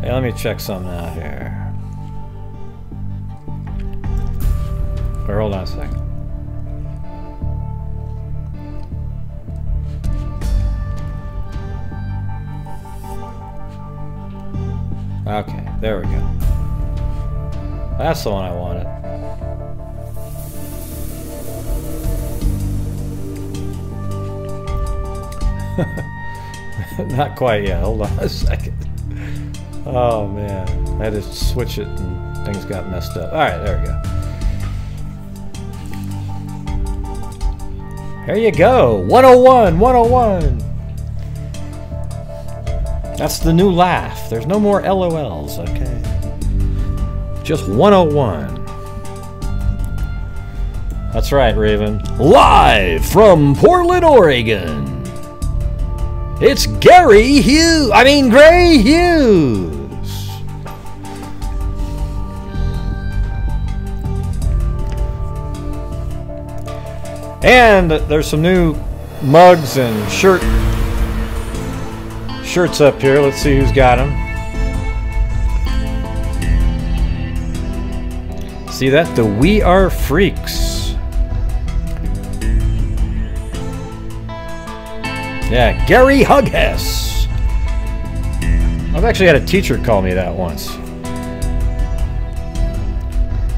Hey, let me check something out here. Or hold on a second. Okay, there we go. That's the one I wanted. Not quite yet. Hold on a second. Oh man, I had to switch it and things got messed up. Alright, there we go. There you go. 101, 101. That's the new laugh. There's no more LOLs, okay? Just 101. That's right, Raven. Live from Portland, Oregon. It's Gray Hughes. And there's some new mugs and shirts up here. Let's see who's got them. See that? The We Are Freaks. Yeah, Gary Hughess. I've actually had a teacher call me that once.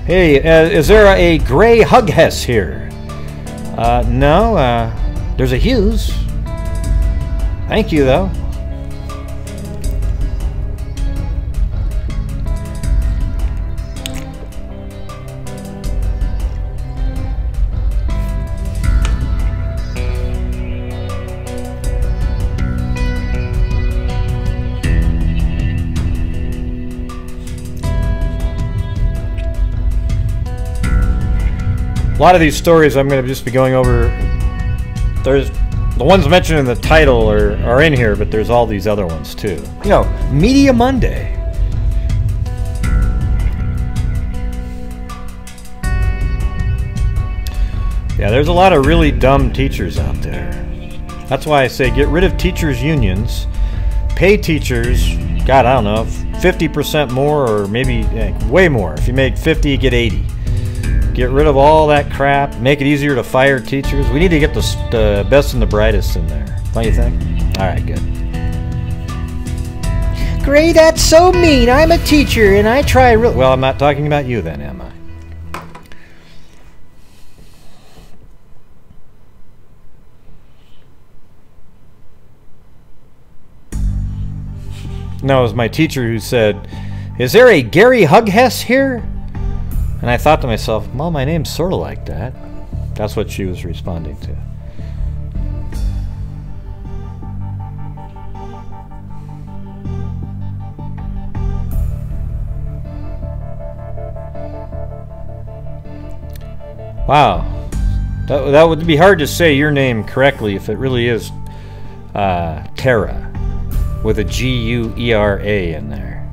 Hey, is there a Gray Hughess here? No, there's a Hughes. Thank you, though. A lot of these stories I'm going to just be going over. There's the ones mentioned in the title are in here, but there's all these other ones too. You know, Media Monday. Yeah, there's a lot of really dumb teachers out there. That's why I say get rid of teachers' unions. Pay teachers, God, I don't know, 50% more or maybe way more. If you make 50, you get 80. Get rid of all that crap. Make it easier to fire teachers. We need to get the best and the brightest in there. Don't you think? All right, good. Gray, that's so mean. I'm a teacher and I try real. Well, I'm not talking about you then, am I? No, it was my teacher who said, "Is there a Gary Hughess here?" And I thought to myself, well, my name's sort of like that. That's what she was responding to. Wow. That would be hard to say your name correctly if it really is Tara with a G-U-E-R-A in there.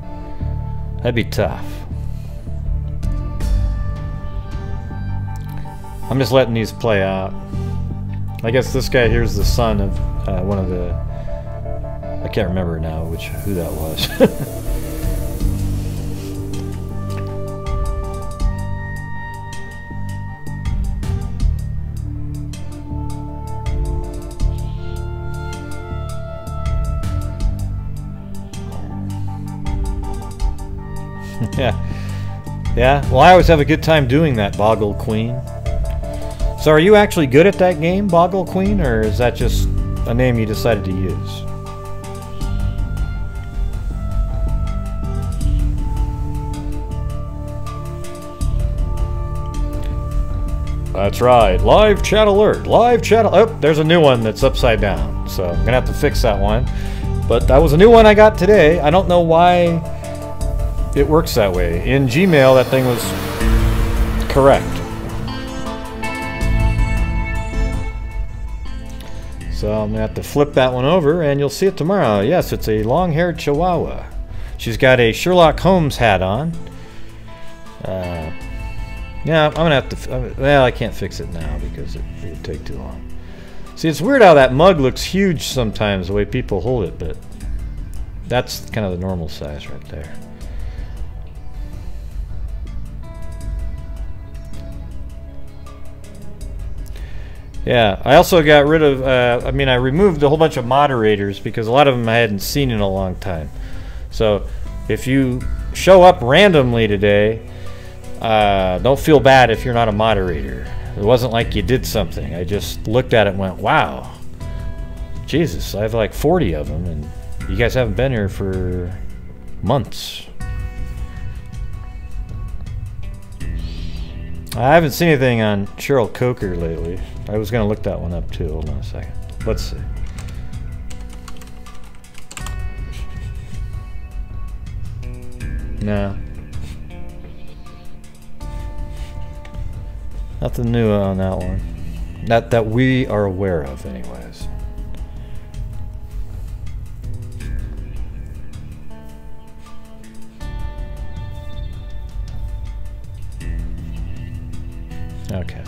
That'd be tough. I'm just letting these play out. I guess this guy here's the son of one of the... I can't remember now who that was. Yeah. Well, I always have a good time doing that, Boggle Queen. So are you actually good at that game, Boggle Queen, or is that just a name you decided to use? That's right. Live chat alert. Live chat. Oh, there's a new one that's upside down. So I'm going to have to fix that one. But that was a new one I got today. I don't know why it works that way. In Gmail, that thing was correct. So I'm going to have to flip that one over, and you'll see it tomorrow. Yes, it's a long-haired Chihuahua. She's got a Sherlock Holmes hat on. Yeah, I'm going to have to... Well, I can't fix it now because it would take too long. See, it's weird how that mug looks huge sometimes, the way people hold it, but... That's kind of the normal size right there. Yeah, I also got rid of, I mean, I removed a whole bunch of moderators because a lot of them I hadn't seen in a long time. So if you show up randomly today, don't feel bad if you're not a moderator. It wasn't like you did something. I just looked at it and went, wow, Jesus, I have like 40 of them, and you guys haven't been here for months. I haven't seen anything on Cheryl Coker lately. I was going to look that one up too. Hold on a second. Let's see. No. Nothing new on that one. Not that we are aware of, anyways. Okay.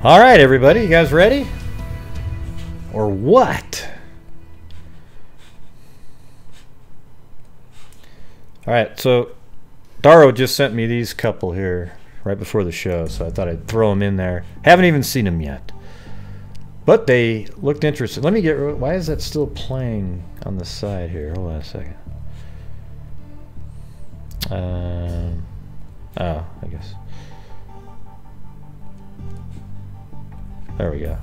All right, everybody. You guys ready? Or what? All right, so Daro just sent me these couple here right before the show, so I thought I'd throw them in there. Haven't even seen them yet, but they looked interesting. Let me get, why is that still playing on the side here? Hold on a second. Oh, I guess. There we go.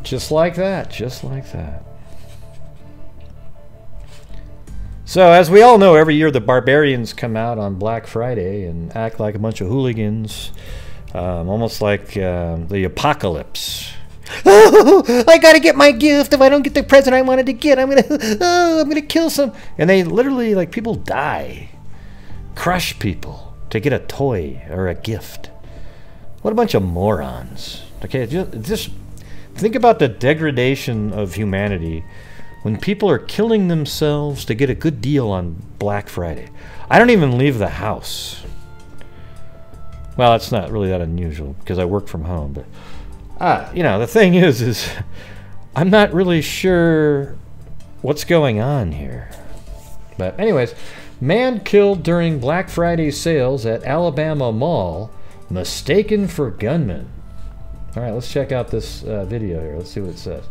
Just like that, just like that. So, as we all know, every year the Barbarians come out on Black Friday and act like a bunch of hooligans, almost like the apocalypse. Oh, I gotta get my gift. If I don't get the present I wanted to get, I'm gonna kill some. And they literally, like, people die, crush people to get a toy or a gift. What a bunch of morons. Okay, just think about the degradation of humanity when people are killing themselves to get a good deal on Black Friday. I don't even leave the house. Well, it's not really that unusual because I work from home, but you know, the thing is I'm not really sure what's going on here. But anyways, man killed during Black Friday sales at Alabama Mall, mistaken for gunman. All right, let's check out this video here. Let's see what it says.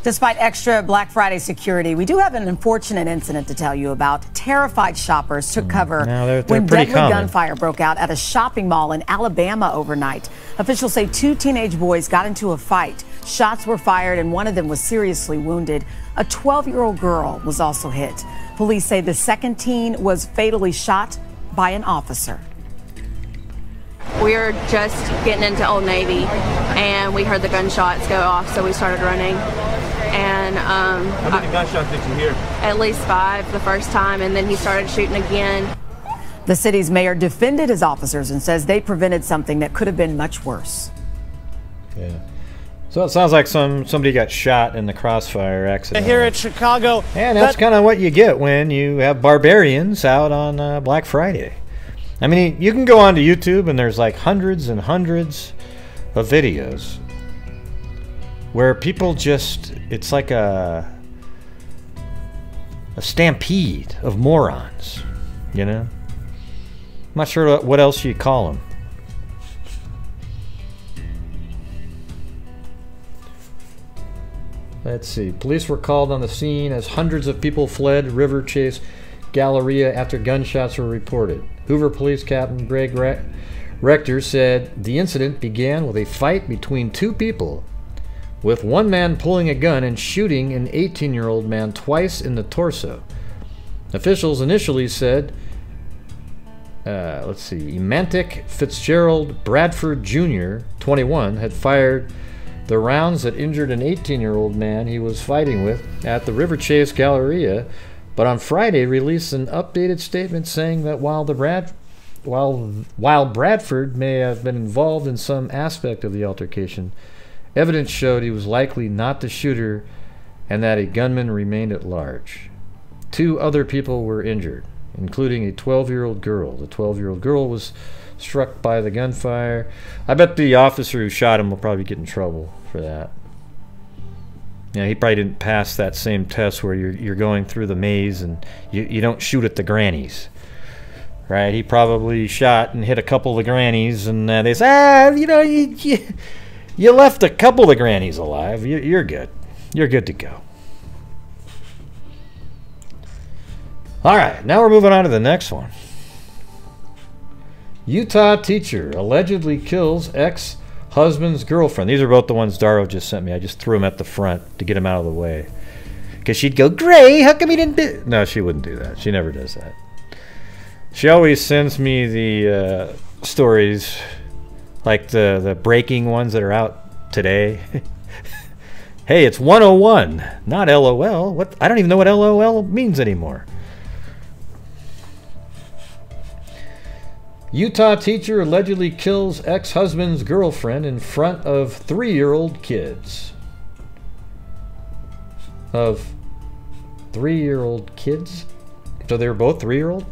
Despite extra Black Friday security, we do have an unfortunate incident to tell you about. Terrified shoppers took cover when deadly gunfire broke out at a shopping mall in Alabama overnight. Officials say 2 teenage boys got into a fight. Shots were fired and one of them was seriously wounded. A 12-year-old girl was also hit. Police say the second teen was fatally shot by an officer. We were just getting into Old Navy and we heard the gunshots go off, so we started running. And how many gunshots did you hear? At least 5 the first time, and then he started shooting again. The city's mayor defended his officers and says they prevented something that could have been much worse. Yeah. So it sounds like somebody got shot in the crossfire accident. Here in Chicago. And that's kind of what you get when you have barbarians out on Black Friday. I mean, you can go onto YouTube and there's like hundreds and hundreds of videos where people just, it's like a stampede of morons, you know? I'm not sure what else you call them. Let's see. Police were called on the scene as hundreds of people fled River Chase Galleria after gunshots were reported. Hoover Police Captain Greg Rector said the incident began with a fight between 2 people, with one man pulling a gun and shooting an 18-year-old man twice in the torso. Officials initially said, let's see, Emantic Fitzgerald Bradford Jr., 21, had fired the rounds that injured an 18-year-old man he was fighting with at the River Chase Galleria, but on Friday released an updated statement saying that while Bradford may have been involved in some aspect of the altercation, evidence showed he was likely not the shooter and that a gunman remained at large. 2 other people were injured, including a 12-year-old girl. The 12-year-old girl was struck by the gunfire. I bet the officer who shot him will probably get in trouble for that. Yeah, he probably didn't pass that same test where you're going through the maze and you don't shoot at the grannies. Right? He probably shot and hit a couple of the grannies, and they say, you know, you left a couple of the grannies alive. You're good. You're good to go. All right, now we're moving on to the next one. Utah teacher allegedly kills ex-husband's girlfriend. These are both the ones Daro just sent me. I just threw them at the front to get them out of the way. Because she'd go, Gray, how come you didn't do... No, she wouldn't do that. She never does that. She always sends me the stories, like the breaking ones that are out today. Hey, it's 101, not LOL. What? I don't even know what LOL means anymore. Utah teacher allegedly kills ex-husband's girlfriend in front of 3-year-old kids. Of 3-year-old kids? So they were both 3-year-old?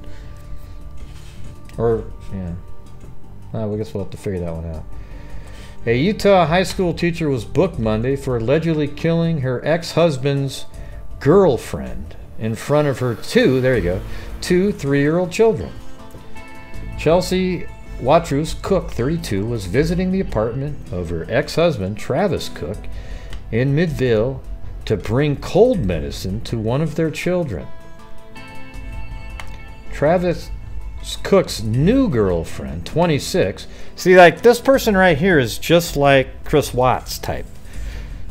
Or, yeah. I guess we'll have to figure that one out. A Utah high school teacher was booked Monday for allegedly killing her ex-husband's girlfriend in front of her two 3-year-old children. Chelsea Watrous Cook, 32, was visiting the apartment of her ex-husband, Travis Cook, in Midvale to bring cold medicine to one of their children. Travis Cook's new girlfriend, 26. See, like, this person right here is just like Chris Watts type.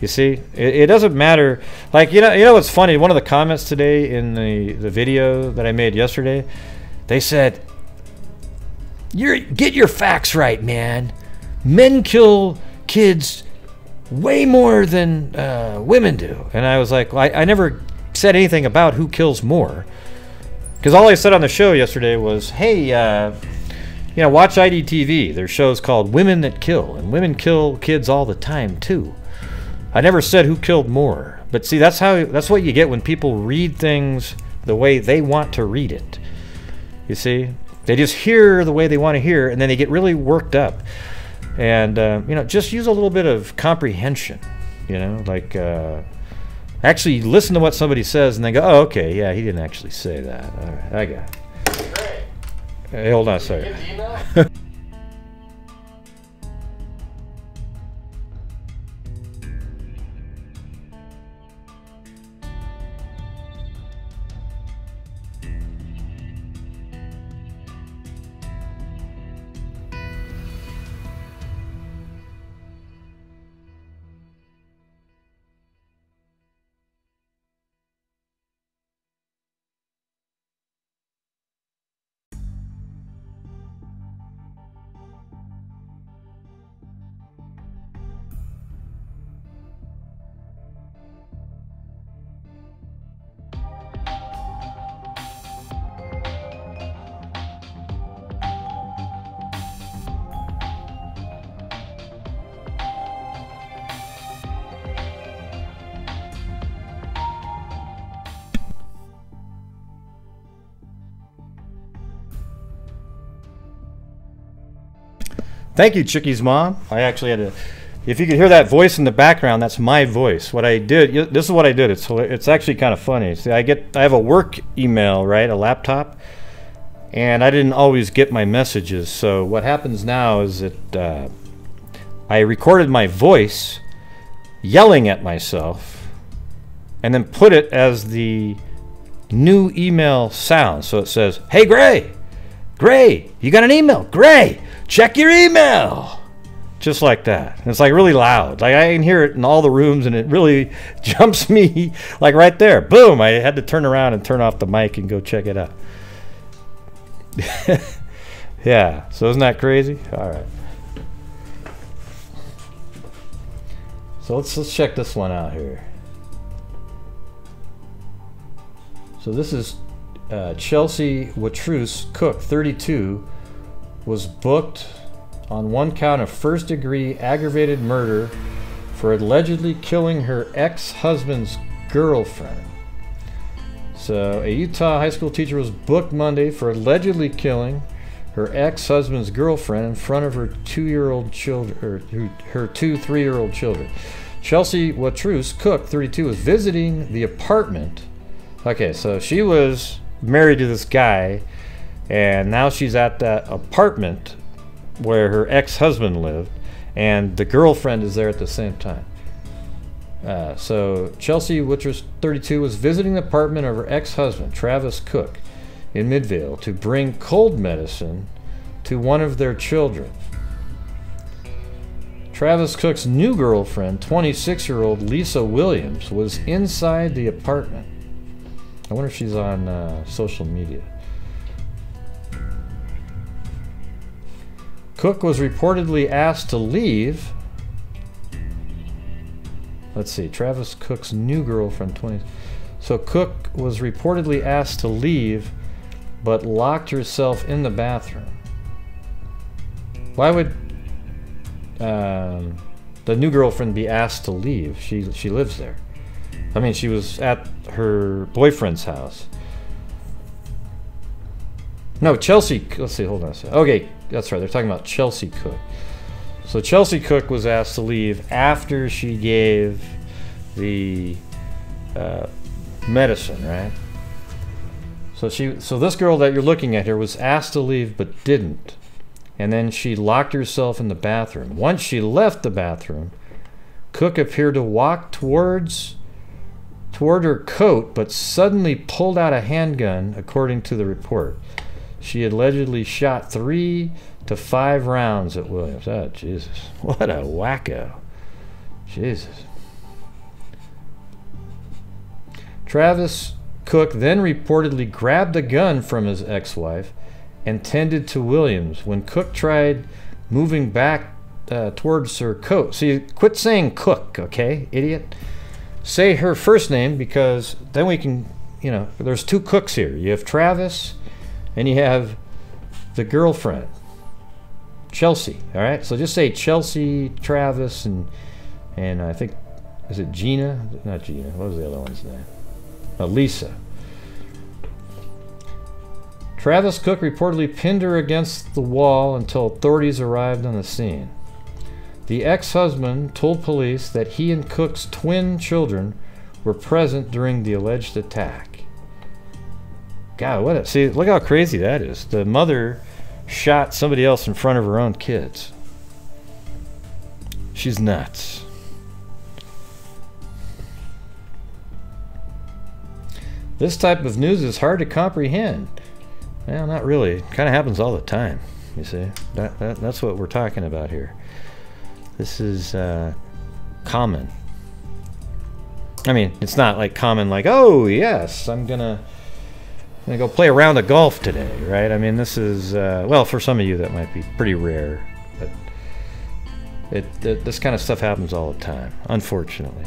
You see, it doesn't matter. Like, you know what's funny? One of the comments today in the video that I made yesterday, they said, get your facts right, man. Men kill kids way more than women do. And I was like, well, I never said anything about who kills more. Because all I said on the show yesterday was, hey, watch IDTV. There's shows called Women That Kill, and women kill kids all the time too. I never said who killed more. But see, that's what you get when people read things the way they want to read it. You see, they just hear the way they want to hear, and then they get really worked up. And just use a little bit of comprehension. Like. Actually, listen to what somebody says and then go, oh, okay, yeah, he didn't actually say that. All right, I got it. Great. Hey, hold on a second. Thank you, Chickie's mom. I actually had to... If you could hear that voice in the background, that's my voice. What I did... This is what I did. It's actually kind of funny. See, I have a work email, right? A laptop. And I didn't always get my messages. So what happens now is that I recorded my voice yelling at myself and then put it as the new email sound. So it says, hey, Gray! Gray! You got an email? Gray! Check your email! Just like that. And it's like really loud. Like I can hear it in all the rooms and it really jumps me like right there. Boom! I had to turn around and turn off the mic and go check it out. Yeah. So isn't that crazy? All right. So let's check this one out here. So this is Chelsea Watrous Cook, 32, was booked on one count of first-degree aggravated murder for allegedly killing her ex-husband's girlfriend. So a Utah high school teacher was booked Monday for allegedly killing her ex-husband's girlfriend in front of her 2-year-old children, or her 2 3-year-old children. Chelsea Watrous Cook, 32, was visiting the apartment. Okay, so she was married to this guy, and now she's at that apartment where her ex-husband lived, and the girlfriend is there at the same time. So Chelsea Watrous, 32, was visiting the apartment of her ex-husband, Travis Cook, in Midvale to bring cold medicine to one of their children. Travis Cook's new girlfriend, 26-year-old Lisa Williams, was inside the apartment. I wonder if she's on social media. Cook was reportedly asked to leave. Let's see, Travis Cook's new girlfriend, 20. So Cook was reportedly asked to leave, but locked herself in the bathroom. Why would the new girlfriend be asked to leave? She lives there. I mean, she was at her boyfriend's house. No, Chelsea. Let's see. Hold on a second. Okay, that's right. They're talking about Chelsea Cook. So Chelsea Cook was asked to leave after she gave the medicine, right? So this girl that you're looking at here was asked to leave but didn't. And then she locked herself in the bathroom. Once she left the bathroom, Cook appeared to walk toward her coat, but suddenly pulled out a handgun, according to the report. She allegedly shot 3 to 5 rounds at Williams. Oh, Jesus. What a wacko. Jesus. Travis Cook then reportedly grabbed a gun from his ex-wife and tended to Williams. When Cook tried moving back towards her coat. See, quit saying Cook, okay, idiot? Say her first name, because then we can, you know, there's 2 Cooks here. You have Travis and you have the girlfriend, Chelsea, all right? So just say Chelsea, Travis, and I think, is it Gina? Not Gina. What was the other one's name? Lisa. Travis Cook reportedly pinned her against the wall until authorities arrived on the scene. The ex-husband told police that he and Cook's twin children were present during the alleged attack. God, see, look how crazy that is. The mother shot somebody else in front of her own kids. She's nuts. This type of news is hard to comprehend. Well, not really. It kind of happens all the time, you see. That's what we're talking about here. This is common. I mean, it's not like common like, oh, yes, I'm gonna go play a round of golf today, right? I mean, this is, well, for some of you that might be pretty rare, but this kind of stuff happens all the time, unfortunately.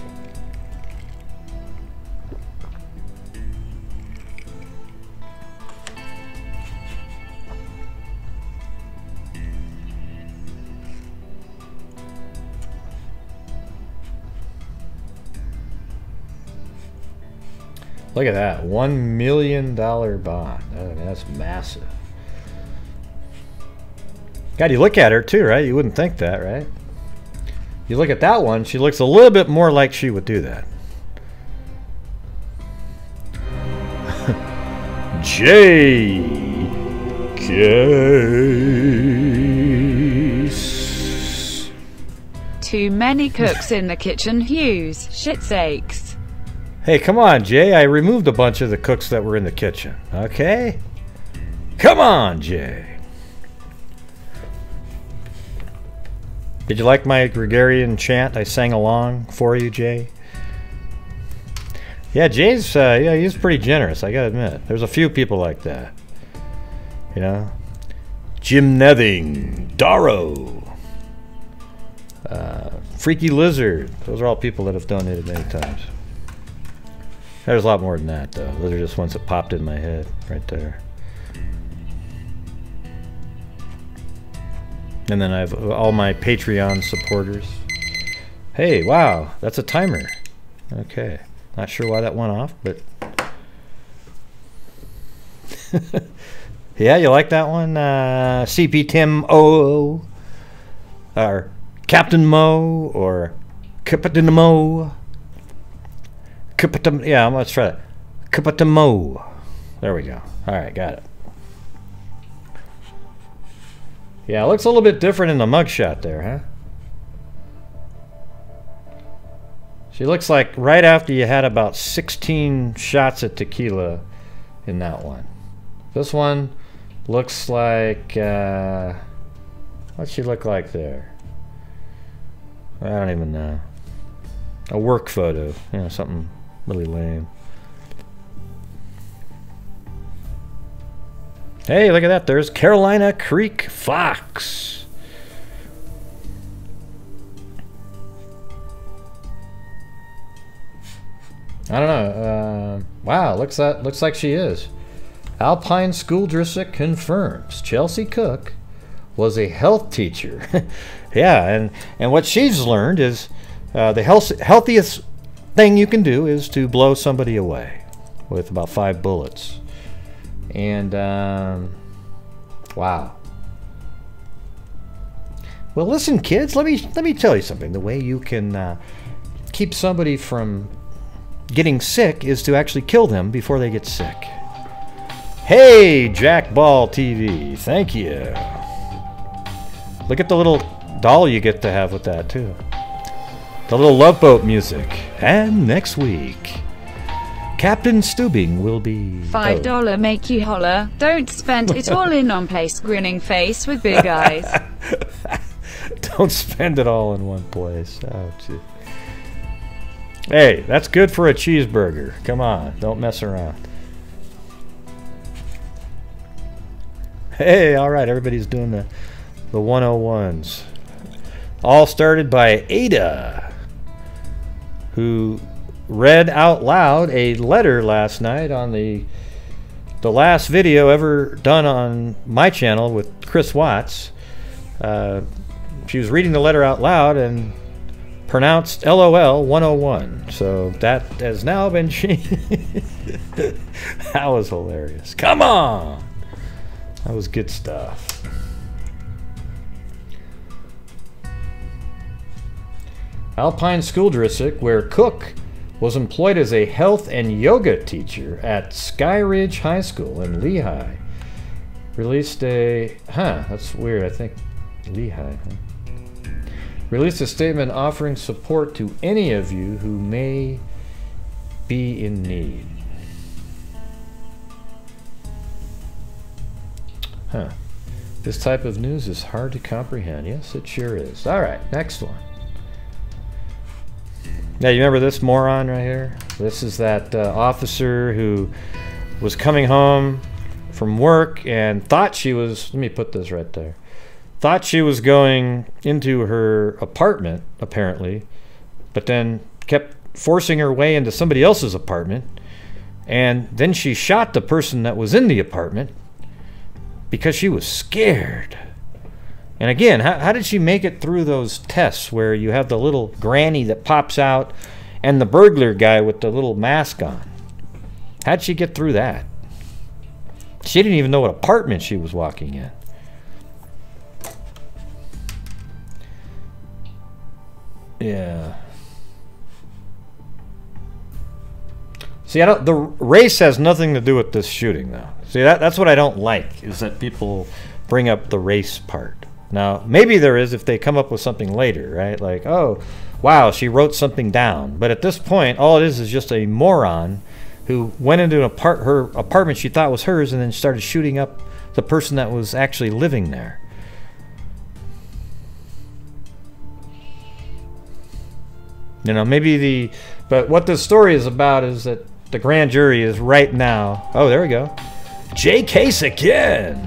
Look at that, $1 million bond. I mean, that's massive. God, you look at her too, right? You wouldn't think that, right? You look at that one, she looks a little bit more like she would do that. Case. Too many cooks in the kitchen, Hughes. Shit sakes. Hey, come on, Jay. I removed a bunch of the cooks that were in the kitchen. Okay? Come on, Jay. Did you like my Gregorian chant I sang along for you, Jay? Yeah, Jay's, yeah, he's pretty generous, I gotta admit. There's a few people like that. You know? Jim Nething, Darrow, Freaky Lizard. Those are all people that have donated many times. There's a lot more than that, though. Those are just ones that popped in my head right there. And then I have all my Patreon supporters. Hey, wow, that's a timer. Okay. Not sure why that went off, but... Yeah, you like that one? CP Tim O, or Captain Mo, or Captain Mo. Yeah, let's try that. Captain Mo. There we go. All right, got it. Yeah, it looks a little bit different in the mugshot there, huh? She looks like right after you had about 16 shots of tequila in that one. This one looks like, what'd she look like there? I don't even know. A work photo, you know, something really lame. Hey, look at that. There's Carolina Creek Fox. I don't know. Wow, looks like she is. Alpine School District confirms Chelsea Cook was a health teacher. Yeah, and what she's learned is the healthiest thing you can do is to blow somebody away with about 5 bullets. And wow. Well, listen, kids. Let me tell you something. The way you can keep somebody from getting sick is to actually kill them before they get sick. Hey, Jack Ball TV. Thank you. Look at the little doll you get to have with that too. The little Love Boat music. And next week, Captain Steubing will be... $5 make you holler. Don't spend it all in one place. Grinning face with big eyes. Don't spend it all in one place. Oh, gee. Hey, that's good for a cheeseburger. Come on, don't mess around. Hey, all right, everybody's doing the 101s. All started by Ada, who read out loud a letter last night on the last video ever done on my channel with Chris Watts. She was reading the letter out loud and pronounced LOL 101. So that has now been changed. That was hilarious. Come on! That was good stuff. Alpine School District, where Cook was employed as a health and yoga teacher at Sky Ridge High School in Lehigh, released a... that's weird. I think Lehigh, released a statement offering support to any of you who may be in need. This type of news is hard to comprehend. Yes, it sure is. All right, next one. Now, you remember this moron right here? This is that officer who was coming home from work and thought she was... Let me put this right there. Thought she was going into her apartment, apparently, but then kept forcing her way into somebody else's apartment, and then she shot the person that was in the apartment because she was scared. And again, how did she make it through those tests where you have the little granny that pops out and the burglar guy with the little mask on? How'd she get through that? She didn't even know what apartment she was walking in. Yeah. See, the race has nothing to do with this shooting, though. See, that's what I don't like, is that people bring up the race part. Now, maybe there is if they come up with something later, right? Like, oh, wow, she wrote something down. But at this point, all it is just a moron who went into her apartment she thought was hers and then started shooting up the person that was actually living there. You know, maybe but what this story is about is that the grand jury is right now... Oh, there we go. J case again!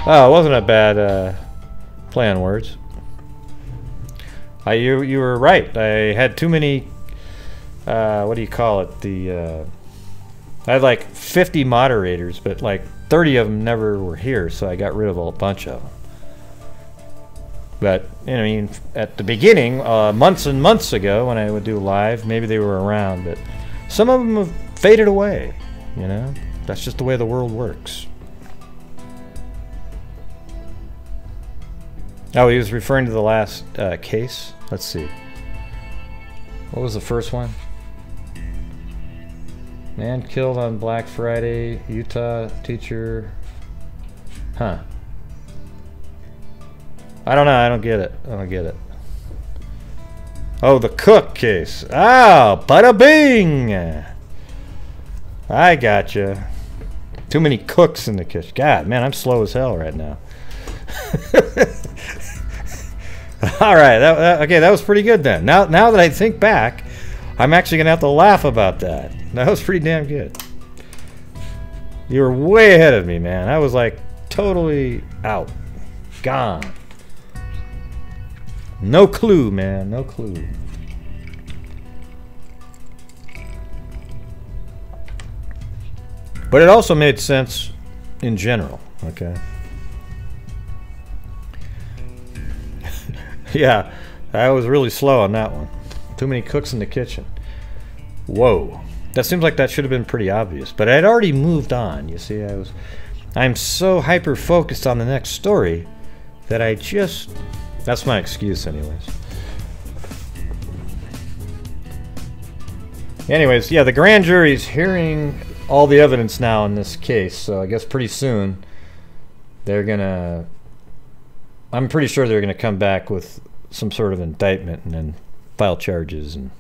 Oh, it wasn't a bad play on words. You were right. I had too many... what do you call it? I had like 50 moderators, but like 30 of them never were here, so I got rid of a bunch of them. But, you know, I mean, at the beginning, months and months ago when I would do live, maybe they were around, but some of them have faded away, you know? That's just the way the world works. Oh, he was referring to the last case? Let's see. What was the first one? Man killed on Black Friday, Utah teacher. Huh. I don't know, I don't get it. I don't get it. Oh, the cook case. Ah, bada bing! I gotcha. Too many cooks in the kitchen. God, man, I'm slow as hell right now. All right, okay, that was pretty good then. Now that I think back, I'm actually gonna have to laugh about that. That was pretty damn good. You were way ahead of me, man. I was like totally out, gone. No clue, man. No clue. But it also made sense in general, okay? Yeah, I was really slow on that one. Too many cooks in the kitchen. Whoa. That seems like that should have been pretty obvious, but I'd already moved on. You see, I'm so hyper focused on the next story that that's my excuse anyways. Anyways, yeah, the grand jury's hearing all the evidence now in this case, so I guess pretty soon they're gonna, I'm pretty sure they're gonna come back with some sort of indictment and then file charges, and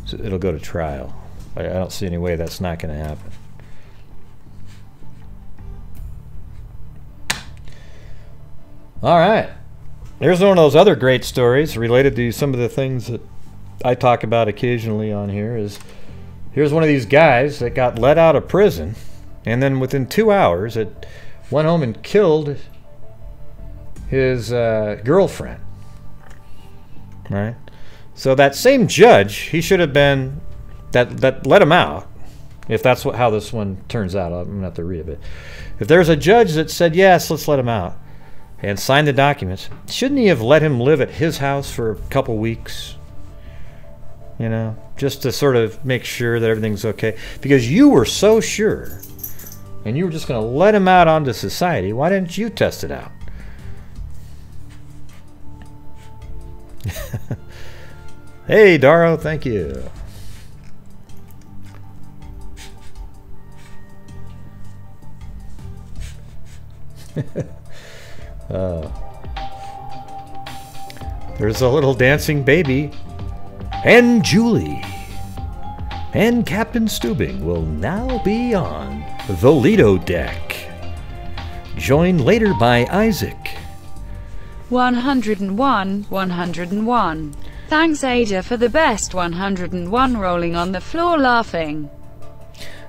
so it'll go to trial. I don't see any way that's not gonna happen. All right, there's one of those other great stories related to some of the things that I talk about occasionally on here. Here's one of these guys that got let out of prison, and then within 2 hours it went home and killed his girlfriend. Right? So that same judge, he should have been that let him out. If that's how this one turns out, I'm gonna have to read a bit. If there's a judge that said yes, let's let him out, and signed the documents, shouldn't he have let him live at his house for a couple weeks? You know, just to sort of make sure that everything's okay. Because you were so sure, and you were just going to let him out onto society. Why didn't you test it out? Hey, Daro, thank you. There's a little dancing baby. And Julie and Captain Steubing will now be on the Lido deck. Joined later by Isaac. 101. Thanks, Ada, for the best 101 rolling on the floor laughing.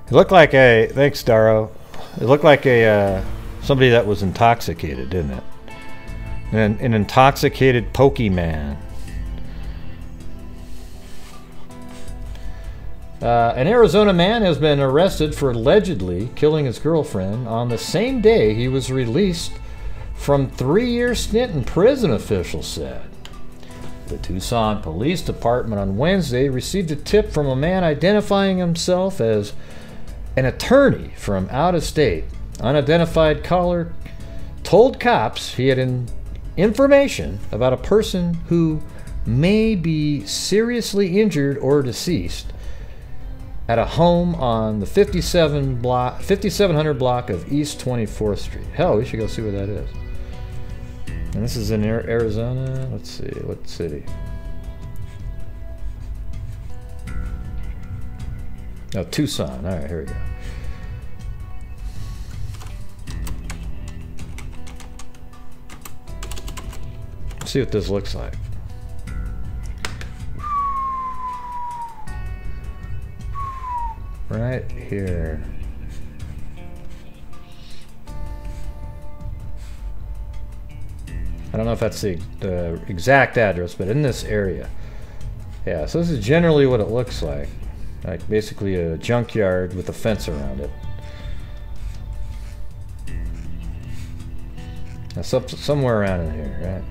It looked like a... Thanks, Daro. It looked like a somebody that was intoxicated, didn't it? An intoxicated Pokemon. An Arizona man has been arrested for allegedly killing his girlfriend on the same day he was released from 3-year stint in prison, officials said. The Tucson Police Department on Wednesday received a tip from a man identifying himself as an attorney from out of state. Unidentified caller told cops he had information about a person who may be seriously injured or deceased at a home on the 5700 block of East 24th Street. Hell, we should go see where that is. And this is in Arizona. Let's see, what city? Oh, Tucson. All right, here we go. Let's see what this looks like. Right here. I don't know if that's the exact address, but in this area. Yeah, so this is generally what it looks like. Like basically a junkyard with a fence around it. That's somewhere around in here, right?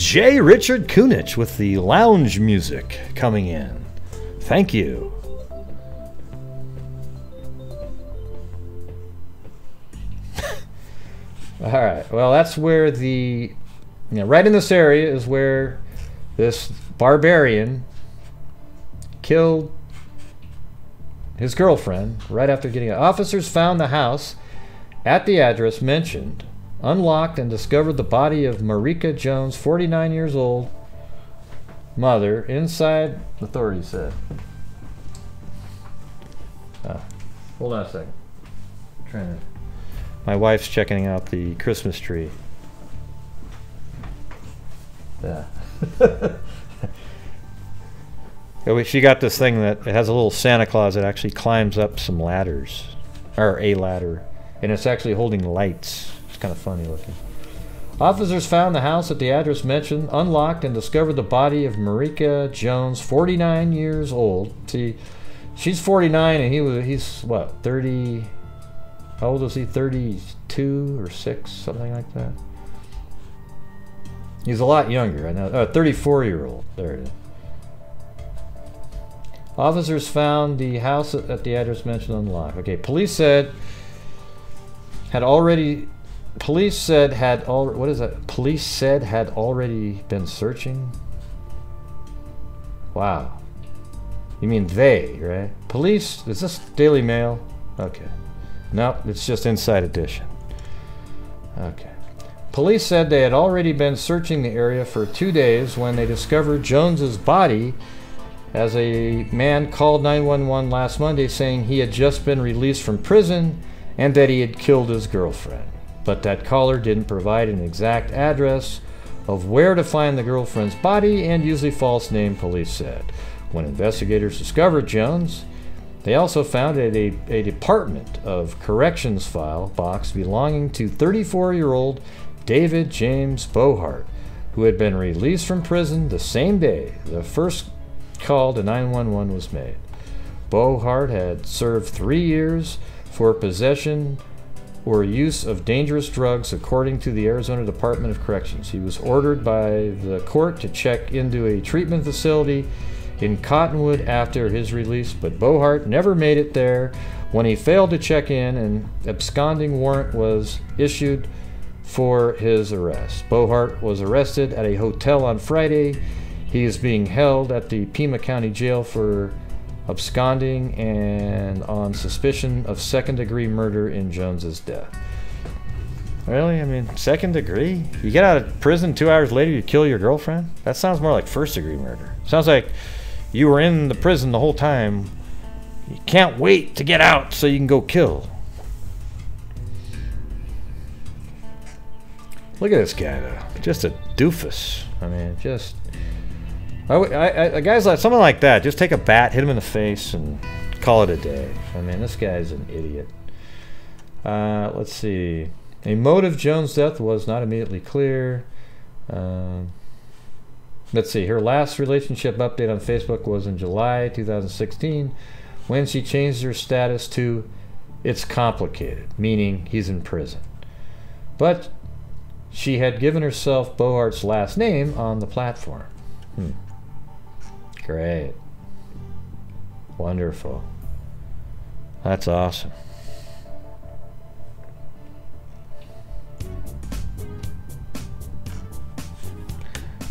J. Richard Kunich with the lounge music coming in. Thank you. All right. Well, that's where the, right in this area is where this barbarian killed his girlfriend right after getting out. Officers found the house at the address mentioned, unlocked, and discovered the body of Marika Jones, 49 years old, mother, inside, authorities said. Hold on a second. My wife's checking out the Christmas tree. Yeah. She got this thing that it has a little Santa Claus that actually climbs up some ladders, or a ladder, and it's actually holding lights. It's kind of funny looking. Officers found the house at the address mentioned, unlocked, and discovered the body of Marika Jones, 49 years old. See, she's 49 and he's what, 30? How old is he? 32 or 6, something like that. He's a lot younger. I know. 34-year-old. There it is. Officers found the house at the address mentioned unlocked. Okay, police said had already been searching. Wow. You mean they, right? Police, is this Daily Mail? Okay. Nope, it's just Inside Edition. Okay. Police said they had already been searching the area for 2 days when they discovered Jones's body, as a man called 911 last Monday saying he had just been released from prison and that he had killed his girlfriend. But that caller didn't provide an exact address of where to find the girlfriend's body and used a false name, police said. When investigators discovered Jones, they also found a Department of Corrections file box belonging to 34-year-old David James Bohart, who had been released from prison the same day the first call to 911 was made. Bohart had served 3 years for possession or use of dangerous drugs, according to the Arizona Department of Corrections. He was ordered by the court to check into a treatment facility in Cottonwood after his release, but Bohart never made it there. When he failed to check in, an absconding warrant was issued for his arrest. Bohart was arrested at a hotel on Friday. He is being held at the Pima County Jail for absconding and on suspicion of second-degree murder in Jones's death. Really? I mean, second degree? You get out of prison 2 hours later, you kill your girlfriend? That sounds more like first-degree murder. Sounds like you were in the prison the whole time. You can't wait to get out so you can go kill. Look at this guy, though. Just a doofus. I mean, just... guys like someone like that, just take a bat, hit him in the face, and call it a day. I mean, this guy's an idiot. Let's see. A motive Jones' death was not immediately clear. Let's see. Her last relationship update on Facebook was in July 2016, when she changed her status to "It's complicated," meaning he's in prison. But she had given herself Bohart's last name on the platform. Great. Wonderful. That's awesome.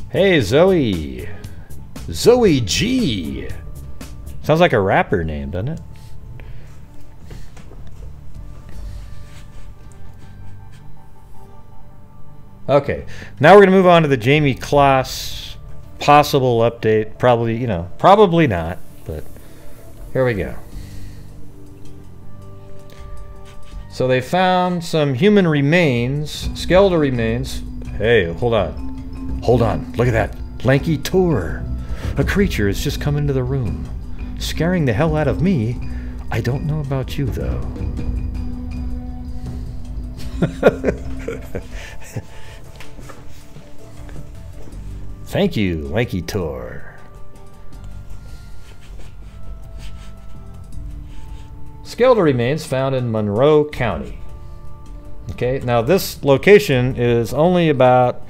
Hey, Zoe. Zoe G. Sounds like a rapper name, doesn't it? Okay. Now we're going to move on to the Jayme Closs possible update. Probably, you know, probably not, but here we go. So they found some human remains, skeletal remains. Hey, hold on. Hold on. Look at that. Lanky Tor. A creature has just come into the room, scaring the hell out of me. I don't know about you, though. Thank you, Lanky Tor. Skeletal remains found in Monroe County. Okay, now this location is only about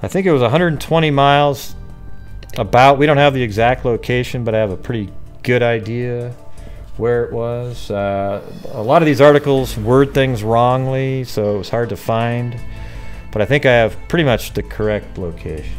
I think it was 120 miles about. We don't have the exact location, but I have a pretty good idea where it was. A lot of these articles word things wrongly, so it was hard to find. But I think I have pretty much the correct location.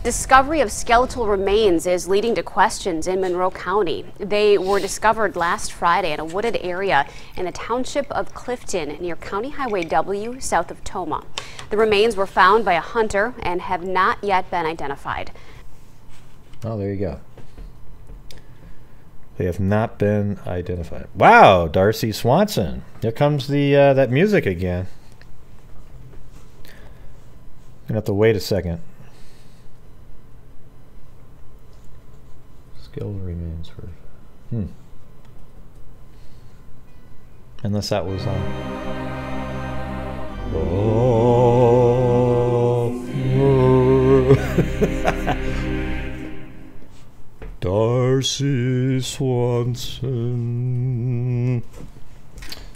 Discovery of skeletal remains is leading to questions in Monroe County. They were discovered last Friday in a wooded area in the township of Clifton near County Highway W south of Tomah. The remains were found by a hunter and have not yet been identified. Oh, there you go. They have not been identified. Wow, Darcy Swanson. Here comes the that music again. Gonna have to wait a second. Skilled remains for unless that was on. Darcy Swanson.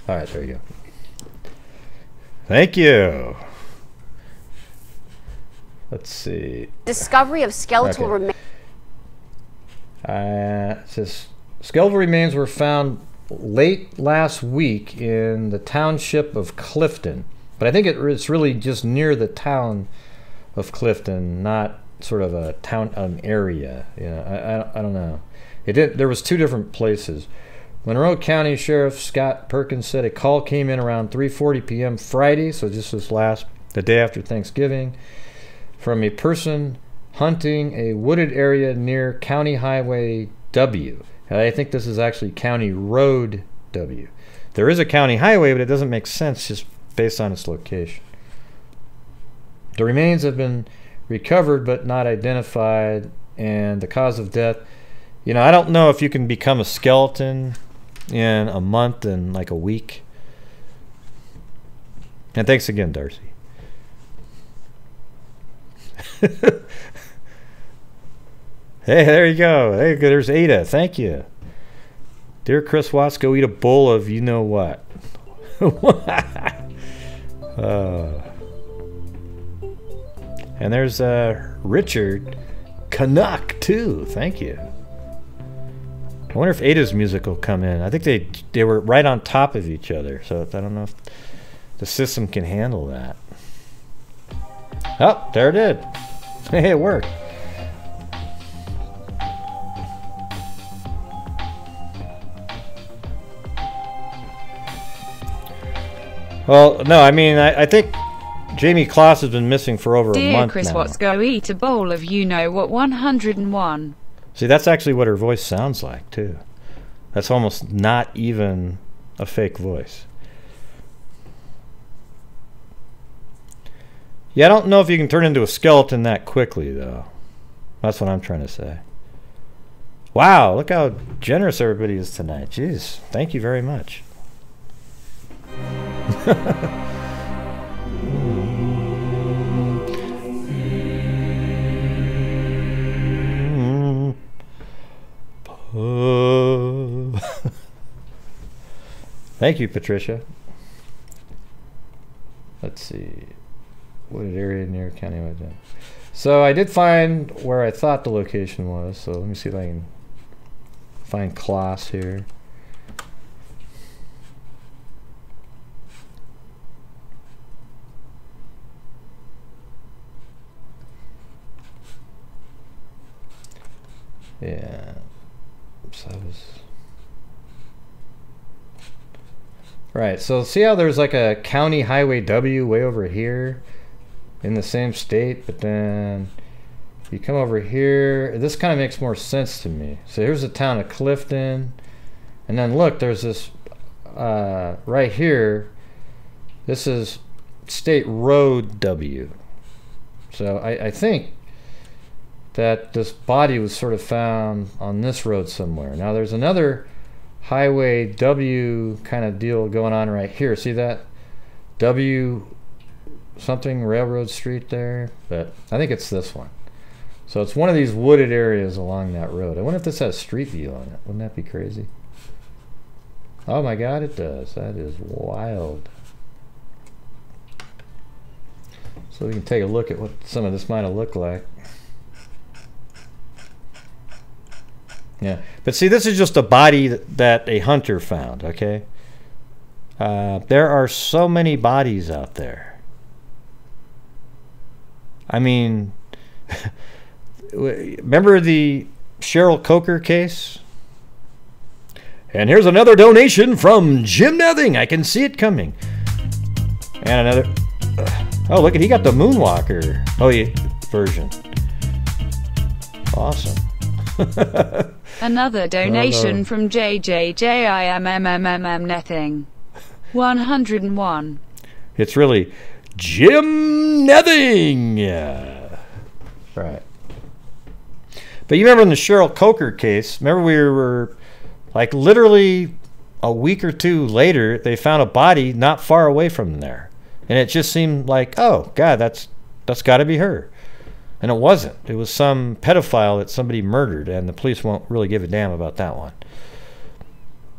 All right, there you go. Thank you. Let's see. Discovery of skeletal remains. It says skeletal remains were found late last week in the township of Clifton, but I think it's really just near the town of Clifton, not sort of a town, an area. You know, I don't know. There was two different places. Monroe County Sheriff Scott Perkins said a call came in around 3:40 p.m. Friday, so this was the day after Thanksgiving, from a person hunting a wooded area near County Highway W. And I think this is actually County Road W. There is a county highway, but it doesn't make sense just based on its location. The remains have been recovered but not identified, and the cause of death, you know, I don't know if you can become a skeleton in a month and like a week. And thanks again, Darcy. Hey, there you go. Hey, there's Ada. Thank you. Dear Chris Watts, go eat a bowl of you know what. And there's Richard Canuck too. Thank you. I wonder if Ada's music will come in. I think they were right on top of each other, so I don't know if the system can handle that. Oh, there it did. Hey, it worked. Well, no, I mean, I think Jayme Closs has been missing for over a month now. Dear Chris Watts, go eat a bowl of you know what 101. See, that's actually what her voice sounds like, too. That's almost not even a fake voice. Yeah, I don't know if you can turn into a skeleton that quickly, though. That's what I'm trying to say. Wow, look how generous everybody is tonight. Jeez, thank you very much. Thank you, Patricia. Let's see. Wooded area near County Highway. So I did find where I thought the location was. So let me see if I can find Closs here. Yeah. So that was right. So see how there's like a County Highway W way over here in the same state, but then you come over here. This kind of makes more sense to me. So here's the town of Clifton, and then look, there's this right here. This is State Road W. So I think that this body was sort of found on this road somewhere. Now there's another Highway W kind of deal going on right here. See that? W something Railroad Street there? But I think it's this one. So it's one of these wooded areas along that road. I wonder if this has street view on it. Wouldn't that be crazy? Oh my God, it does. That is wild. So we can take a look at what some of this might have looked like. Yeah, but see, this is just a body that a hunter found, okay? There are so many bodies out there. I mean, remember the Cheryl Coker case? And here's another donation from Jim Nothing. I can see it coming. And another... oh, look at, he got the Moonwalker. Oh, yeah, version. Awesome. Another donation from JJJIMMMMM Nothing. 101. It's really Jim Nothing. Yeah. Right. But you remember in the Cheryl Coker case, remember we were like literally a week or two later, they found a body not far away from there. And it just seemed like, oh, God, that's got to be her. And it wasn't. It was some pedophile that somebody murdered, and the police won't really give a damn about that one.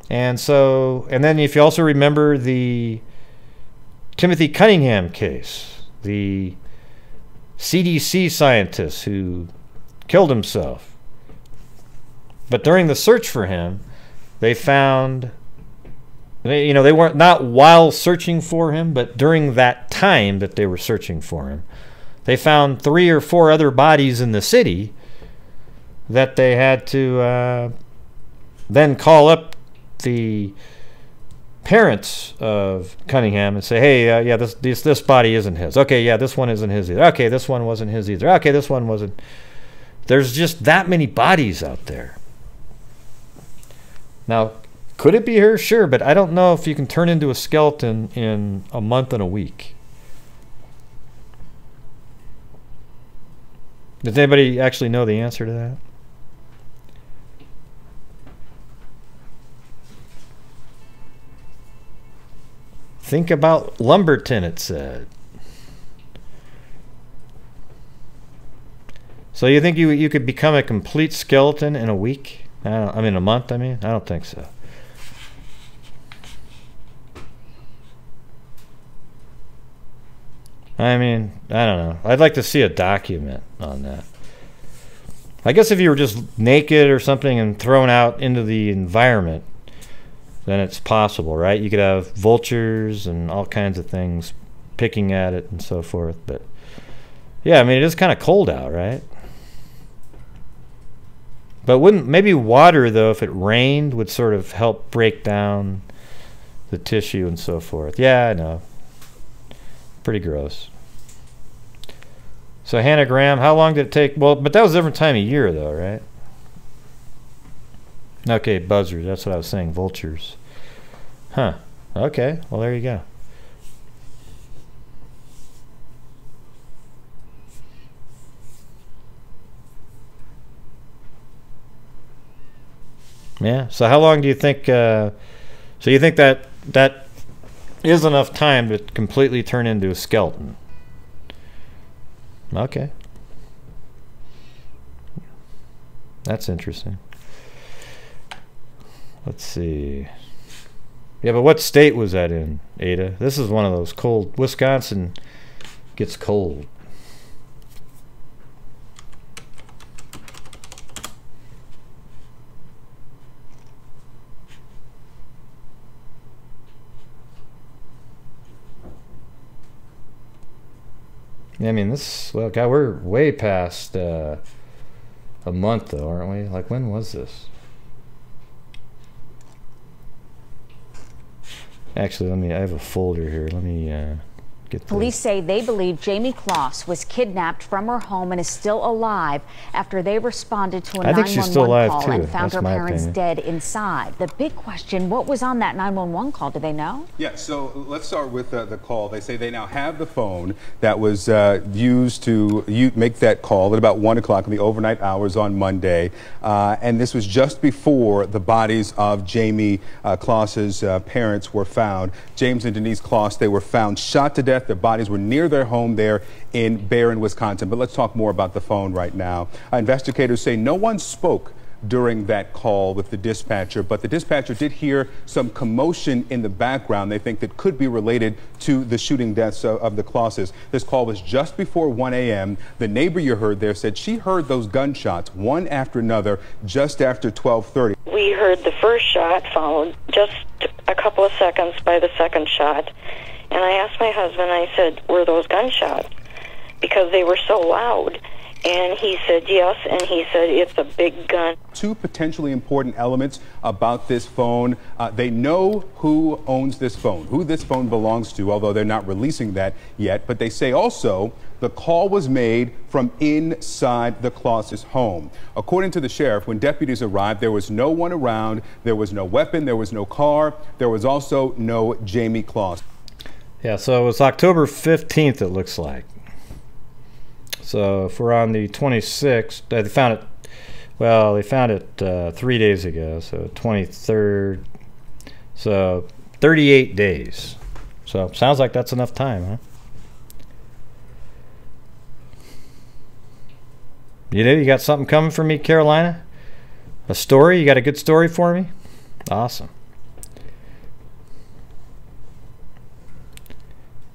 And so, and then if you also remember the Timothy Cunningham case, the CDC scientist who killed himself. But during the search for him, they found, you know, they weren't, not while searching for him, but during that time that they were searching for him, they found 3 or 4 other bodies in the city that they had to then call up the parents of Cunningham and say, hey, yeah, this body isn't his. Okay, yeah, this one isn't his either. Okay, this one wasn't his either. Okay, this one wasn't. There's just that many bodies out there. Now, could it be her? Sure, but I don't know if you can turn into a skeleton in a month and a week. Does anybody actually know the answer to that? Think about Lumberton, it said. So you think you could become a complete skeleton in a week? I mean, a month, I mean? I don't think so. I mean, I don't know. I'd like to see a document on that. I guess if you were just naked or something and thrown out into the environment, then it's possible, right? You could have vultures and all kinds of things picking at it and so forth. But yeah, I mean, it is kind of cold out, right? But wouldn't maybe water, though, if it rained, would sort of help break down the tissue and so forth. Yeah, I know. Pretty gross. So Hannah Graham, how long did it take? Well, but that was a different time of year, though, right? Okay, buzzards. That's what I was saying. Vultures. Huh. Okay. Well, there you go. Yeah. So how long do you think? So you think that is enough time to completely turn into a skeleton? Okay. That's interesting. Let's see. Yeah, but what state was that in, Ada? This is one of those cold. Wisconsin gets cold. I mean, this, well, God, we're way past a month, though, aren't we? Like, when was this? Actually, I have a folder here. Let me get this. Police say they believe Jayme Closs was kidnapped from her home and is still alive after they responded to a 911 call and found her parents dead inside. The big question, what was on that 911 call? Do they know? Yeah, so let's start with the call. They say they now have the phone that was used to make that call at about 1 o'clock in the overnight hours on Monday. And this was just before the bodies of Jayme Closs's parents were found. James and Denise Closs, they were found shot to death. Their bodies were near their home there in Barron, Wisconsin. But let's talk more about the phone right now. Investigators say no one spoke during that call with the dispatcher, but the dispatcher did hear some commotion in the background they think that could be related to the shooting deaths of the Closses. This call was just before 1 a.m. The neighbor you heard there said she heard those gunshots one after another just after 12:30. We heard the first shot, followed just a couple of seconds by the second shot, and I asked my husband, I said, were those gunshots? Because they were so loud. And he said yes, and he said it's a big gun. Two potentially important elements about this phone. They know who owns this phone, who this phone belongs to, although they're not releasing that yet. But they say also the call was made from inside the Closses' home. According to the sheriff, when deputies arrived, there was no one around, there was no weapon, there was no car, there was also no Jayme Closs. Yeah, so it was October 15th, it looks like. So if we're on the 26th, they found it, well, they found it 3 days ago, so 23rd, so 38 days. So sounds like that's enough time, huh? You know, you got something coming for me, Carolina? A story? You got a good story for me? Awesome.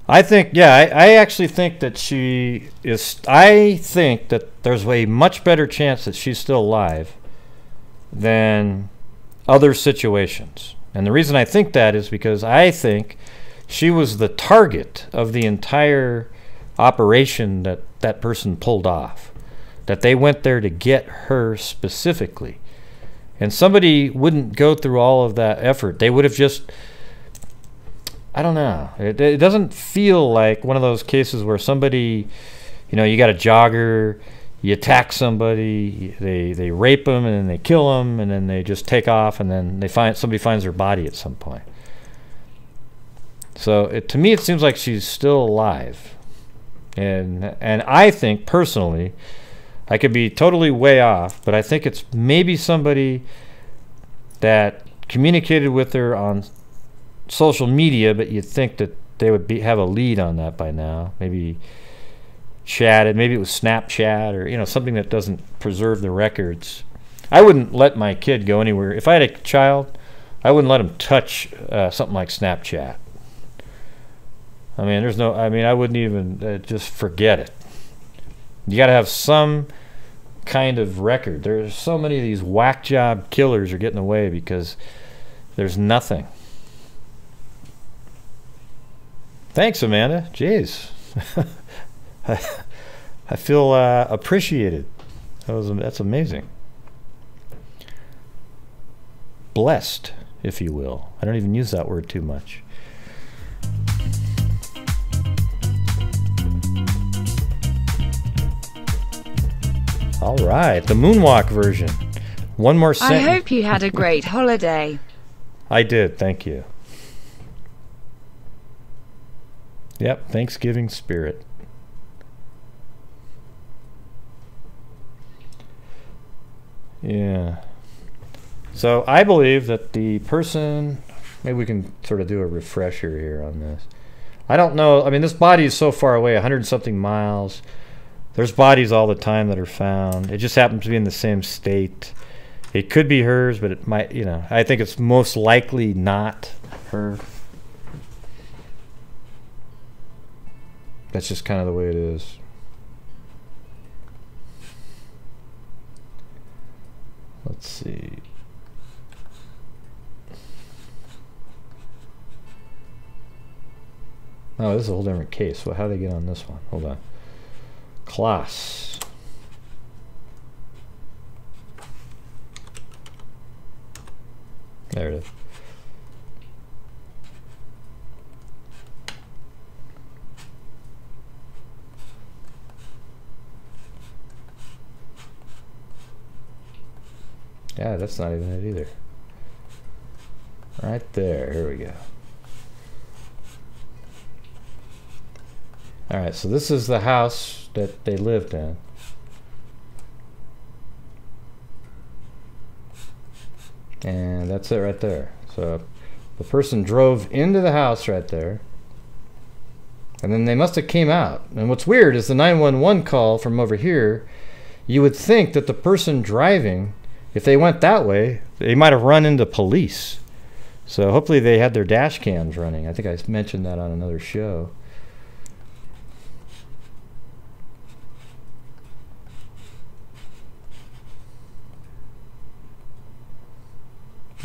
I think, yeah, I actually think that she is, I think that there's a much better chance that she's still alive than other situations. And the reason I think that is because I think she was the target of the entire operation that that person pulled off. That they went there to get her specifically. And somebody wouldn't go through all of that effort. They would have just, I don't know. It doesn't feel like one of those cases where somebody, you know, you got a jogger, you attack somebody, they rape them, and then they kill them, and then they just take off, and then they somebody finds their body at some point. So to me, it seems like she's still alive, and I think personally, I could be totally way off, but I think it's maybe somebody that communicated with her on social media, but you'd think that they would have a lead on that by now. Maybe chatted, maybe it was Snapchat, or, you know, something that doesn't preserve the records. I wouldn't let my kid go anywhere. If I had a child, I wouldn't let him touch something like Snapchat. I mean, there's no, I mean, I wouldn't even, just forget it. You got to have some kind of record. There's so many of these whack job killers are getting away because there's nothing. Thanks, Amanda. Jeez. I feel appreciated. That's amazing. Blessed, if you will. I don't even use that word too much. All right, the moonwalk version. One more sentence. I hope you had a great holiday. I did, thank you. Yep, Thanksgiving spirit. Yeah. So I believe that the person, maybe we can sort of do a refresher here on this. I don't know, I mean, this body is so far away, 100-something miles. There's bodies all the time that are found. It just happens to be in the same state. It could be hers, but it might, you know, I think it's most likely not her. That's just kind of the way it is. Let's see. Oh, this is a whole different case. Well, how did I get on this one? Hold on. Closs. There it is. Yeah, that's not even it either. Right there. Here we go. Alright, so this is the house that they lived in. And that's it right there. So the person drove into the house right there. And then they must have came out. And what's weird is the 911 call from over here, you would think that the person driving if they went that way, they might have run into police. So hopefully they had their dash cams running. I think I mentioned that on another show.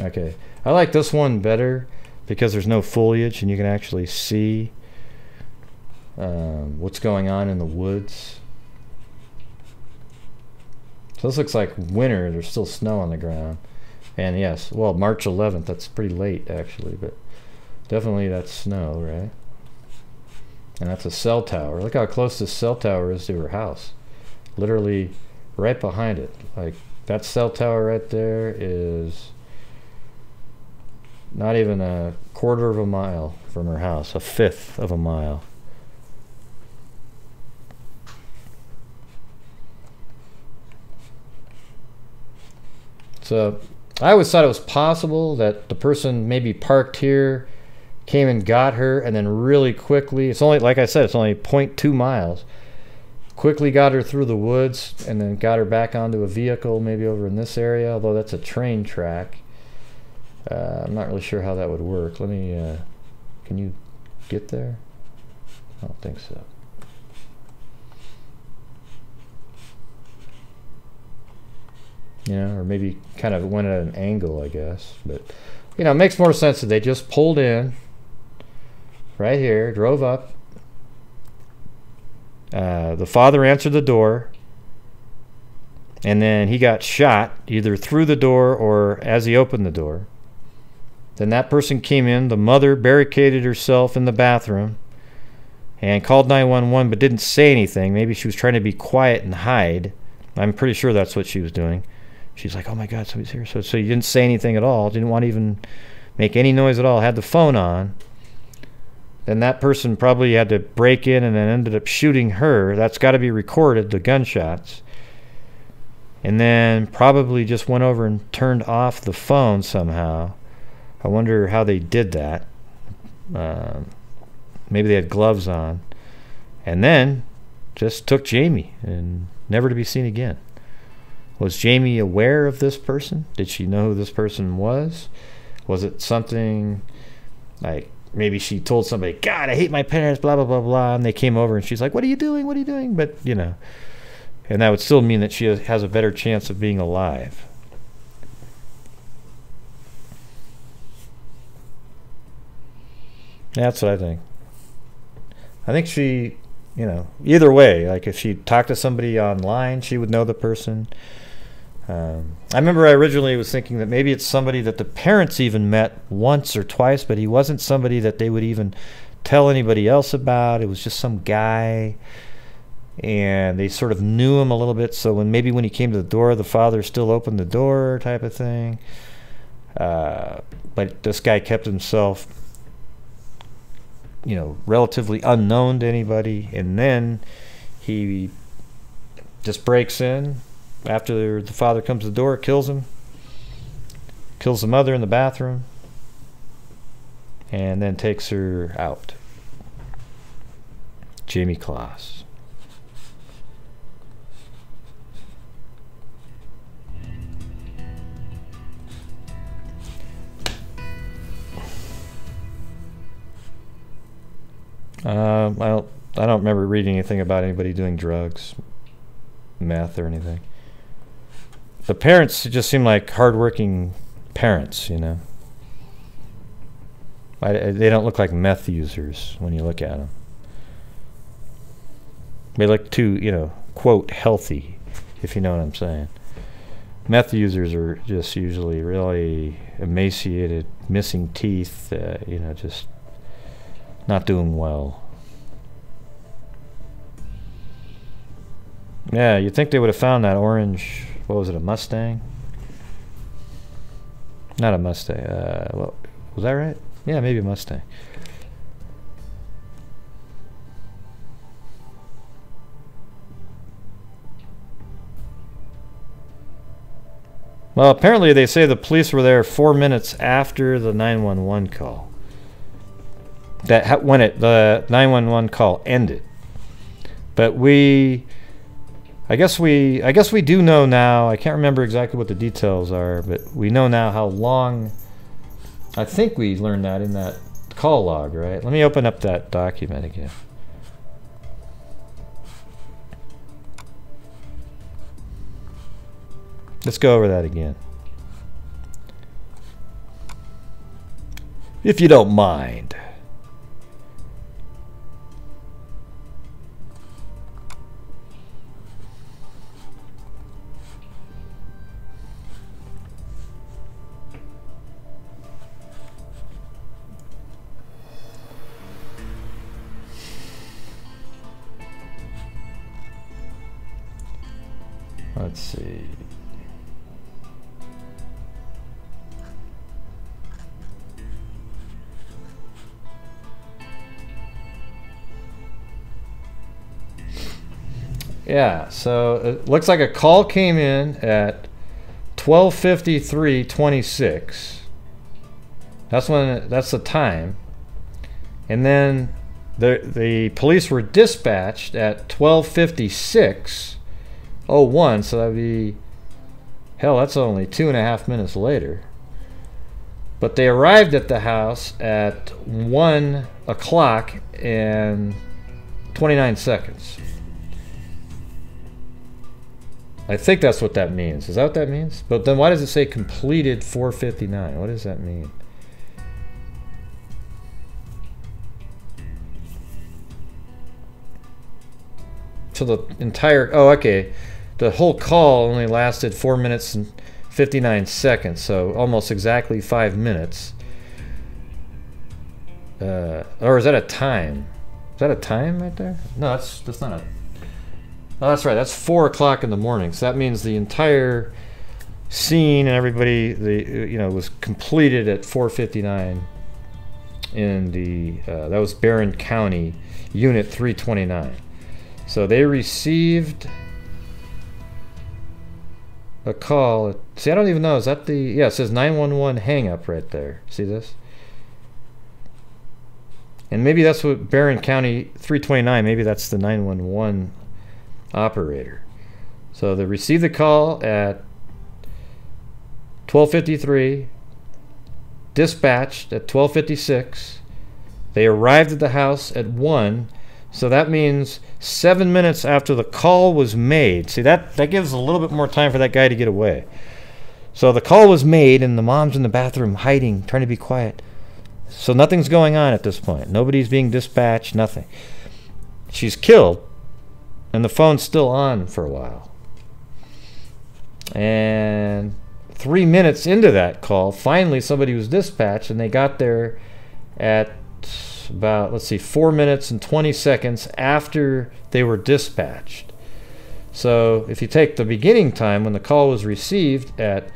Okay, I like this one better because there's no foliage and you can actually see what's going on in the woods. So this looks like winter. There's still snow on the ground. And yes, well, March 11th, that's pretty late actually, but definitely that's snow, right? And that's a cell tower. Look how close this cell tower is to her house. Literally right behind it. Like that cell tower right there is not even a quarter of a mile from her house, a fifth of a mile. So I always thought it was possible that the person maybe parked here, came and got her, and then really quickly, it's only, like I said, it's only 0.2 miles, quickly got her through the woods and then got her back onto a vehicle maybe over in this area, although that's a train track. I'm not really sure how that would work. Let me, can you get there? I don't think so. You know, or maybe kind of went at an angle, I guess. But, you know, it makes more sense that they just pulled in right here, drove up. The father answered the door, and then he got shot either through the door or as he opened the door. Then that person came in. The mother barricaded herself in the bathroom and called 911 but didn't say anything. Maybe she was trying to be quiet and hide. I'm pretty sure that's what she was doing. She's like, oh my God, somebody's here. So you didn't say anything at all. Didn't want to even make any noise at all. Had the phone on. Then that person probably had to break in and then ended up shooting her. That's got to be recorded, the gunshots. And then probably just went over and turned off the phone somehow. I wonder how they did that. Maybe they had gloves on. And then just took Jayme and never to be seen again. Was Jayme aware of this person? Did she know who this person was? Was it something like maybe she told somebody, God, I hate my parents, blah, blah, blah, blah, and they came over and she's like, what are you doing? What are you doing? But, you know, and that would still mean that she has a better chance of being alive. That's what I think. I think she, you know, either way, like if she talked to somebody online, she would know the person. I remember I originally was thinking that maybe it's somebody that the parents even met once or twice, but he wasn't somebody that they would even tell anybody else about. It was just some guy, and they sort of knew him a little bit, so maybe when he came to the door, the father still opened the door type of thing. But this guy kept himself, you know, relatively unknown to anybody, and then he just breaks in after the father comes to the door, kills him, kills the mother in the bathroom, and then takes her out. Jayme Closs. I don't remember reading anything about anybody doing drugs, meth, or anything. The parents just seem like hardworking parents, you know. They don't look like meth users when you look at them. They look too, you know, quote, healthy, if you know what I'm saying. Meth users are just usually really emaciated, missing teeth, you know, just not doing well. Yeah, you'd think they would have found that orange, what was it, a Mustang? Not a Mustang. Well, was that right? Yeah, maybe a Mustang. Well, apparently they say the police were there 4 minutes after the 911 call. When the 911 call ended. But I guess we do know now. I can't remember exactly what the details are, but we know now how long. I think we learned that in that call log, right? Let me open up that document again. Let's go over that again, if you don't mind. Let's see. Yeah, so it looks like a call came in at 12:53:26. That's the time. And then the police were dispatched at 12:56:01, so that'd be, hell, that's only 2.5 minutes later. But they arrived at the house at 1 o'clock and 29 seconds. I think that's what that means. Is that what that means? But then why does it say completed 4:59? What does that mean? So the entire, oh, okay. The whole call only lasted 4 minutes and 59 seconds, so almost exactly 5 minutes. Or is that a time? Is that a time right there? No, that's not a... Oh, that's right. That's 4 o'clock in the morning. So that means the entire scene and everybody, was completed at 4:59 in the that was Barron County, Unit 329. So they received a call. See, I don't even know. Is that the? Yeah, it says 911 hang up right there. See this? And maybe that's what Barron County 329. Maybe that's the 911. Operator. So they received the call at 12:53, dispatched at 12:56. They arrived at the house at 1, so that means 7 minutes after the call was made. See, that gives a little bit more time for that guy to get away. So the call was made and the mom's in the bathroom hiding, trying to be quiet. So nothing's going on at this point. Nobody's being dispatched, nothing. She's killed. And the phone's still on for a while. And 3 minutes into that call, finally somebody was dispatched, and they got there at about, let's see, 4 minutes and 20 seconds after they were dispatched. So if you take the beginning time when the call was received at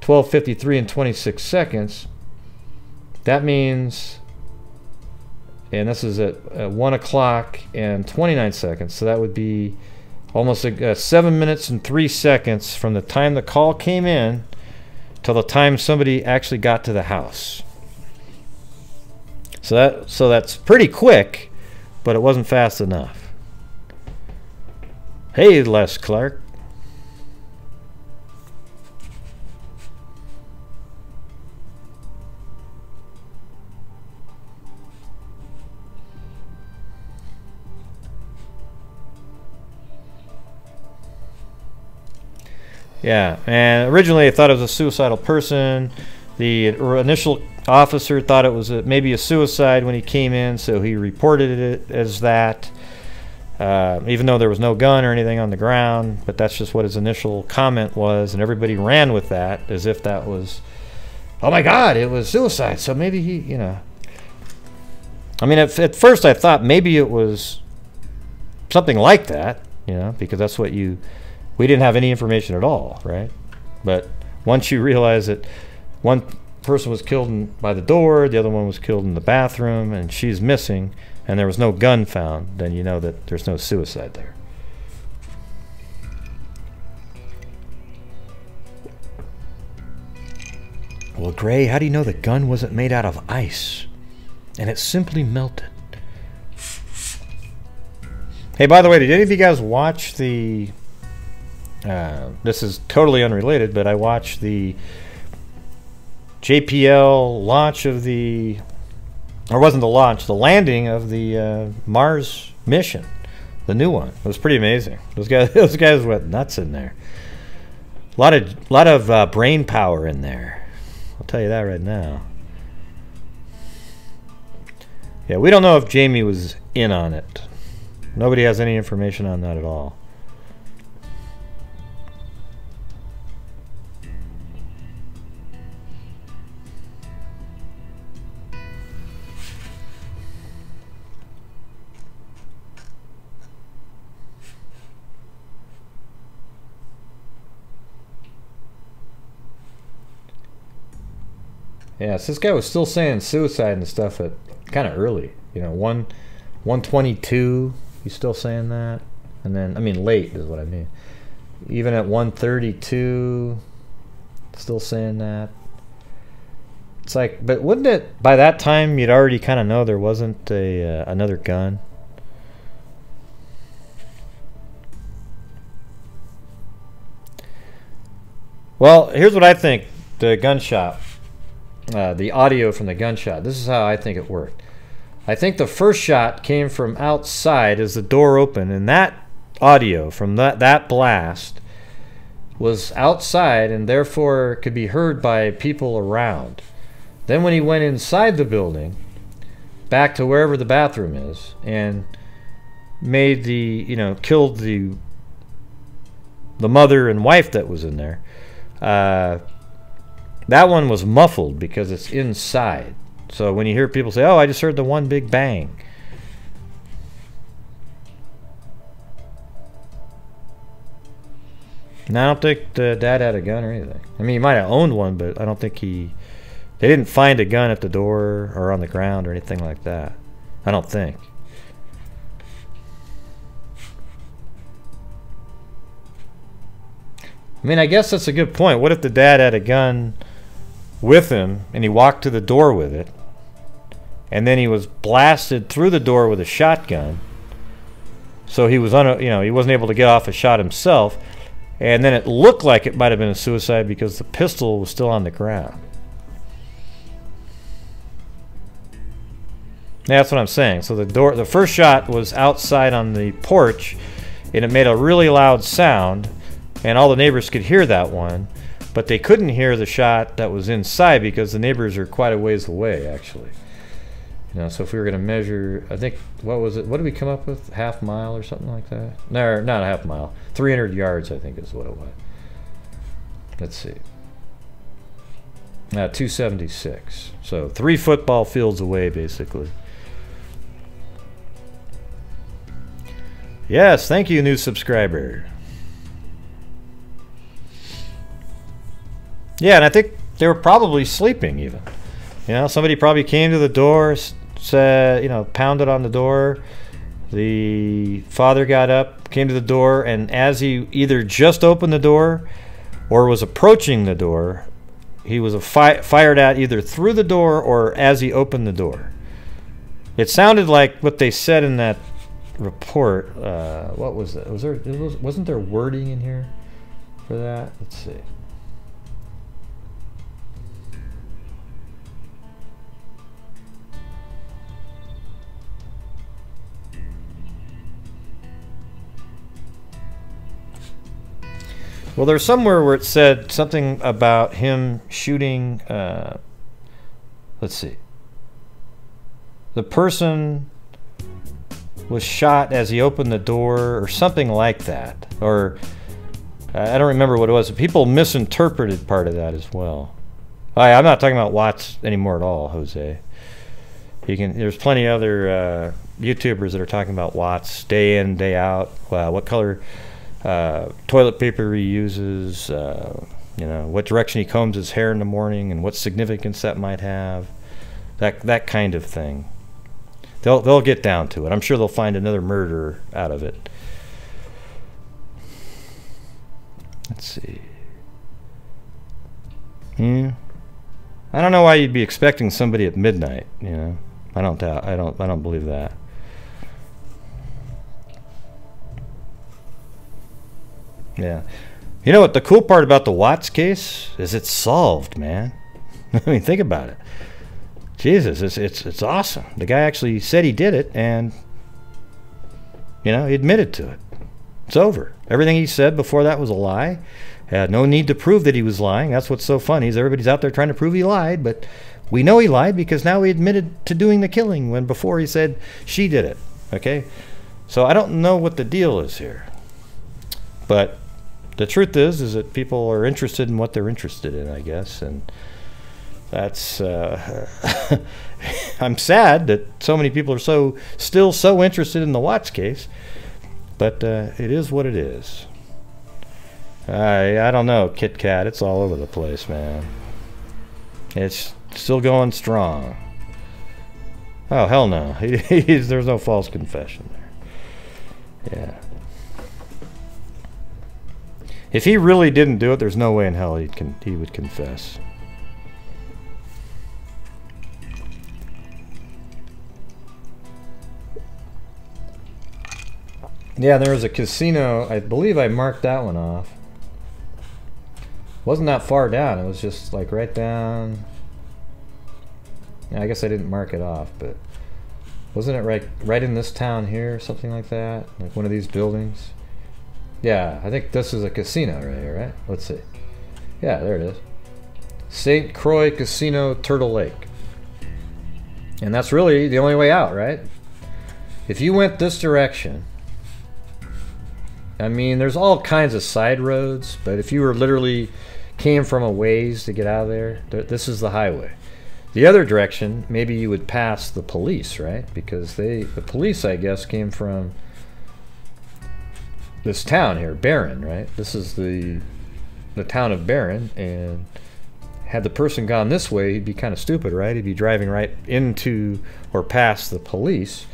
12:53 and 26 seconds, that means... And this is at 1 o'clock and 29 seconds. So that would be almost 7 minutes and 3 seconds from the time the call came in till the time somebody actually got to the house. So that's pretty quick, but it wasn't fast enough. Hey, Les Clark. Yeah, and originally I thought it was a suicidal person. The initial officer thought it was maybe a suicide when he came in, so he reported it as that, even though there was no gun or anything on the ground. But that's just what his initial comment was, and everybody ran with that as if that was, oh my God, it was suicide. So maybe he, I mean, at first I thought maybe it was something like that, because that's what we didn't have any information at all, right? But once you realize that one person was killed by the door, the other one was killed in the bathroom, and she's missing, and there was no gun found, then you know that there's no suicide there. Well, Gray, how do you know the gun wasn't made out of ice? And it simply melted. Hey, by the way, did any of you guys watch the this is totally unrelated, but I watched the JPL launch of the, or wasn't the launch, the landing of the Mars mission, the new one. It was pretty amazing. Those guys went nuts in there. A lot of brain power in there. I'll tell you that right now. Yeah, we don't know if Jayme was in on it. Nobody has any information on that at all. Yeah, so this guy was still saying suicide and stuff at kind of early. You know, 1:22, he's still saying that. And then, I mean, late is what I mean. Even at 1:32, still saying that. It's like, but wouldn't it, by that time, you'd already kind of know there wasn't another gun? Well, here's what I think the gunshot, the audio from the gunshot, this is how I think it worked. I think the first shot came from outside as the door opened, and that audio from that blast was outside and therefore could be heard by people around. Then when he went inside the building, back to wherever the bathroom is, and made the, you know, killed the mother and wife that was in there, that one was muffled because it's inside. So when you hear people say, oh, I just heard the one big bang. And I don't think the dad had a gun or anything. I mean, he might have owned one, but I don't think they didn't find a gun at the door or on the ground or anything like that. I don't think. I mean, I guess that's a good point. What if the dad had a gun with him and he walked to the door with it, and then he was blasted through the door with a shotgun, so he was he wasn't able to get off a shot himself, and then it looked like it might have been a suicide because the pistol was still on the ground. That's what I'm saying. So the first shot was outside on the porch, and it made a really loud sound, and all the neighbors could hear that one, but they couldn't hear the shot that was inside because the neighbors are quite a ways away, actually. You know, so if we were going to measure, I think, what was it? What did we come up with? Half mile or something like that? No, not a half mile. 300 yards, I think, is what it was. Let's see. 276. So 3 football fields away, basically. Yes, thank you, new subscriber. Yeah, and I think they were probably sleeping even. You know, somebody probably came to the door, said, you know, pounded on the door. The father got up, came to the door, and as he either just opened the door or was approaching the door, he was fired at either through the door or as he opened the door. It sounded like what they said in that report. What was that? Wasn't there wording in here for that? Let's see. Well, there's somewhere where it said something about him shooting, let's see. The person was shot as he opened the door or something like that. Or, I don't remember what it was. People misinterpreted part of that as well. I'm not talking about Watts anymore at all, Jose. There's plenty of other YouTubers that are talking about Watts day in, day out. What color toilet paper he uses, you know, what direction he combs his hair in the morning, and what significance that might have, that kind of thing. They'll get down to it. I'm sure they'll find another murder out of it. Let's see. I don't know why you'd be expecting somebody at midnight. You know, I don't believe that. Yeah. You know what the cool part about the Watts case is? It's solved, man. I mean, think about it. Jesus, it's awesome. The guy actually said he did it, and he admitted to it. It's over. Everything he said before that was a lie. Had no need to prove that he was lying. That's what's so funny is everybody's out there trying to prove he lied, but we know he lied because now he admitted to doing the killing when before he said she did it. Okay? So I don't know what the deal is here. But the truth is that people are interested in what they're interested in, I guess, and that's I'm sad that so many people are still so interested in the Watts case, but it is what it is. I don't know, Kit Kat. It's all over the place, man. It's still going strong. Oh, hell no. There's no false confession there. Yeah. If he really didn't do it, there's no way in hell he would confess. Yeah, there was a casino. I believe I marked that one off. Wasn't that far down. It was just like right down. Yeah, I guess I didn't mark it off, but wasn't it right in this town here or something like that? Like one of these buildings? Yeah, I think this is a casino right here, right? Let's see. Yeah, there it is. St. Croix Casino, Turtle Lake. And that's really the only way out, right? If you went this direction, I mean, there's all kinds of side roads, but if you were literally came from a ways to get out of there, this is the highway. The other direction, maybe you would pass the police, right? Because the police, I guess, came from this town here, Barron, right? This is the town of Barron, and had the person gone this way, he'd be kind of stupid, right? He'd be driving right into or past the police.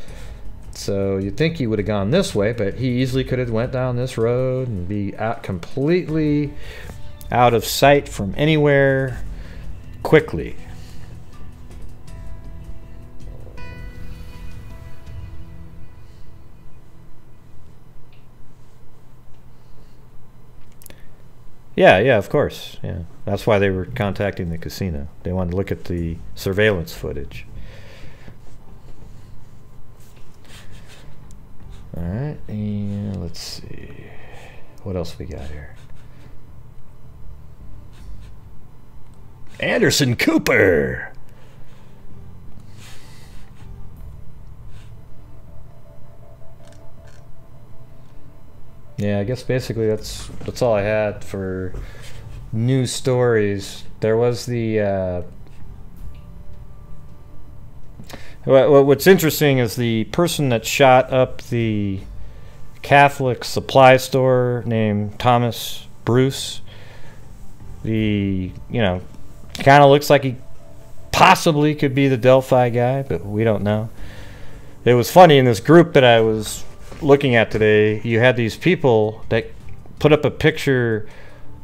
So you'd think he would have gone this way, but he easily could have went down this road and be out completely out of sight from anywhere quickly. Yeah, of course. Yeah, that's why they were contacting the casino. They wanted to look at the surveillance footage. All right, and let's see what else we got here. Anderson Cooper. Yeah, I guess basically that's all I had for news stories. There was the what's interesting is the person that shot up the Catholic supply store named Thomas Bruce. Kind of looks like he possibly could be the Delphi guy, but we don't know. It was funny in this group that I was looking at today, you had these people that put up a picture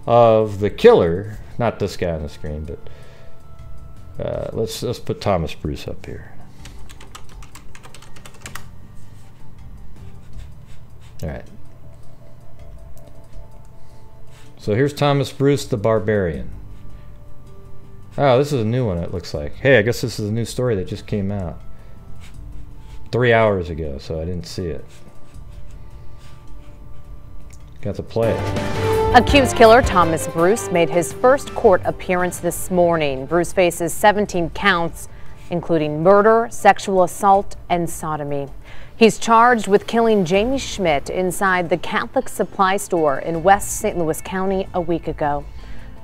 of the killer, not this guy on the screen, but let's put Thomas Bruce up here. All right. So here's Thomas Bruce the Barbarian. Oh, this is a new one, it looks like. Hey, I guess this is a new story that just came out 3 hours ago, so I didn't see it. Got to play it. Accused killer Thomas Bruce made his first court appearance this morning. Bruce faces 17 counts, including murder, sexual assault, and sodomy. He's charged with killing Jayme Schmidt inside the Catholic supply store in West St. Louis County a week ago.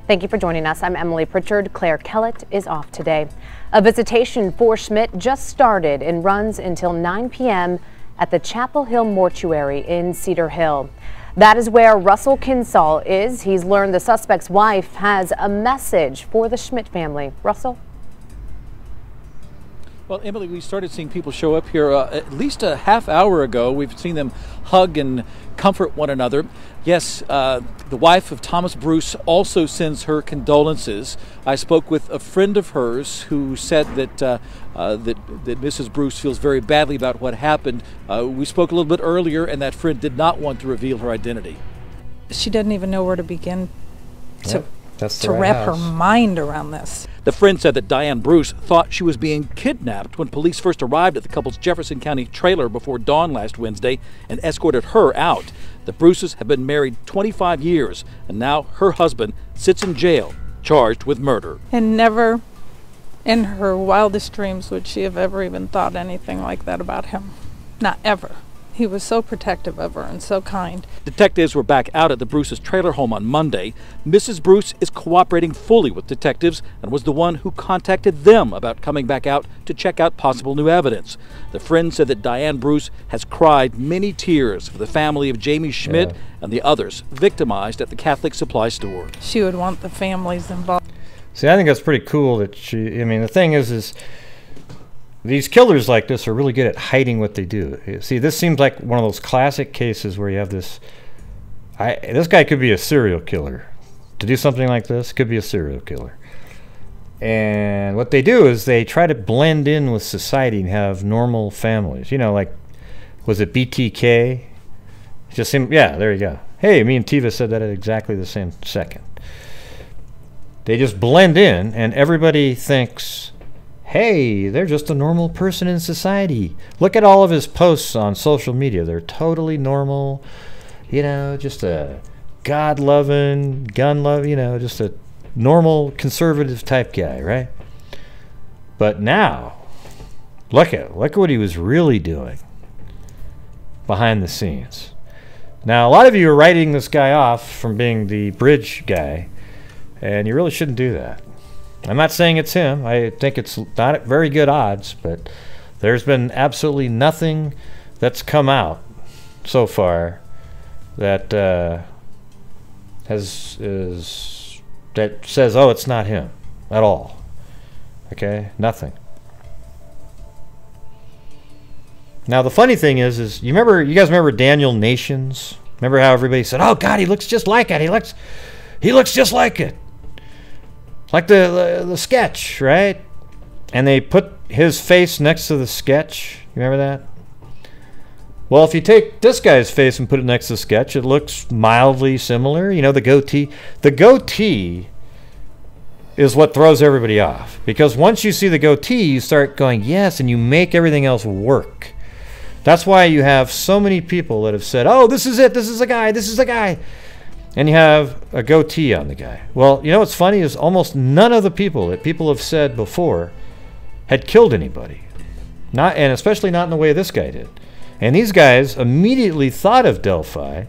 Thank you for joining us. I'm Emily Pritchard. Claire Kellett is off today. A visitation for Schmidt just started and runs until 9 p.m. at the Chapel Hill Mortuary in Cedar Hill. That is where Russell Kinsall is. He's learned the suspect's wife has a message for the Schmidt family. Russell? Well, Emily, we started seeing people show up here at least a half hour ago. We've seen them hug and comfort one another. Yes, the wife of Thomas Bruce also sends her condolences. I spoke with a friend of hers who said that that Mrs. Bruce feels very badly about what happened. We spoke a little bit earlier, and that friend did not want to reveal her identity. she doesn't even know where to begin to wrap her mind around this. The friend said that Diane Bruce thought she was being kidnapped when police first arrived at the couple's Jefferson County trailer before dawn last Wednesday and escorted her out. The Bruces have been married 25 years, and now her husband sits in jail, charged with murder. And never in her wildest dreams would she have ever even thought anything like that about him. Not ever. He was so protective of her and so kind. Detectives were back out at the Bruce's trailer home on Monday. Mrs. Bruce is cooperating fully with detectives and was the one who contacted them about coming back out to check out possible new evidence. The friend said that Diane Bruce has cried many tears for the family of Jayme Schmidt and the others victimized at the Catholic supply store. She would want the families involved. See, I think that's pretty cool that she, I mean, the thing is these killers like this are really good at hiding what they do. See, this seems like one of those classic cases where you have this, this guy could be a serial killer. To do something like this, could be a serial killer. And what they do is they try to blend in with society and have normal families. You know, like, was it BTK? Just seemed, yeah, there you go. Hey, me and Tiva said that at exactly the same second. They just blend in, and everybody thinks, hey, they're just a normal person in society. Look at all of his posts on social media. They're totally normal, you know, just a God-loving, gun-loving, you know, just a normal conservative type guy, right? But now, look at what he was really doing behind the scenes. Now, a lot of you are writing this guy off from being the bridge guy, and you really shouldn't do that. I'm not saying it's him. I think it's not at very good odds, but there's been absolutely nothing that's come out so far that that says, oh, it's not him at all. Okay, nothing. Now the funny thing is you guys remember Daniel Nations? Remember how everybody said, oh God, he looks just like it. He looks just like it. Like the sketch, right? And they put his face next to the sketch. You remember that? Well, if you take this guy's face and put it next to the sketch, it looks mildly similar. You know, the goatee. The goatee is what throws everybody off. Because once you see the goatee, you start going, yes, and you make everything else work. That's why you have so many people that have said, oh, this is it. This is the guy. This is the guy. And you have a goatee on the guy. Well, you know what's funny is almost none of the people that people have said before had killed anybody. And especially not in the way this guy did. And these guys immediately thought of Delphi.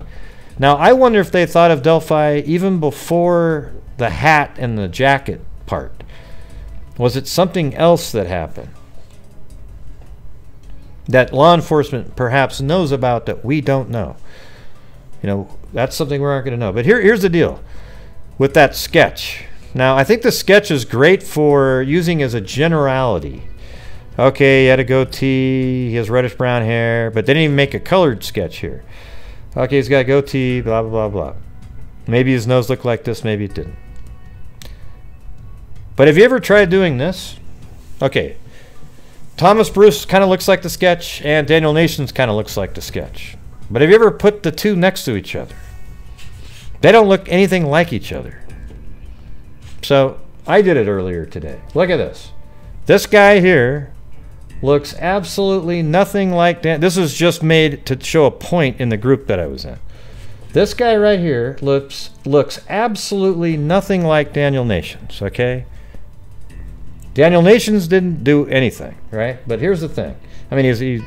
Now, I wonder if they thought of Delphi even before the hat and the jacket part. Was it something else that happened that law enforcement perhaps knows about that we don't know? You know, that's something we aren't going to know. But here's the deal with that sketch. Now, I think the sketch is great for using as a generality. Okay, he had a goatee, he has reddish brown hair, but they didn't even make a colored sketch here. Okay, he's got a goatee, blah, blah, blah, blah. Maybe his nose looked like this, maybe it didn't. But have you ever tried doing this? Okay, Thomas Bruce kind of looks like the sketch, and Daniel Nations kind of looks like the sketch. But have you ever put the two next to each other? They don't look anything like each other. So I did it earlier today. Look at this. This guy here looks absolutely nothing like Dan. This was just made to show a point in the group that I was in. This guy right here looks absolutely nothing like Daniel Nations, okay? Daniel Nations didn't do anything, right? But here's the thing. I mean, he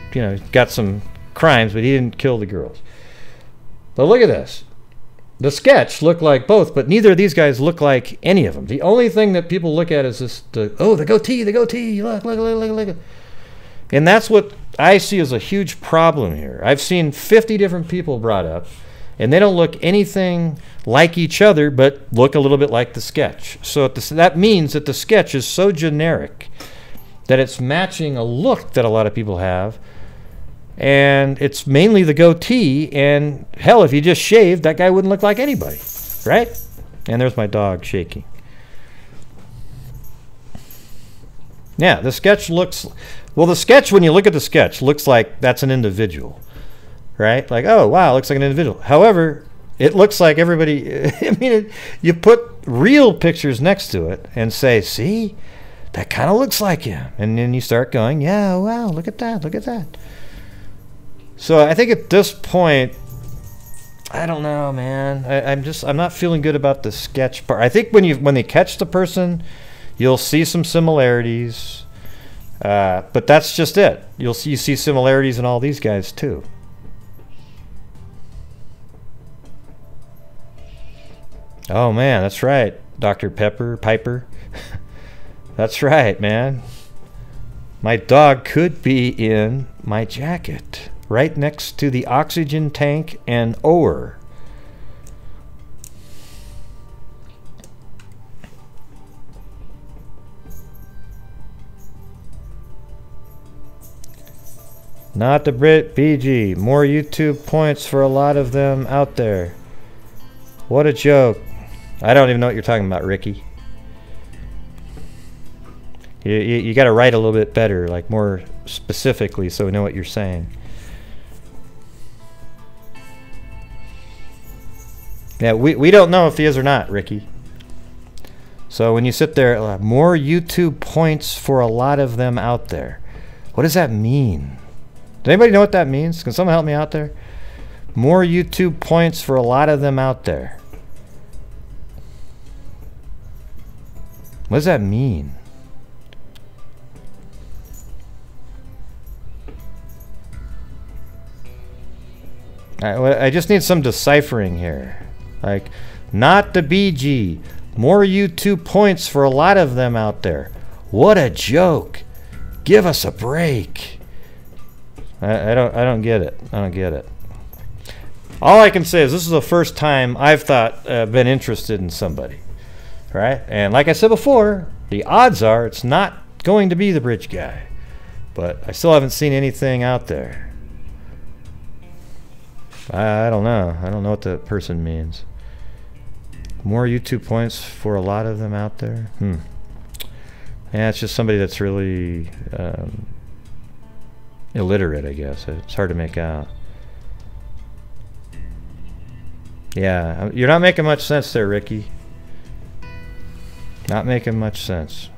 got some crimes, but he didn't kill the girls. But look at this. The sketch looked like both, but neither of these guys look like any of them. The only thing that people look at is this, the goatee, look. And that's what I see as a huge problem here. I've seen 50 different people brought up, and they don't look anything like each other, but look a little bit like the sketch. So that means that the sketch is so generic that it's matching a look that a lot of people have, and it's mainly the goatee, and hell, if you just shaved, that guy wouldn't look like anybody, right? And there's my dog shaking. Yeah, the sketch looks, well, the sketch, when you look at the sketch, looks like that's an individual, right? Like, oh, wow, looks like an individual. However, It looks like everybody, I mean, you put real pictures next to it and say, see, that kind of looks like him. And then you start going, yeah, wow, look at that, look at that. So I think at this point, I don't know, man. I'm not feeling good about the sketch part. I think when they catch the person, you'll see some similarities. But that's just it. You see similarities in all these guys too. Oh man, that's right, Dr. Piper. That's right, man. My dog could be in my jacket, right next to the oxygen tank and oar. Not the Brit BG. More YouTube points for a lot of them out there. What a joke. I don't even know what you're talking about, Ricky. You got to write a little bit better, like more specifically, so we know what you're saying. Yeah, we don't know if he is or not, Ricky. So when you sit there, more YouTube points for a lot of them out there. What does that mean? Does anybody know what that means? Can someone help me out there? More YouTube points for a lot of them out there. What does that mean? I just need some deciphering here. Like, not the BG. More YouTube points for a lot of them out there. What a joke. Give us a break. I don't get it. I don't get it. All I can say is this is the first time I've been interested in somebody. Right? And like I said before, the odds are it's not going to be the bridge guy. But I still haven't seen anything out there. I don't know. I don't know what the person means. More YouTube points for a lot of them out there? Yeah, it's just somebody that's really illiterate, I guess. It's hard to make out. Yeah, you're not making much sense there, Ricky. Not making much sense.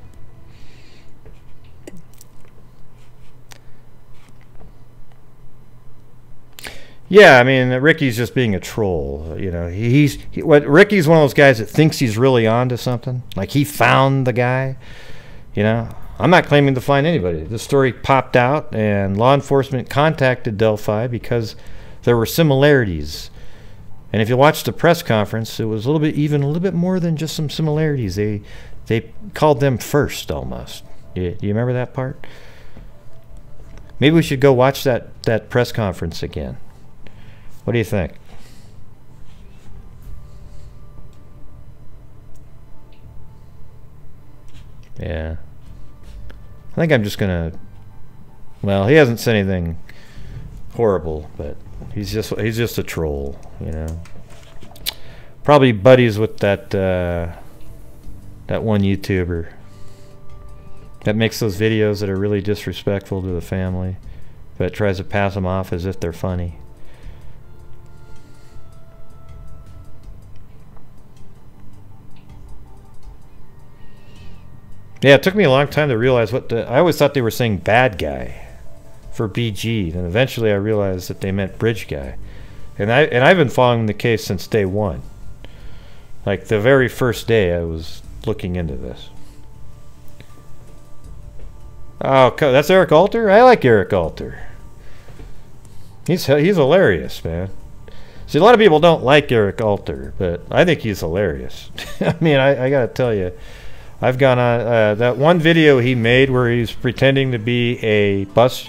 Yeah, I mean, Ricky's just being a troll. You know, Ricky's one of those guys that thinks he's really onto something. Like he found the guy. You know, I'm not claiming to find anybody. This story popped out, and law enforcement contacted Delphi because there were similarities. And if you watch the press conference, it was a little bit more than just some similarities. They called them first almost. You remember that part? Maybe we should go watch that press conference again. What do you think? Yeah. I think I'm just gonna. Well, he hasn't said anything horrible, but he's just a troll, you know. Probably buddies with that one YouTuber that makes those videos that are really disrespectful to the family, but tries to pass them off as if they're funny. Yeah, it took me a long time to realize I always thought they were saying bad guy for BG, and eventually I realized that they meant bridge guy. And I've been following the case since day one. Like the very first day I was looking into this. Oh, that's Eric Alter? I like Eric Alter. He's hilarious, man. See, a lot of people don't like Eric Alter, but I think he's hilarious. I mean, I gotta tell you, I've gone on that one video he made where he's pretending to be a bus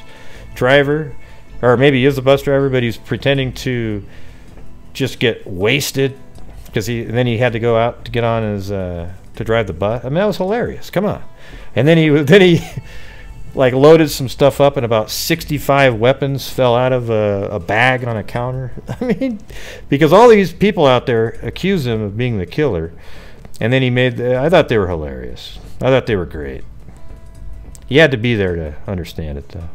driver, or maybe he is a bus driver, but he's pretending to just get wasted because then he had to go out to get on his to drive the bus. I mean, that was hilarious. Come on. And then he like loaded some stuff up, and about 65 weapons fell out of a bag on a counter. I mean, because all these people out there accuse him of being the killer. And then he made. I thought they were hilarious. I thought they were great. He had to be there to understand it, though.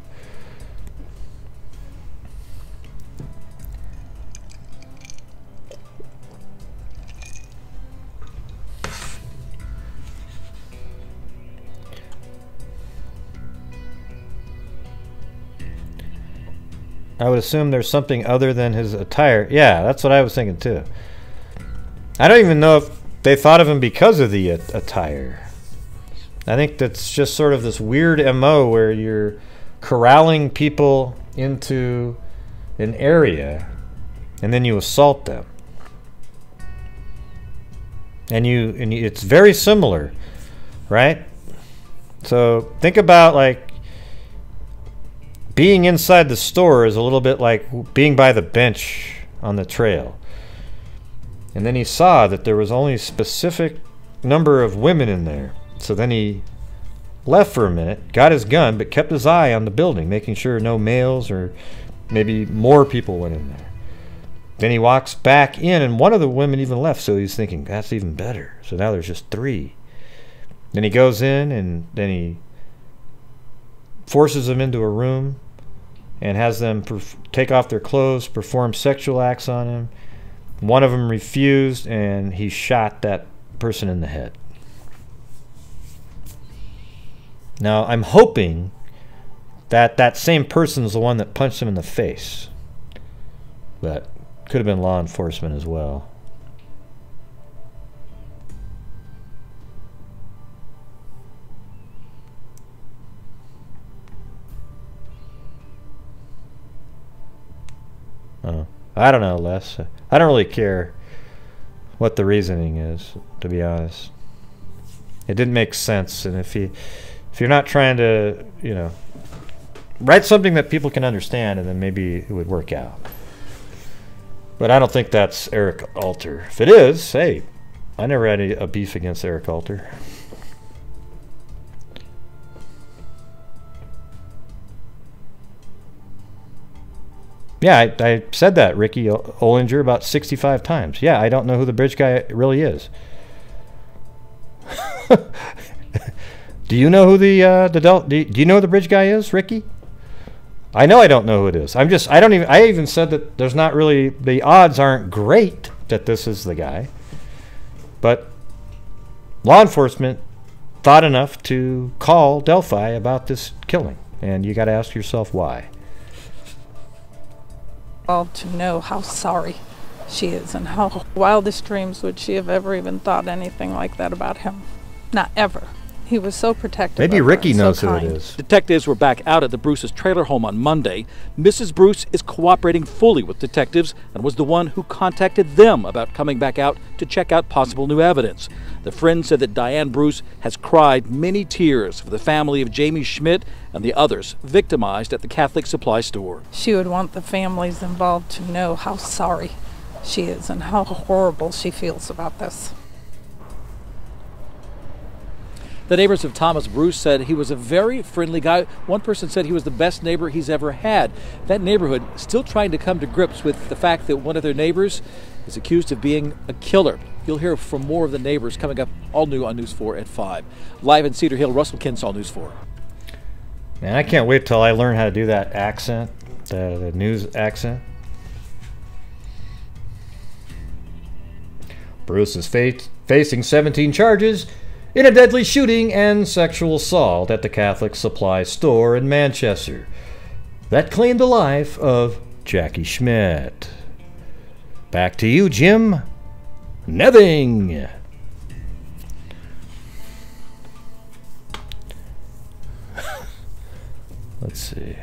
I would assume there's something other than his attire. Yeah, that's what I was thinking too. I don't even know if they thought of him because of the attire. I think that's just sort of this weird MO where you're corralling people into an area and then you assault them. And it's very similar, right? So think about like being inside the store is a little bit like being by the bench on the trail. And then he saw that there was only a specific number of women in there. So then he left for a minute, got his gun, but kept his eye on the building, making sure no males or maybe more people went in there. Then he walks back in, and one of the women even left, so he's thinking, that's even better. So now there's just 3. Then he goes in, and then he forces them into a room and has them take off their clothes, perform sexual acts on him. One of them refused, and he shot that person in the head. Now, I'm hoping that that same person's the one that punched him in the face. But could have been law enforcement as well. Oh, I don't know, Les. I don't really care what the reasoning is, to be honest. It didn't make sense, and if you're not trying to, you know, write something that people can understand, and then maybe it would work out. But I don't think that's Eric Alter. If it is, hey, I never had a beef against Eric Alter. Yeah, I said that, Ricky Olinger, about 65 times. Yeah, I don't know who the bridge guy really is. Do you know who do you know who the bridge guy is, Ricky? I know I don't know who it is. I even said that there's not really, the odds aren't great that this is the guy. But law enforcement thought enough to call Delphi about this killing. And you got to ask yourself why. All to know how sorry she is and how wildest dreams would she have ever even thought anything like that about him. Not ever. He was so protective. Maybe Ricky knows who it is. Detectives were back out at the Bruce's trailer home on Monday. Mrs. Bruce is cooperating fully with detectives and was the one who contacted them about coming back out to check out possible new evidence. The friend said that Diane Bruce has cried many tears for the family of Jayme Schmidt and the others victimized at the Catholic supply store. She would want the families involved to know how sorry she is and how horrible she feels about this. The neighbors of Thomas Bruce said he was a very friendly guy. One person said he was the best neighbor he's ever had. That neighborhood still trying to come to grips with the fact that one of their neighbors is accused of being a killer. You'll hear from more of the neighbors coming up all new on News 4 at 5. Live in Cedar Hill, Russell Kinsall, News 4. Man, I can't wait till I learn how to do that accent, the news accent. Bruce is facing 17 charges in a deadly shooting and sexual assault at the Catholic supply store in Manchester that claimed the life of Jackie Schmidt. Back to you, Jim Neving. Let's see.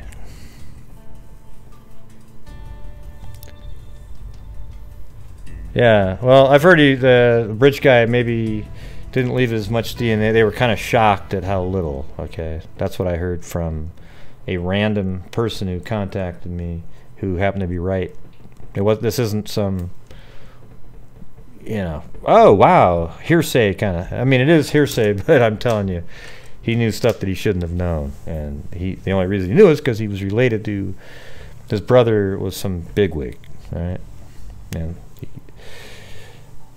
Yeah, well, I've heard the bridge guy maybe didn't leave as much DNA. They were kind of shocked at how little. Okay, that's what I heard from a random person who contacted me, who happened to be right. This isn't some, you know, oh wow, hearsay kind of. I mean, it is hearsay, but I'm telling you, he knew stuff that he shouldn't have known, and the only reason he knew is because he was related to his brother was some bigwig, right? And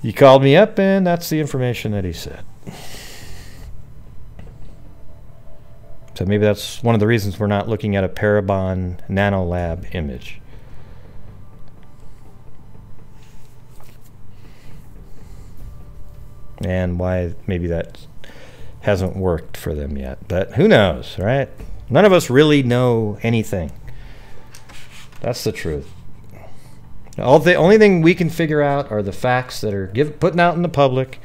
he called me up, and that's the information that he said. So maybe that's one of the reasons we're not looking at a Parabon nanolab image. And why maybe that hasn't worked for them yet. But who knows, right? None of us really know anything. That's the truth. The only thing we can figure out are the facts that are putting out in the public.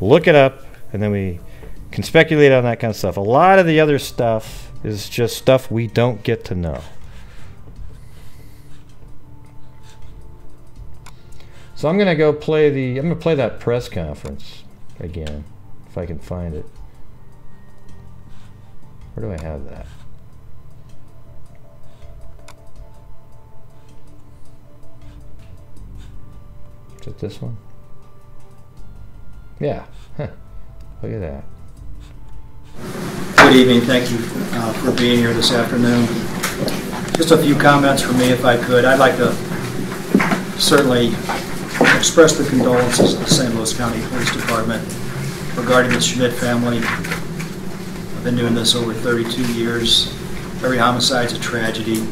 Look it up, and then we can speculate on that kind of stuff. A lot of the other stuff is just stuff we don't get to know. So I'm gonna go play I'm gonna play that press conference again, if I can find it. Where do I have that? Is it this one? Yeah. Huh. Look at that. Good evening. Thank you for being here this afternoon. Just a few comments from me, if I could. I'd like to certainly express the condolences of the St. Louis County Police Department regarding the Schmidt family. I've been doing this over 32 years. Every homicide is a tragedy.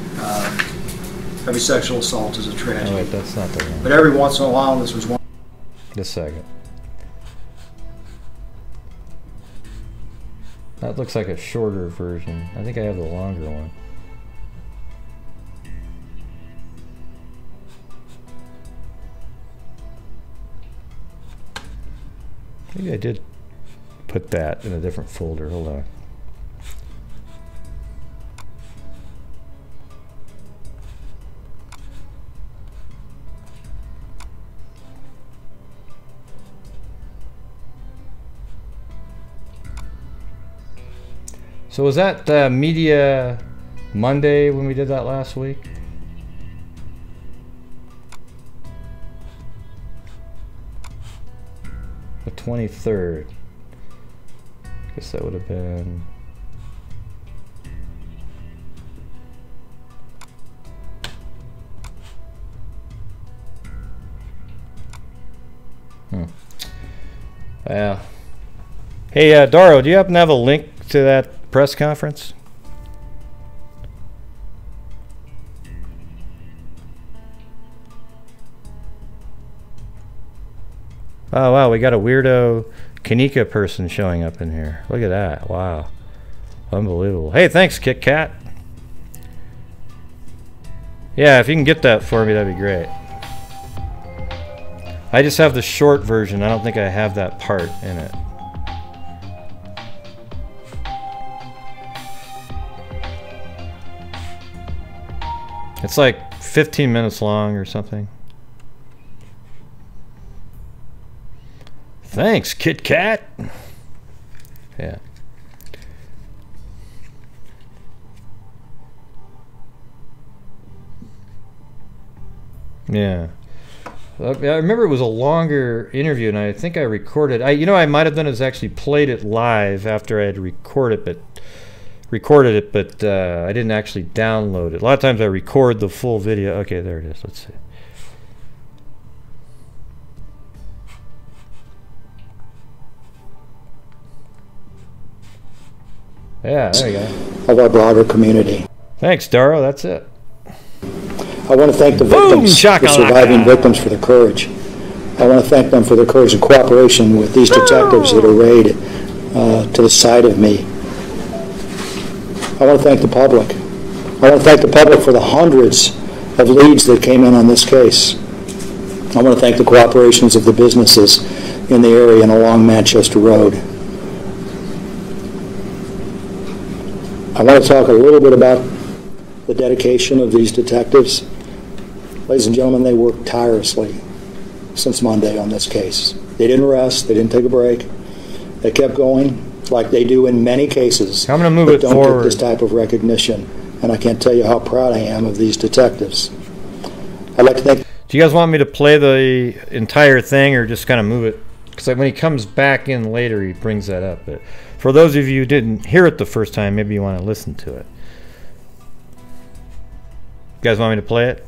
Every sexual assault is a tragedy. Oh, wait, that's not the one. But every once in a while, this was one. Just a second. That looks like a shorter version. I think I have the longer one. Maybe I did put that in a different folder. Hold on. So was that Media Monday when we did that last week? The 23rd. Guess that would have been... Hey, Daro, do you happen to have a link to that press conference? Oh wow, we got a weirdo Kanika person showing up in here. Look at that. Wow. Unbelievable. Hey, thanks, Kit Kat. Yeah, if you can get that for me, that'd be great. I just have the short version. I don't think I have that part in it. It's like 15 minutes long or something. Thanks, Kit Kat. Yeah. Yeah. I remember it was a longer interview, and I think I recorded. I might have done is actually played it live after I had recorded it, but I didn't actually download it. A lot of times I record the full video. Okay, there it is. Let's see. Yeah, there you go. Of our broader community. Thanks, Daro. That's it. I want to thank the victims, the surviving victims, for their courage. I want to thank them for their courage and cooperation with these detectives that arrayed to the side of me. I want to thank the public. I want to thank the public for the hundreds of leads that came in on this case. I want to thank the cooperations of the businesses in the area and along Manchester Road. I want to talk a little bit about the dedication of these detectives. Ladies and gentlemen, they worked tirelessly since Monday on this case. They didn't rest. They didn't take a break. They kept going like they do in many cases. I'm going to move it don't forward. Get this type of recognition, and I can't tell you how proud I am of these detectives. I'd like to thank... Do you guys want me to play the entire thing or just kind of move it? Because when he comes back in later, he brings that up. But for those of you who didn't hear it the first time, maybe you want to listen to it. You guys want me to play it?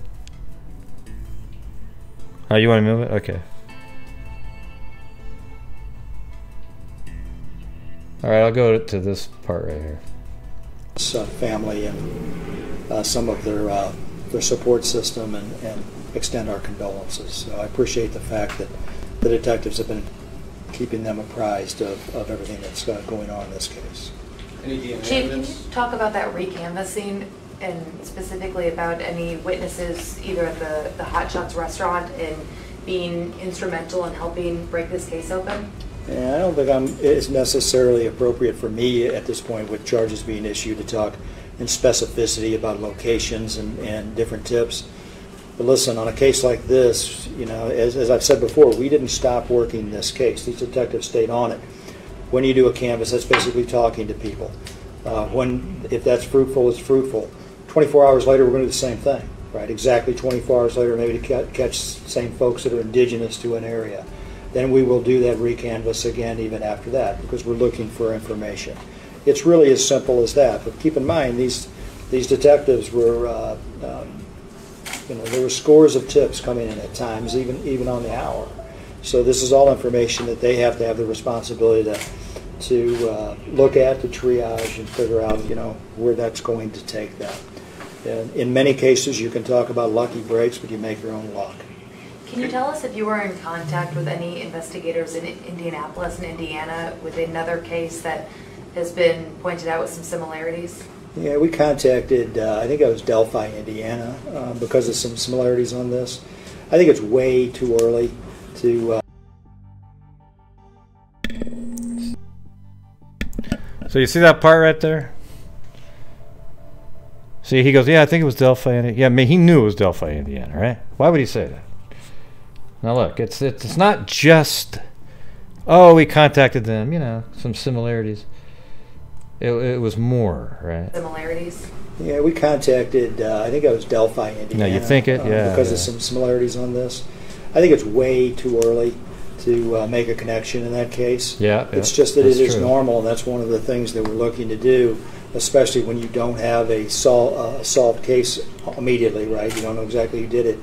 Oh, you want to move it? Okay. All right, I'll go to this part right here. Family and some of their support system and extend our condolences. So I appreciate the fact that the detectives have been keeping them apprised of everything that's going on in this case. Chief, can you talk about that recanvassing? and specifically about any witnesses either at the Hot Shots restaurant and being instrumental in helping break this case open? Yeah, I don't think it's necessarily appropriate for me at this point with charges being issued to talk in specificity about locations and different tips. But listen, on a case like this, you know, as I've said before, we didn't stop working this case. These detectives stayed on it. When you do a canvass, that's basically talking to people. If that's fruitful, it's fruitful. 24 hours later, we're going to do the same thing, right? Exactly 24 hours later, maybe to catch same folks that are indigenous to an area. Then we will do that recanvass again even after that because we're looking for information. It's really as simple as that. But keep in mind, these detectives were, you know, there were scores of tips coming in at times, even on the hour. So this is all information that they have to have the responsibility to look at, to triage, and figure out, you know, where that's going to take them. And in many cases, you can talk about lucky breaks, but you make your own luck. Can you tell us if you were in contact with any investigators in Indianapolis and Indiana with another case that has been pointed out with some similarities? Yeah, we contacted, I think it was Delphi, Indiana, because of some similarities on this. I think it's way too early to... So you see that part right there? See, he goes, yeah, I think it was Delphi, Indiana. Yeah, I mean, he knew it was Delphi, Indiana, right? Why would he say that? Now look, it's not just, oh, we contacted them, you know, some similarities. It was more, right? Similarities? Yeah, we contacted, I think it was Delphi, Indiana. No, you think it? Yeah. Because of some similarities on this. I think it's way too early to make a connection in that case. Yeah. It's just that it is normal, and that's one of the things that we're looking to do, especially when you don't have a solved case immediately, right? You don't know exactly who did it.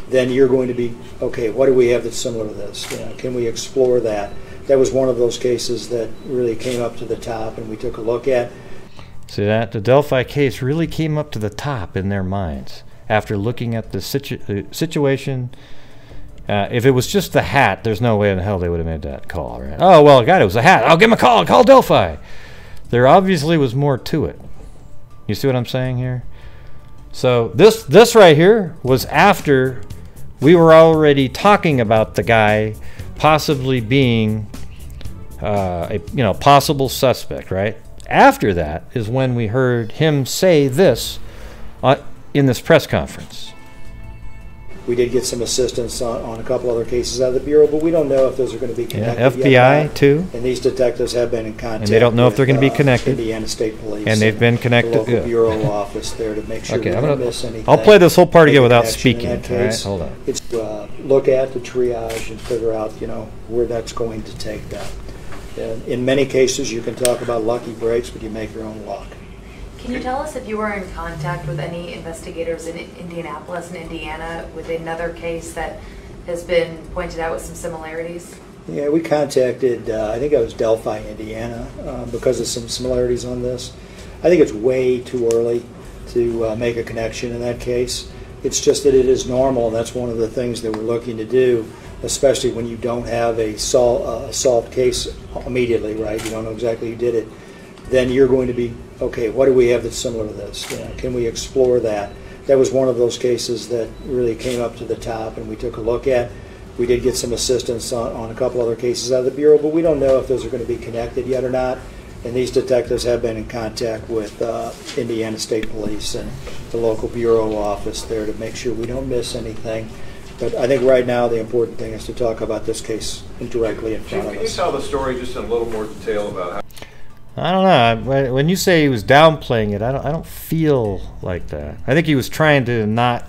Then you're going to be, okay, what do we have that's similar to this? You know, can we explore that? That was one of those cases that really came up to the top, and we took a look at. See that? The Delphi case really came up to the top in their minds after looking at the situation. If it was just the hat, there's no way in hell they would have made that call, right? Oh, well, God, it was a hat. I'll give him a call. Call Delphi. There obviously was more to it. You see what I'm saying here? So this right here was after we were already talking about the guy possibly being a possible suspect, right? After that is when we heard him say this in this press conference. We did get some assistance on a couple other cases out of the Bureau, but we don't know if those are going to be connected. Yeah, FBI too. And these detectives have been in contact. And they don't know if they're going to be connected. Indiana State Police. And they've been connected. The local Bureau office there to make sure we don't miss anything. I'll play this whole part again without speaking. All right, hold on. It's look at, the triage, and figure out, you know, where that's going to take them. And in many cases, you can talk about lucky breaks, but you make your own luck. Can you tell us if you were in contact with any investigators in Indianapolis and Indiana with another case that has been pointed out with some similarities? Yeah, we contacted, I think it was Delphi, Indiana, because of some similarities on this. I think it's way too early to make a connection in that case. It's just that it is normal, and that's one of the things that we're looking to do, especially when you don't have a solved case immediately, right? You don't know exactly who did it. Then you're going to be, okay, what do we have that's similar to this? You know, can we explore that? That was one of those cases that really came up to the top, and we took a look at. We did get some assistance on a couple other cases out of the Bureau, but we don't know if those are going to be connected yet or not. And these detectives have been in contact with Indiana State Police and the local Bureau office there to make sure we don't miss anything. But I think right now the important thing is to talk about this case directly in front of us. Can you tell the story just in a little more detail about how... I don't know. When you say he was downplaying it, I don't feel like that. I think he was trying to not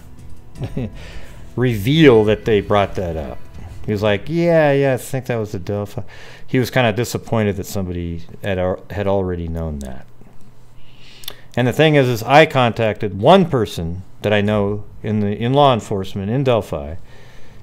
reveal that they brought that up. He was like, yeah, I think that was the Delphi. He was kind of disappointed that somebody had already known that. And the thing is I contacted one person that I know in law enforcement in Delphi,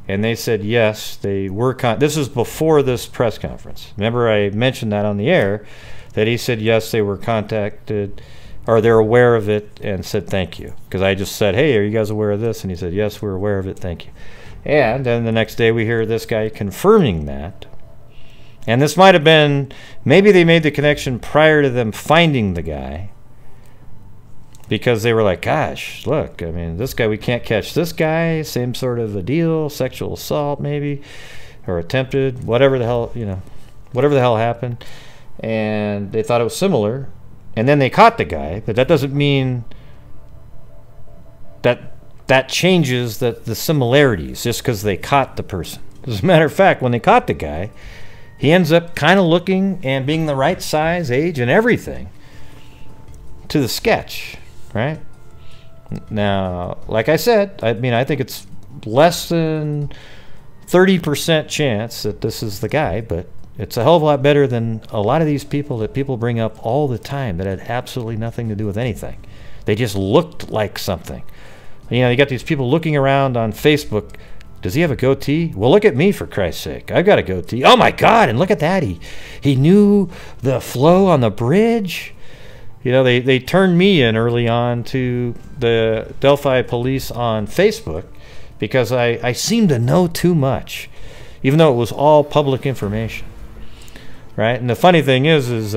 and they said yes, they were. This is before this press conference. Remember, I mentioned that on the air. That he said yes, they were contacted, or they're aware of it, and said thank you. Because I just said, hey, are you guys aware of this? And he said, yes, we're aware of it, thank you. And then the next day we hear this guy confirming that. And this might have been, maybe they made the connection prior to them finding the guy. because they were like, gosh, look, I mean, this guy, we can't catch this guy, same sort of a deal, sexual assault maybe, or attempted, whatever the hell, you know, whatever the hell happened. And they thought it was similar, and then they caught the guy, but that doesn't mean that changes the similarities just because they caught the person. As a matter of fact, when they caught the guy, he ends up kind of looking and being the right size, age, and everything to the sketch, right? Now, like I said, I mean, I think it's less than 30% chance that this is the guy, but it's a hell of a lot better than a lot of these people that people bring up all the time that had absolutely nothing to do with anything. They just looked like something. You know, you got these people looking around on Facebook. Does he have a goatee? Well, look at me, for Christ's sake. I've got a goatee. Oh, my God, and look at that. He knew the flow on the bridge. You know, they turned me in early on to the Delphi police on Facebook because I seemed to know too much, even though it was all public information, right? And the funny thing is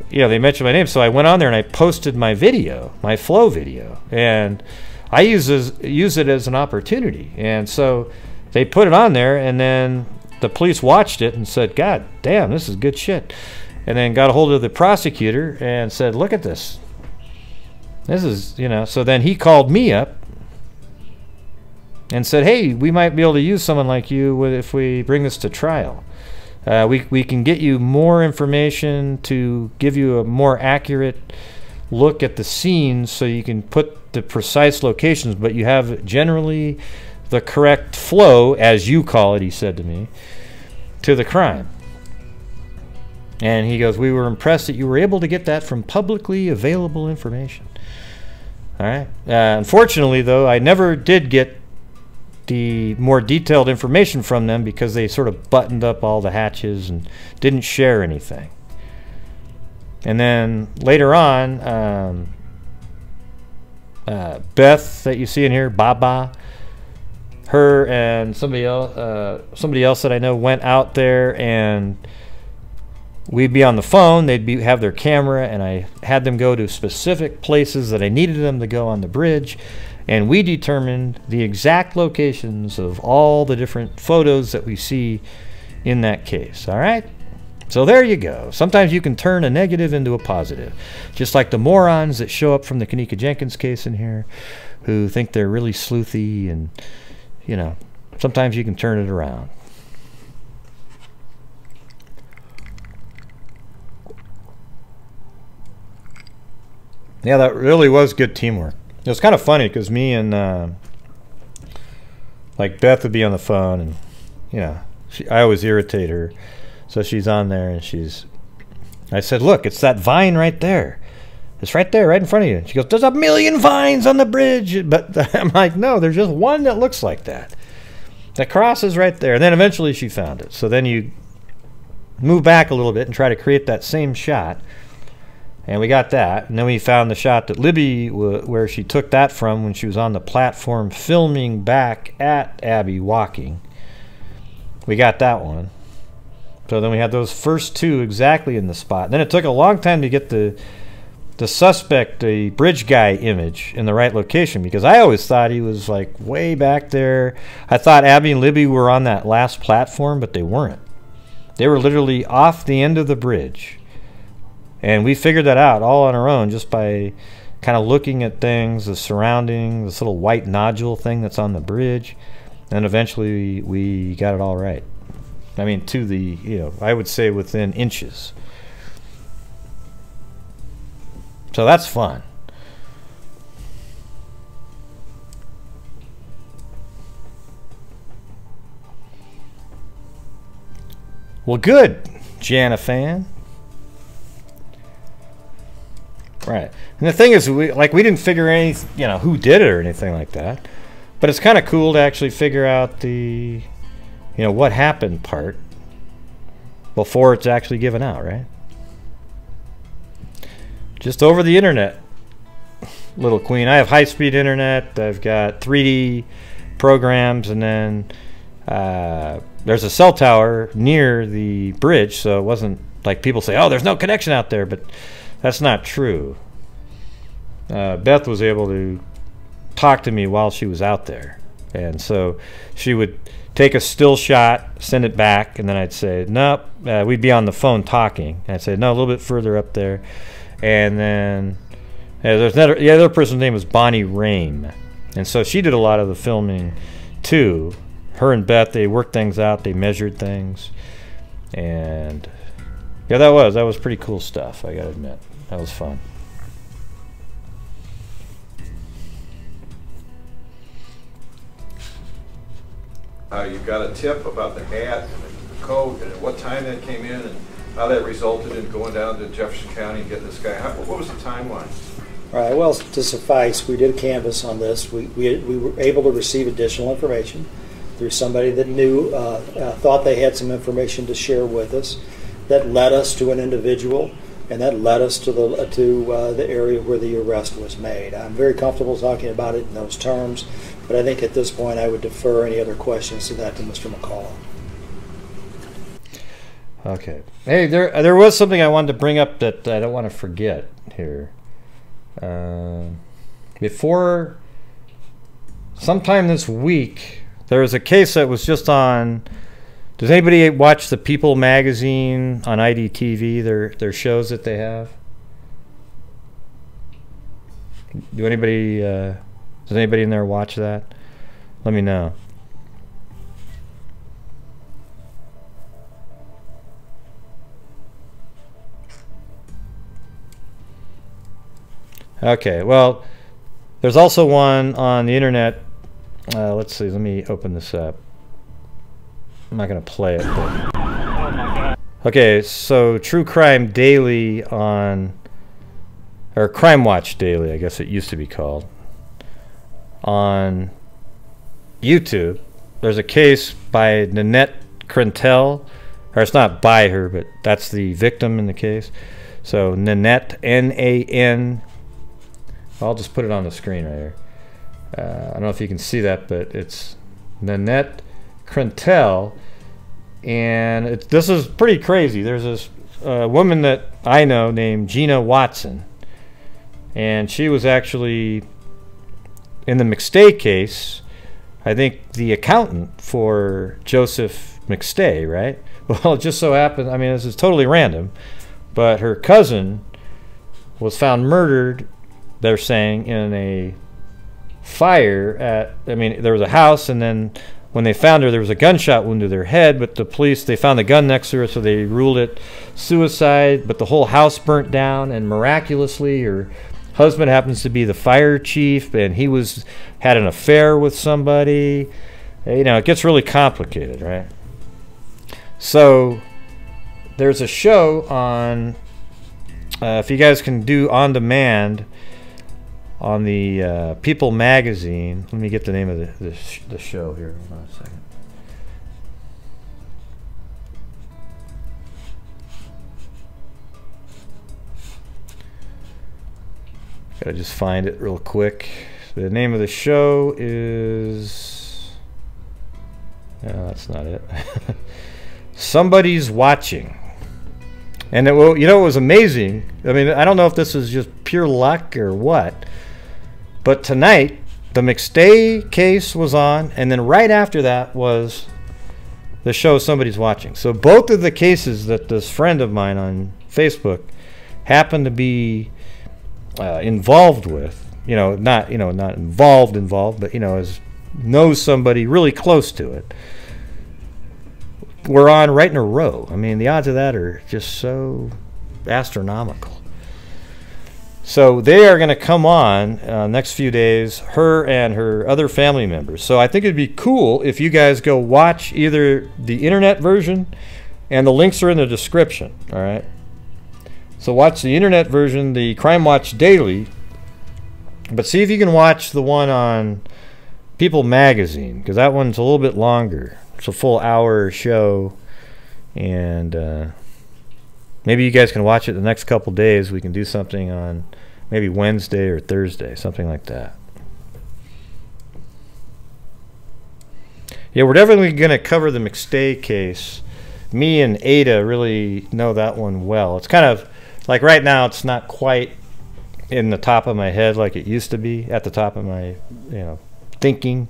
you know, they mentioned my name, so I went on there and I posted my video, my flow video, and I use it as an opportunity. And so they put it on there, and then the police watched it and said, God damn, this is good shit. And then got a hold of the prosecutor and said, look at this. This is, you know, so then he called me up and said, hey, we might be able to use someone like you if we bring this to trial. We can get you more information to give you a more accurate look at the scenes so you can put the precise locations, but you have generally the correct flow, as you call it, he said to me, to the crime. And he goes, we were impressed that you were able to get that from publicly available information. All right. Unfortunately, though, I never did get the more detailed information from them because they sort of buttoned up all the hatches and didn't share anything. And then later on, Beth that you see in here, Baba, her and somebody else that I know went out there, and we'd be on the phone, they'd have their camera, and I had them go to specific places that I needed them to go on the bridge, and we determined the exact locations of all the different photos that we see in that case. All right? So there you go. Sometimes you can turn a negative into a positive. Just like the morons that show up from the Kanika Jenkins case in here who think they're really sleuthy, and, you know, sometimes you can turn it around. Yeah, that really was good teamwork. It was kind of funny because me and like Beth would be on the phone, and you know, I always irritate her, so she's on there and I said, look, it's that vine right there. It's right there, right in front of you. She goes, there's a million vines on the bridge. But I'm like, no, there's just one that looks like that. The cross is right there. And then eventually she found it. So then you move back a little bit and try to create that same shot. And we got that. And then we found the shot that Libby, where she took that from when she was on the platform filming back at Abby walking. We got that one. So then we had those first two exactly in the spot. Then it took a long time to get the suspect, the bridge guy image in the right location, because I always thought he was like way back there. I thought Abby and Libby were on that last platform, but they weren't. They were literally off the end of the bridge. And we figured that out all on our own just by kind of looking at things, the surroundings, this little white nodule thing that's on the bridge. And eventually we got it all right. I mean, to the, you know, I would say within inches. So that's fun. Well, good, Jana fan. Right. And the thing is, we didn't figure any, you know, who did it or anything like that. But it's kind of cool to actually figure out the, you know, what happened part before it's actually given out, right? Just over the internet, little queen. I have high-speed internet. I've got 3D programs, and then there's a cell tower near the bridge, so it wasn't like people say, oh, there's no connection out there, but that's not true. Beth was able to talk to me while she was out there. And so she would take a still shot, send it back, and then I'd say, nope, we'd be on the phone talking. And I'd say, no, a little bit further up there. And then there's another, the other person's name was Bonnie Rame. And so she did a lot of the filming too. Her and Beth, they worked things out, they measured things. And yeah, that was pretty cool stuff, I gotta admit. That was fun. You got a tip about the hat and the coat and at what time that came in and how that resulted in going down to Jefferson County and getting this guy. What was the timeline? All right, well, to suffice, we did a canvass on this. We were able to receive additional information through somebody that knew, thought they had some information to share with us, that led us to an individual, and that led us to the area where the arrest was made. I'm very comfortable talking about it in those terms, but I think at this point I would defer any other questions to Mr. McCall. Okay. Hey, there was something I wanted to bring up that I don't want to forget here. Before sometime this week, there was a case that was just on. Does anybody watch the People magazine on IDTV? Their shows that they have. Does anybody in there watch that? Let me know. Okay, well, there's also one on the internet. Let's see, let me open this up. I'm not going to play it. But. Okay, so True Crime Daily or Crime Watch Daily, I guess it used to be called. On YouTube, there's a case by Nanette Krentel, or it's not by her, but that's the victim in the case. So Nanette, N-A-N, I'll just put it on the screen right here. I don't know if you can see that, but it's Nanette Krentel, and this is pretty crazy. There's this woman that I know named Gina Watson, and she was actually in the McStay case, I think the accountant for Joseph McStay, right? Well, it just so happened, I mean, this is totally random, but her cousin was found murdered, they're saying, in a fire there was a house, and then when they found her, there was a gunshot wound to their head, but the police, they found the gun next to her, so they ruled it suicide, but the whole house burnt down, and miraculously her husband happens to be the fire chief, and he had an affair with somebody. You know, it gets really complicated, right? So there's a show on, if you guys can do on demand, on the People magazine. Let me get the name of the show here. Hold on a second. Gotta just find it real quick. The name of the show is... No, that's not it. Somebody's Watching. And you know, it was amazing. I mean, I don't know if this is just pure luck or what, but tonight the McStay case was on, and then right after that was the show Somebody's Watching. So both of the cases that this friend of mine on Facebook happened to be involved with, not involved, but knows somebody really close to it, we're on right in a row. I mean, the odds of that are just so astronomical. So they are going to come on next few days, her and her other family members. So I think it'd be cool if you guys go watch either the internet version, and the links are in the description, all right? So watch the internet version, the Crime Watch Daily, but see if you can watch the one on People magazine, because that one's a little bit longer. It's a full hour show, and maybe you guys can watch it the next couple days. We can do something on maybe Wednesday or Thursday, something like that. Yeah, we're definitely going to cover the McStay case. Me and Ada really know that one well. It's kind of like right now it's not quite in the top of my head like it used to be, at the top of my, thinking.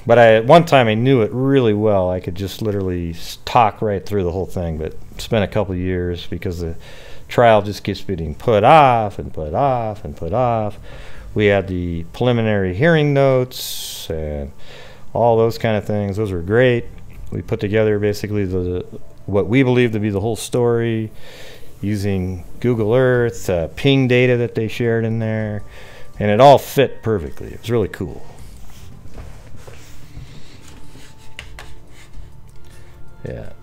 But at one time I knew it really well. I could just literally talk right through the whole thing, but spent a couple of years because the trial just keeps getting put off and put off and put off. We had the preliminary hearing notes and all those kind of things. Those were great. We put together basically what we believe to be the whole story using Google Earth, ping data that they shared in there, and it all fit perfectly. It was really cool. Yeah.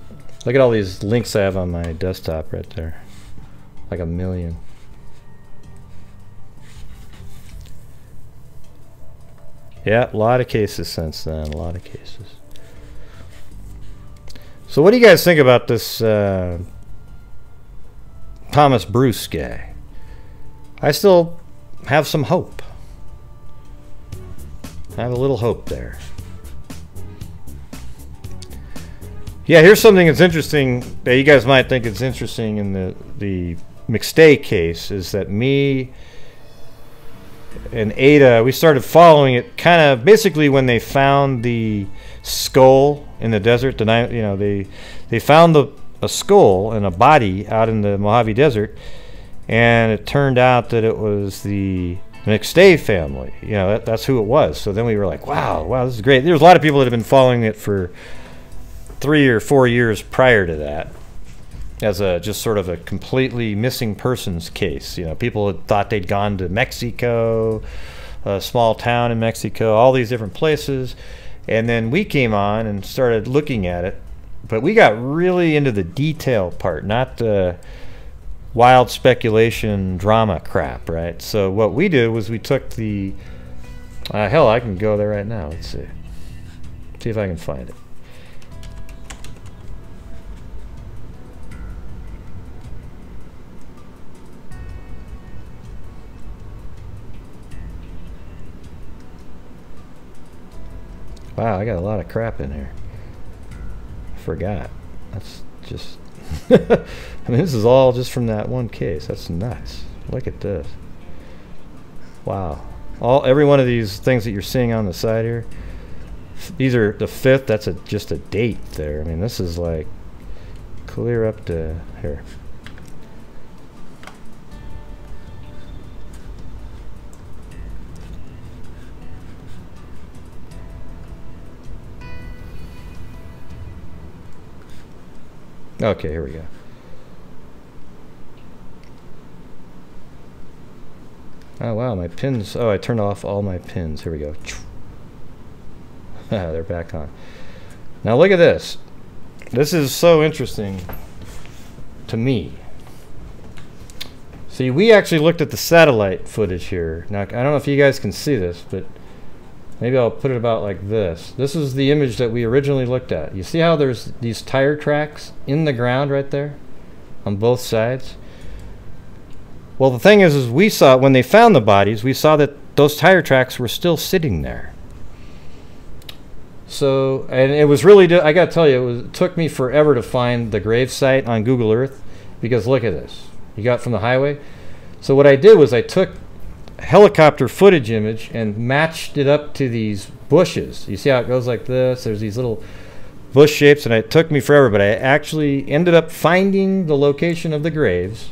Look at all these links I have on my desktop right there. Like 1 million. Yeah, a lot of cases since then. A lot of cases. So what do you guys think about this Thomas Bruce guy? I still have some hope. I have a little hope there. Yeah, here's something that's interesting that you guys might think is interesting in the McStay case, is that me and Ada, we started following it kind of basically when they found the skull in the desert. They found a skull and a body out in the Mojave Desert, and it turned out that it was the McStay family. That's who it was. So then we were like, wow, this is great. There's a lot of people that have been following it for 3 or 4 years prior to that, as just sort of a completely missing persons case. People had thought they'd gone to Mexico, a small town in Mexico, all these different places, and then we came on and started looking at it, but we got really into the detail part, not the wild speculation drama crap, right? So what we did was we took the hell, I can go there right now. Let's see if I can find it. Wow, I got a lot of crap in here. I forgot. That's just... I mean, this is all just from that one case. That's nuts. Look at this. Wow. Every one of these things that you're seeing on the side here, these are the 5th. That's just a date there. I mean, this is like clear up to here. Okay, here we go. Oh wow, my pins. Oh, I turned off all my pins. Here we go. They're back on. Now look at this. This is so interesting to me. See, we actually looked at the satellite footage here. Now, I don't know if you guys can see this, but maybe I'll put it about like this. This is the image that we originally looked at. You see how there's these tire tracks in the ground right there on both sides? Well, the thing is we saw, when they found the bodies, we saw that those tire tracks were still sitting there. So, and it was really, I gotta tell you, it took me forever to find the grave site on Google Earth, because look at this. You got from the highway. So what I did was I took helicopter footage image and matched it up to these bushes. You see how it goes like this? There's these little bush shapes, and it took me forever, but I actually ended up finding the location of the graves,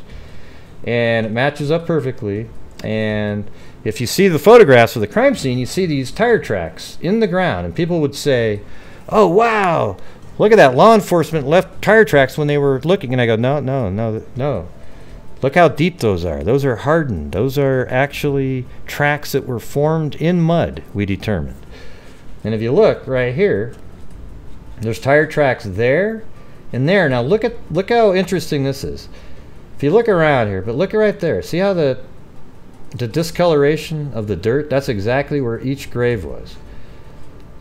and it matches up perfectly. And if you see the photographs of the crime scene, you see these tire tracks in the ground, and people would say, oh wow, look at that, law enforcement left tire tracks when they were looking. And I go, no. Look how deep those are. Those are hardened. Those are actually tracks that were formed in mud, we determined. And if you look right here, there's tire tracks there and there. Now look how interesting this is. If you look around here, but look right there. See how the discoloration of the dirt? That's exactly where each grave was.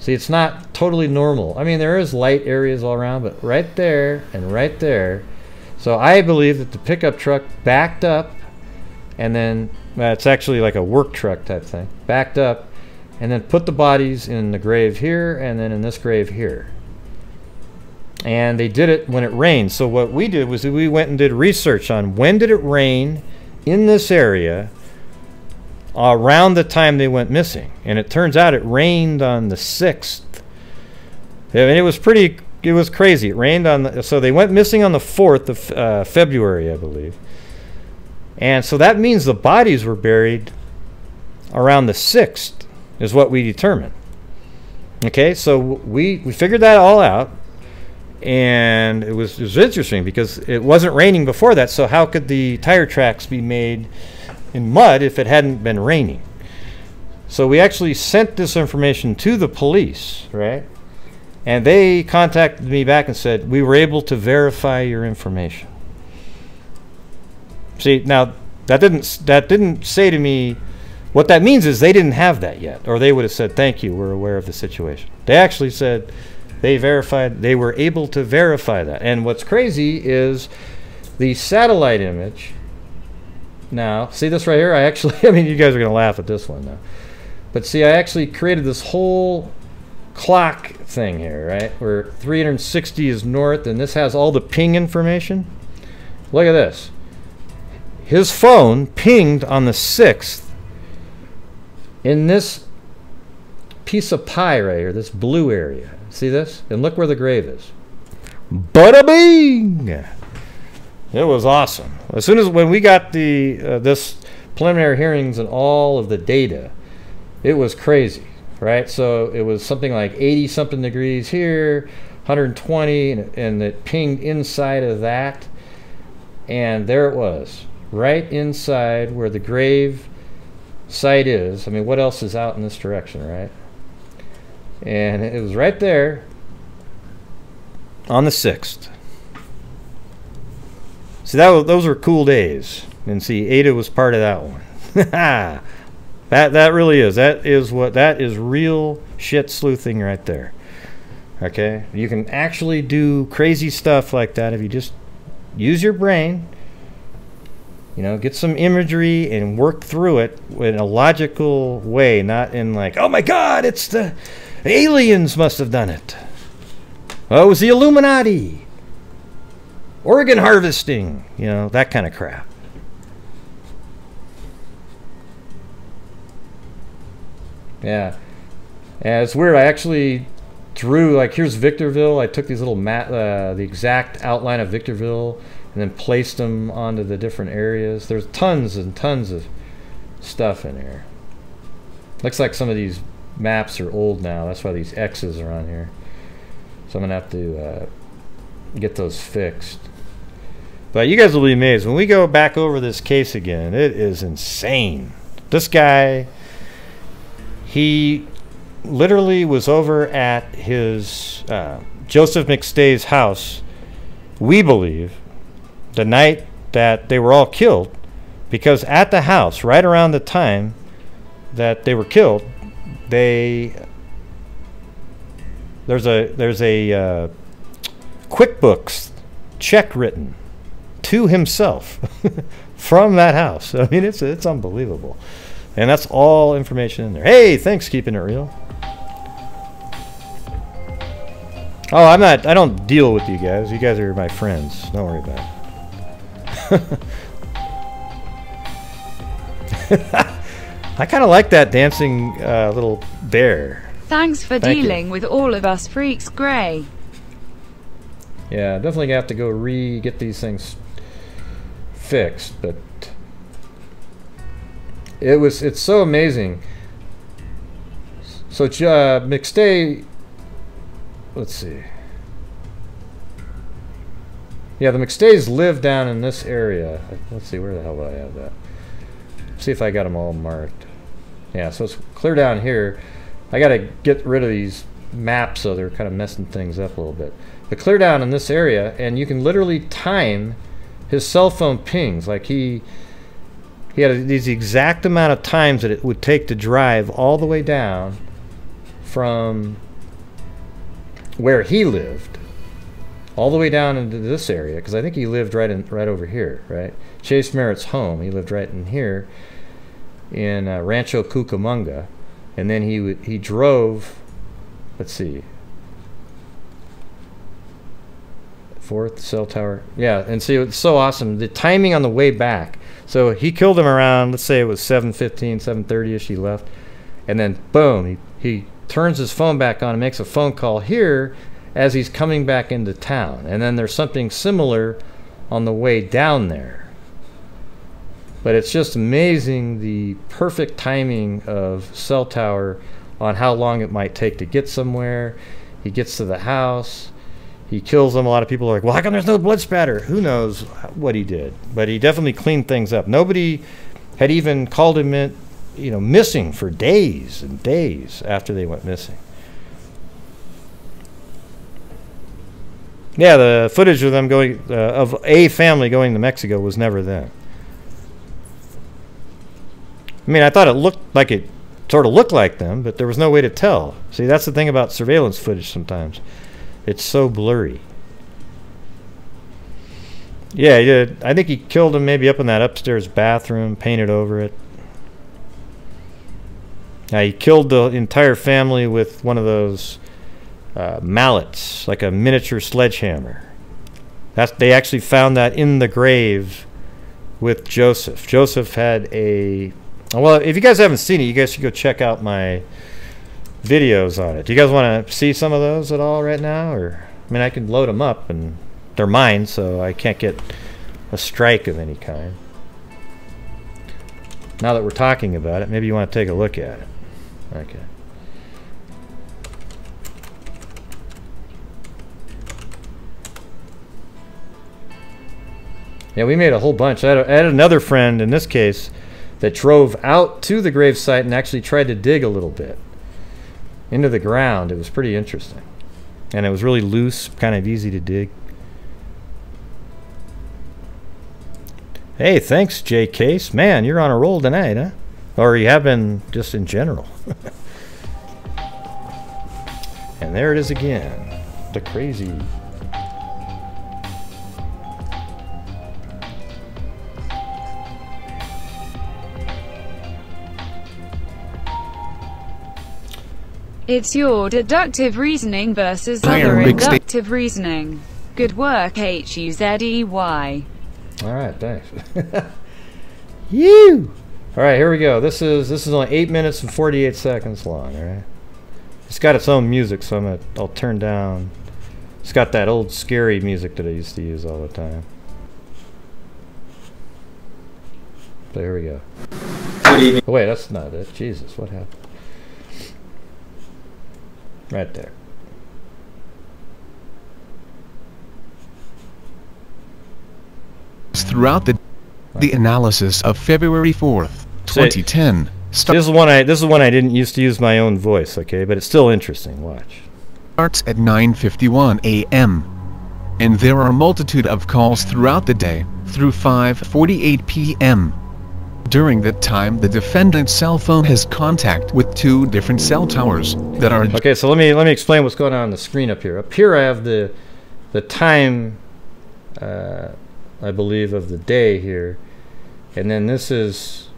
See, it's not totally normal. I mean, there is light areas all around, but right there and right there. So I believe that the pickup truck backed up, and then it's actually like a work truck type thing, backed up, and then put the bodies in the grave here and then in this grave here. And they did it when it rained. So what we did was we went and did research on when did it rain in this area around the time they went missing. And it turns out it rained on the 6th. I mean, it was crazy. It rained on so they went missing on the 4th of February, I believe. And so that means the bodies were buried around the 6th, is what we determined. Okay, so we figured that all out. And it was interesting because it wasn't raining before that, so how could the tire tracks be made in mud if it hadn't been raining? So we actually sent this information to the police, right? And they contacted me back and said, we were able to verify your information. See, now that didn't say to me, what that means is they didn't have that yet, or they would have said, thank you, we're aware of the situation. They actually said they were able to verify that. And what's crazy is the satellite image. Now, see this right here? I mean, you guys are going to laugh at this one now. But see, I actually created this whole clock thing here, right? Where 360 is north, and this has all the ping information. Look at this. His phone pinged on the 6th in this piece of pie right here, this blue area. See this? And look where the grave is. Bada bing! It was awesome. As soon as when we got the this preliminary hearings and all of the data, it was crazy, right? So it was something like 80 something degrees here, 120, and it pinged inside of that, and there it was, right inside where the grave site is. I mean, what else is out in this direction, right? And it was right there on the 6th. See, those were cool days. And see, Ada was part of that one. that really is. That is real shit sleuthing right there. Okay? You can actually do crazy stuff like that if you just use your brain. You know, get some imagery and work through it in a logical way, not in like, oh my God, it's the aliens must have done it. Oh, it was the Illuminati. Organ harvesting. You know, that kind of crap. Yeah. Yeah, it's weird. I actually drew, like, here's Victorville. I took these little the exact outline of Victorville and then placed them onto the different areas. There's tons and tons of stuff in here. Looks like some of these maps are old now. That's why these X's are on here. So I'm going to have to get those fixed. But you guys will be amazed. When we go back over this case again, it is insane. This guy, he literally was over at his Joseph McStay's house, we believe, the night that they were all killed, because at the house, right around the time that they were killed, there's a QuickBooks check written to himself from that house. I mean, it's unbelievable, and that's all information in there. Hey, thanks, keeping it real. Oh, I don't deal with you guys. You guys are my friends. Don't worry about it. I kind of like that dancing little bear. Thanks for dealing with all of us freaks, Gray. Yeah, definitely have to go get these things fixed, but it's so amazing. So McStay, let's see. Yeah, the McStays live down in this area. Let's see, where the hell do I have that? See if I got them all marked. Yeah, so it's clear down here. I got to get rid of these maps, so they're kind of messing things up a little bit. But clear down in this area, and you can literally time his cell phone pings. Like he had these exact amount of times that it would take to drive all the way down from where he lived all the way down into this area, because I think he lived right over here, right? Chase Merritt's home. He lived right in here in Rancho Cucamonga, and then he drove. Let's see. 4th cell tower. Yeah, and see, it's so awesome. The timing on the way back. So he killed him around, let's say it was 7:15, 7:30ish. He left, and then boom, he turns his phone back on and makes a phone call here as he's coming back into town. And then there's something similar on the way down there. But it's just amazing the perfect timing of cell tower on how long it might take to get somewhere. He gets to the house, he kills them. A lot of people are like, well, how come there's no blood spatter? Who knows what he did? But he definitely cleaned things up. Nobody had even called him in, missing for days and days after they went missing. Yeah, the footage of them going, of a family going to Mexico was never them. I mean, I thought it sort of looked like them, but there was no way to tell. See, that's the thing about surveillance footage sometimes. It's so blurry. Yeah, he did. I think he killed him maybe up in that upstairs bathroom, painted over it. Now, he killed the entire family with one of those mallets, like a miniature sledgehammer. They actually found that in the grave with Joseph. Joseph had a... Well, if you guys haven't seen it, you guys should go check out my videos on it. Do you guys want to see some of those at all right now? Or, I mean, I can load them up, and they're mine, so I can't get a strike of any kind. Now that we're talking about it, maybe you want to take a look at it. Okay. Yeah, we made a whole bunch. I had another friend, in this case, that drove out to the gravesite and actually tried to dig a little bit into the ground. It was pretty interesting. And it was really loose, kind of easy to dig. Hey, thanks, J. Case. Man, you're on a roll tonight, huh? Or you have been just in general. And there it is again. The crazy... It's your deductive reasoning versus other inductive reasoning. Good work, HUZEY. Alright, thanks. You! Alright, here we go. This is only 8 minutes and 48 seconds long, alright? It's got its own music, so I'll turn down. It's got that old scary music that I used to use all the time. So here we go. Good evening. Oh wait, that's not it. Jesus, what happened? Right there. Throughout the analysis of February 4th, 2010. This is one I didn't used to use my own voice, okay, but it's still interesting. Watch. Starts at 9:51 a.m. and there are a multitude of calls throughout the day through 5:48 p.m. During that time, the defendant's cell phone has contact with 2 different cell towers that are... Okay, so let me explain what's going on the screen up here. Up here I have the time, I believe, of the day here. And then this is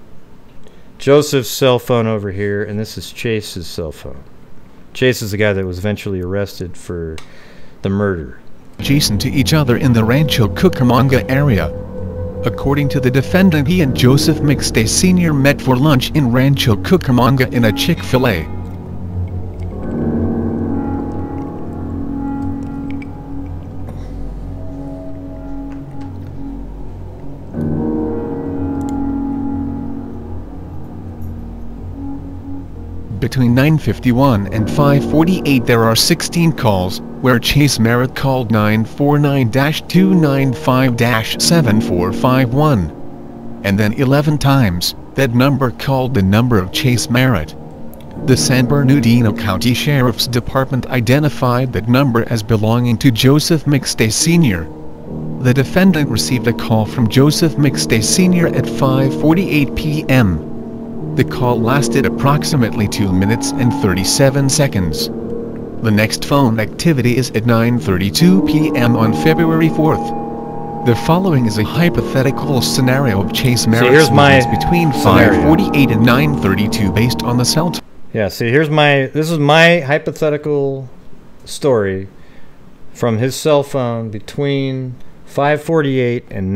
Joseph's cell phone over here, and this is Chase's cell phone. Chase is the guy that was eventually arrested for the murder. Adjacent to each other in the Rancho Cucamonga area. According to the defendant, he and Joseph McStay Sr. met for lunch in Rancho Cucamonga in a Chick-fil-A. Between 9:51 and 5:48 there are 16 calls, where Chase Merritt called 949-295-7451. And then 11 times, that number called the number of Chase Merritt. The San Bernardino County Sheriff's Department identified that number as belonging to Joseph McStay Sr. The defendant received a call from Joseph McStay Sr. at 5:48 p.m. The call lasted approximately 2 minutes and 37 seconds. The next phone activity is at 9:32 p.m. on February 4th. The following is a hypothetical scenario of Chase Merritt's movements between 5:48 and 9:32 based on the cell tower. Yeah, see, this is my hypothetical story from his cell phone between 5:48 and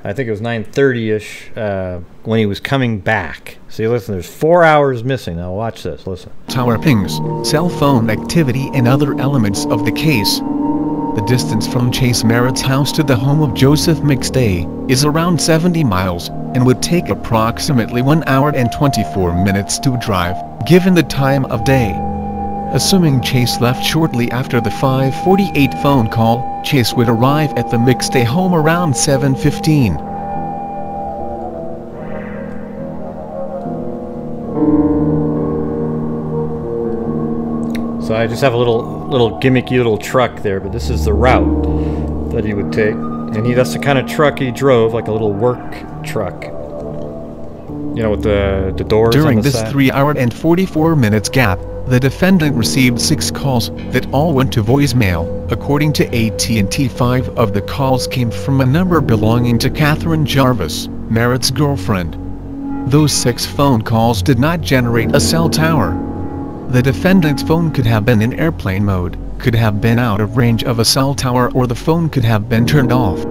I think it was 9:30ish, when he was coming back. See, listen, there's 4 hours missing. Now watch this, listen. Tower pings, cell phone activity and other elements of the case. The distance from Chase Merritt's house to the home of Joseph McStay is around 70 miles and would take approximately 1 hour and 24 minutes to drive, given the time of day. Assuming Chase left shortly after the 5:48 phone call, Chase would arrive at the McStay home around 7:15. So I just have a little gimmicky little truck there, but this is the route that he would take. And that's the kind of truck he drove, like a little work truck. You know, with the doors During on the this side. 3 hour and 44 minutes gap, the defendant received 6 calls that all went to voicemail. According to AT&T, 5 of the calls came from a number belonging to Catherine Jarvis, Merritt's girlfriend. Those 6 phone calls did not generate a cell tower. The defendant's phone could have been in airplane mode, could have been out of range of a cell tower, or the phone could have been turned off.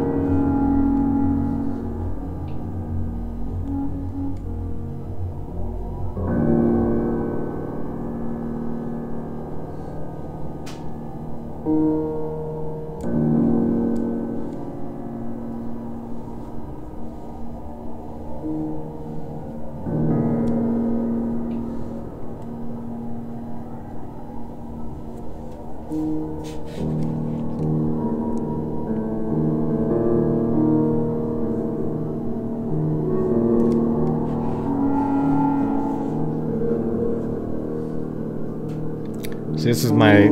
See, this is my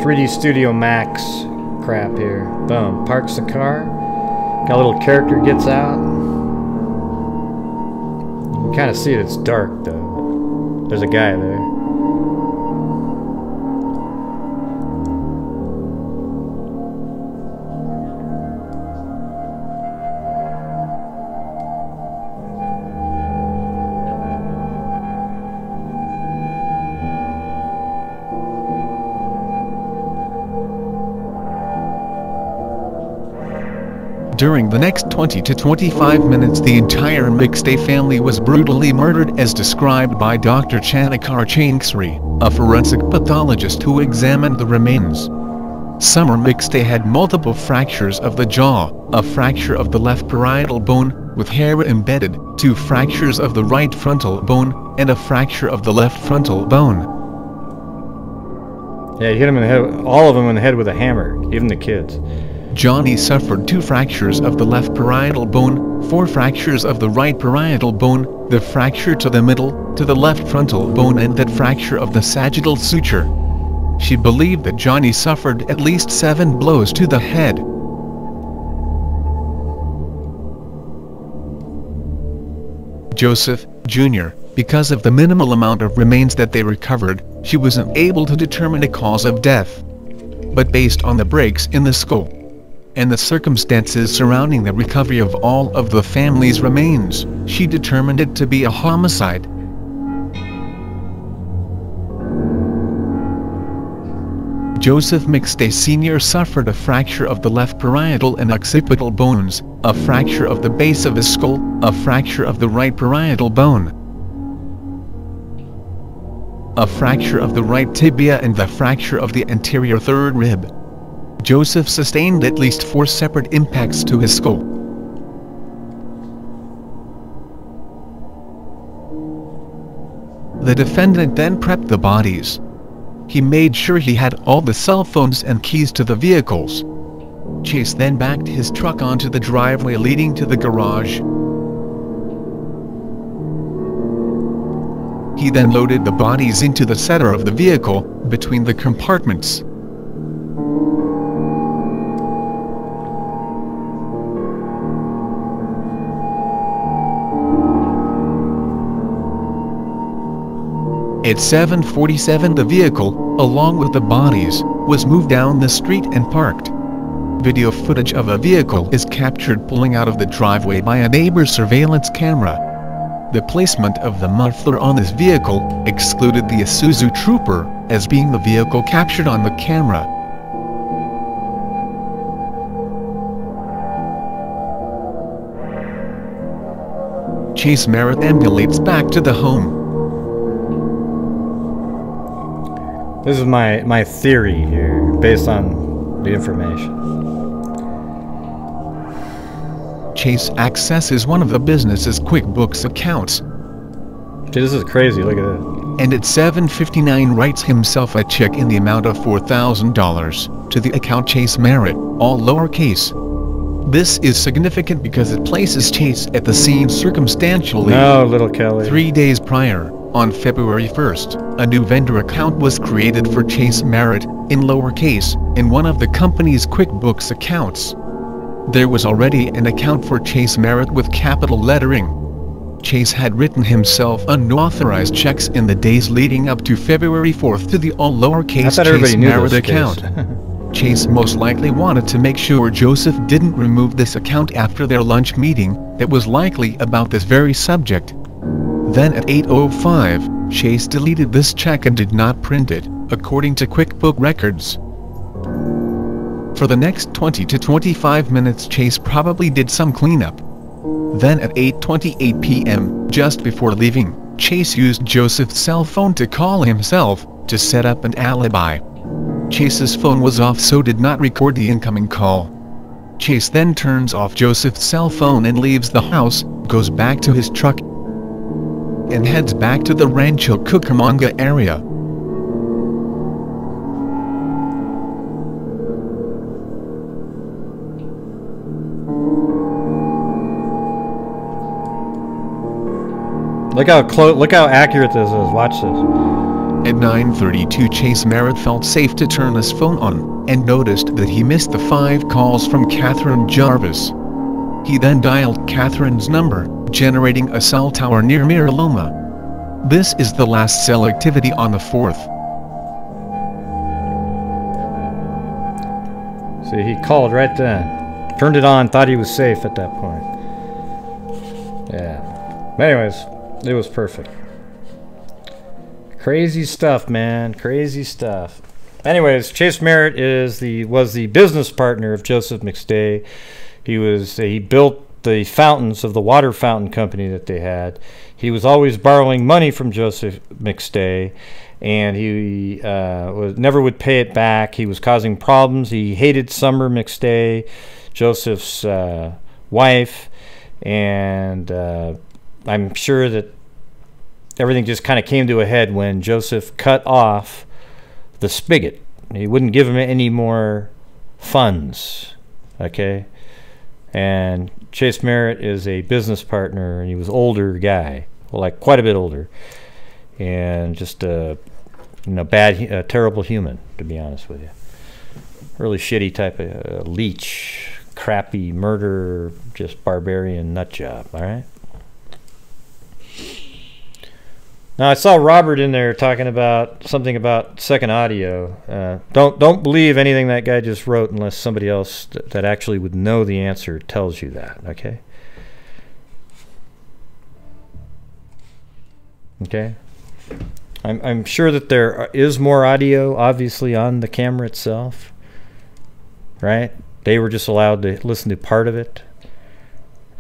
3D Studio Max crap here. Boom. Parks the car. Got a little character gets out. You can kind of see it. It's dark, though. There's a guy there. During the next 20 to 25 minutes, the entire McStay family was brutally murdered as described by Dr. Chanikar Chainsri, a forensic pathologist who examined the remains. Summer McStay had multiple fractures of the jaw, a fracture of the left parietal bone, with hair embedded, 2 fractures of the right frontal bone, and a fracture of the left frontal bone. Yeah, he hit him in the head, all of them in the head with a hammer, even the kids. Johnny suffered 2 fractures of the left parietal bone, 4 fractures of the right parietal bone, the fracture to the middle, to the left frontal bone, and that fracture of the sagittal suture. She believed that Johnny suffered at least 7 blows to the head. Joseph, Jr., because of the minimal amount of remains that they recovered, she wasn't able to determine a cause of death. But based on the breaks in the skull and the circumstances surrounding the recovery of all of the family's remains, she determined it to be a homicide. Joseph McStay Sr. suffered a fracture of the left parietal and occipital bones, a fracture of the base of his skull, a fracture of the right parietal bone, a fracture of the right tibia, and the fracture of the anterior third rib. Joseph sustained at least 4 separate impacts to his skull. The defendant then prepped the bodies. He made sure he had all the cell phones and keys to the vehicles. Chase then backed his truck onto the driveway leading to the garage. He then loaded the bodies into the center of the vehicle, between the compartments. At 7:47, the vehicle, along with the bodies, was moved down the street and parked. Video footage of a vehicle is captured pulling out of the driveway by a neighbor's surveillance camera. The placement of the muffler on this vehicle excluded the Isuzu Trooper as being the vehicle captured on the camera. Chase Merritt ambulates back to the home. This is my theory here, based on the information. Chase accesses one of the business's QuickBooks accounts. Dude, this is crazy, look at this. And at 7:59 writes himself a check in the amount of $4,000 to the account Chase Merritt, all lowercase. This is significant because it places Chase at the scene circumstantially. No, little Kelly. 3 days prior, on February 1st, a new vendor account was created for Chase Merritt, in lowercase, in one of the company's QuickBooks accounts. There was already an account for Chase Merritt with capital lettering. Chase had written himself unauthorized checks in the days leading up to February 4th to the all lowercase Chase Merritt account. Chase most likely wanted to make sure Joseph didn't remove this account after their lunch meeting that was likely about this very subject. Then at 8:05, Chase deleted this check and did not print it, according to QuickBook records. For the next 20 to 25 minutes Chase probably did some cleanup. Then at 8:28 p.m., just before leaving, Chase used Joseph's cell phone to call himself, to set up an alibi. Chase's phone was off so did not record the incoming call. Chase then turns off Joseph's cell phone and leaves the house, goes back to his truck, and heads back to the Rancho Cucamonga area. Look how accurate this is. Watch this. At 9:32 Chase Merritt felt safe to turn his phone on, and noticed that he missed the 5 calls from Catherine Jarvis. He then dialed Catherine's number, generating a cell tower near Mira Loma. This is the last cell activity on the 4th. See, he called right then. Turned it on, thought he was safe at that point. Yeah. Anyways, it was perfect. Crazy stuff, man. Crazy stuff. Anyways, Chase Merritt was the business partner of Joseph McStay. He built the fountains of the water fountain company that they had. He was always borrowing money from Joseph McStay, and he never would pay it back. He was causing problems. He hated Summer McStay, Joseph's wife, and I'm sure that everything just kind of came to a head when Joseph cut off the spigot. He wouldn't give him any more funds, okay? And Chase Merritt is a business partner, and he was an older guy, well, like quite a bit older, and just a terrible human, to be honest with you. Really shitty type of leech, crappy murder, just barbarian nut job. All right. Now I saw Robert in there talking about something about second audio. Don't believe anything that guy just wrote unless somebody else that actually would know the answer tells you that. Okay. Okay. I'm sure that there is more audio, obviously, on the camera itself. Right? They were just allowed to listen to part of it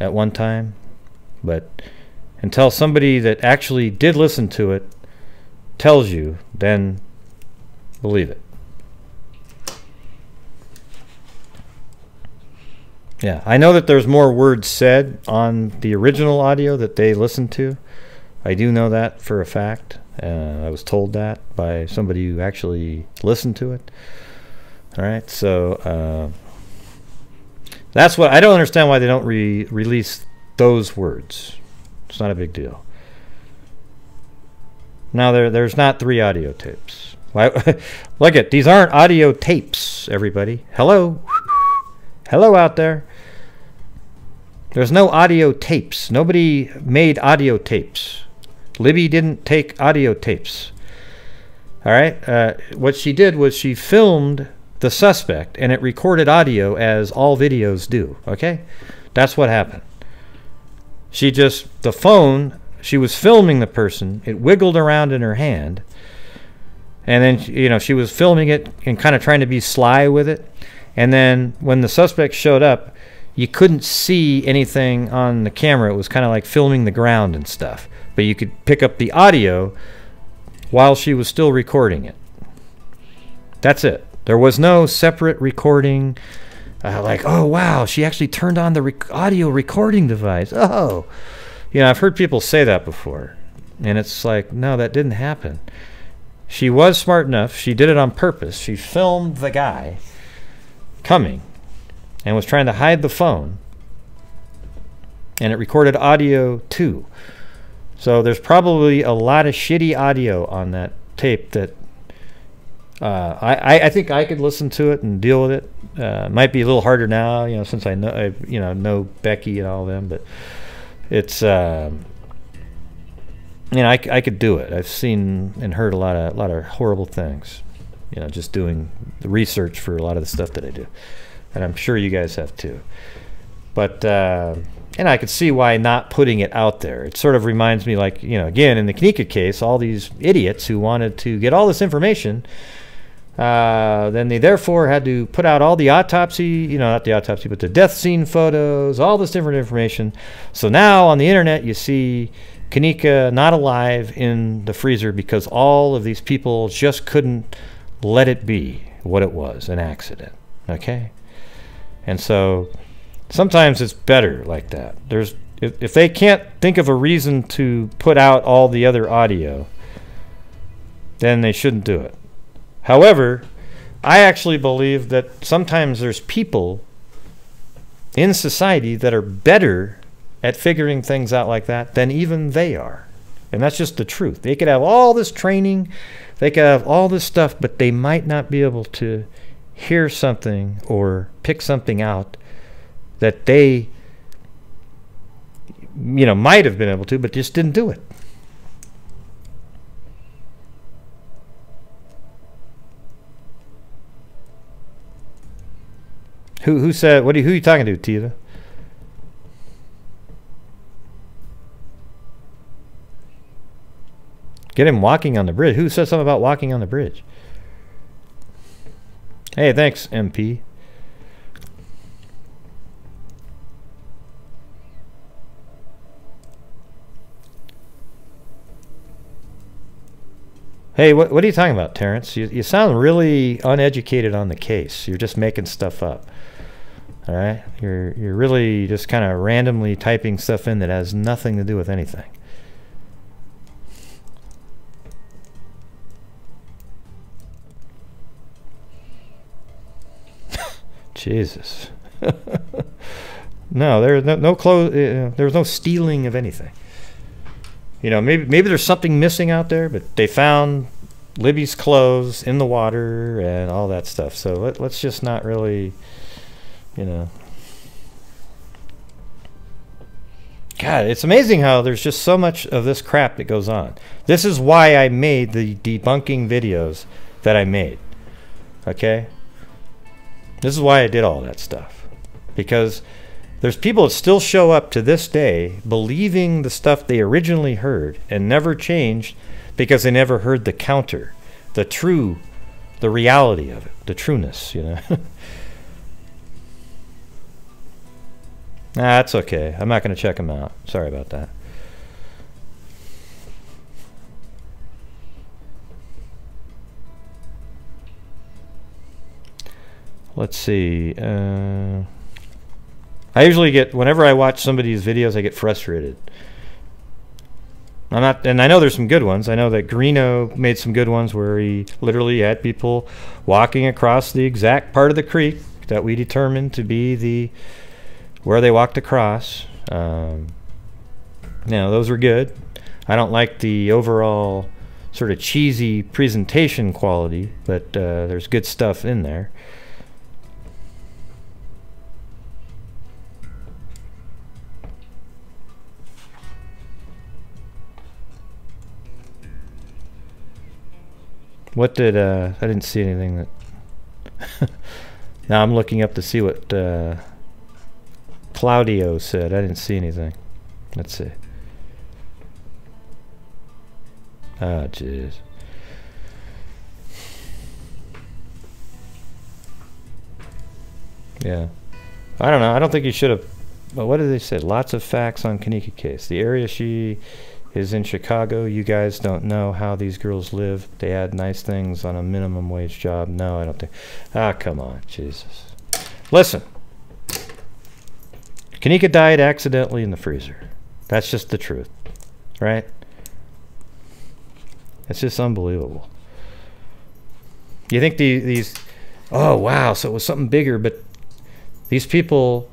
at one time, but until somebody that actually did listen to it tells you, then believe it. Yeah, I know that there's more words said on the original audio that they listened to. I do know that for a fact. I was told that by somebody who actually listened to it. All right, so that's what I don't understand, why they don't release those words. It's not a big deal. Now there's not 3 audio tapes. Look at these, aren't audio tapes, everybody. Hello, hello out there. There's no audio tapes. Nobody made audio tapes. Libby didn't take audio tapes. All right. What she did was she filmed the suspect, and it recorded audio as all videos do. Okay, that's what happened. The phone, she was filming the person, it wiggled around in her hand, and then, she was filming it and kind of trying to be sly with it, and then when the suspect showed up, you couldn't see anything on the camera. It was kind of like filming the ground and stuff. But you could pick up the audio while she was still recording it. That's it. There was no separate recording. Like, oh, wow, she actually turned on the audio recording device. Oh. You know, I've heard people say that before. And it's like, no, that didn't happen. She was smart enough. She did it on purpose. She filmed the guy coming and was trying to hide the phone. And it recorded audio, too. So there's probably a lot of shitty audio on that tape that I think I could listen to it and deal with it. It might be a little harder now, you know, since I know Becky and all of them, but it's you know, I could do it. I've seen and heard a lot of horrible things, you know, just doing the research for a lot of the stuff that I do, and I'm sure you guys have too. But and I could see why not putting it out there. It sort of reminds me, like, you know, again in the Kenneka case, all these idiots who wanted to get all this information. Then they therefore had to put out all the autopsy, you know, not the autopsy, but the death scene photos, all this different information. So now on the internet you see Kenneka not alive in the freezer because all of these people just couldn't let it be what it was, an accident. Okay? And so sometimes it's better like that. If they can't think of a reason to put out all the other audio, then they shouldn't do it. However, I actually believe that sometimes there's people in society that are better at figuring things out like that than even they are. And that's just the truth. They could have all this training, they could have all this stuff, but they might not be able to hear something or pick something out that they, you know, might have been able to, but just didn't do it. Who said? Who are you talking to, Tiva? Get him walking on the bridge. Who said something about walking on the bridge? Hey, thanks, MP. Hey, what are you talking about, Terrence? You sound really uneducated on the case. You're just making stuff up. All right? You're really just kind of randomly typing stuff in that has nothing to do with anything. Jesus. No, there's there was no stealing of anything. You know, maybe there's something missing out there, but they found Libby's clothes in the water and all that stuff. So let's just not really, you know. God, it's amazing how there's just so much of this crap that goes on. This is why I made the debunking videos that I made. Okay? This is why I did all that stuff. Because there's people that still show up to this day believing the stuff they originally heard and never changed because they never heard the counter, the reality of it, the trueness, you know. Nah, that's okay. I'm not going to check them out. Sorry about that. Let's see. I usually get, whenever I watch somebody's videos, I get frustrated. And I know there's some good ones. I know that Greeno made some good ones where he literally had people walking across the exact part of the creek that we determined to be where they walked across. You know, those were good. I don't like the overall sort of cheesy presentation quality, but there's good stuff in there. What did I didn't see anything that now I'm looking up to see what Claudio said. I didn't see anything. Let's see. Ah, jeez. Yeah. I don't know. I don't think you should have. Well, what did they say? Lots of facts on Kenneka case. The area she is in Chicago. You guys don't know how these girls live. They had nice things on a minimum wage job. No, I don't think. Ah, come on, Jesus. Listen. Kenneka died accidentally in the freezer. That's just the truth, right? It's just unbelievable. You think these oh wow, so it was something bigger, but these people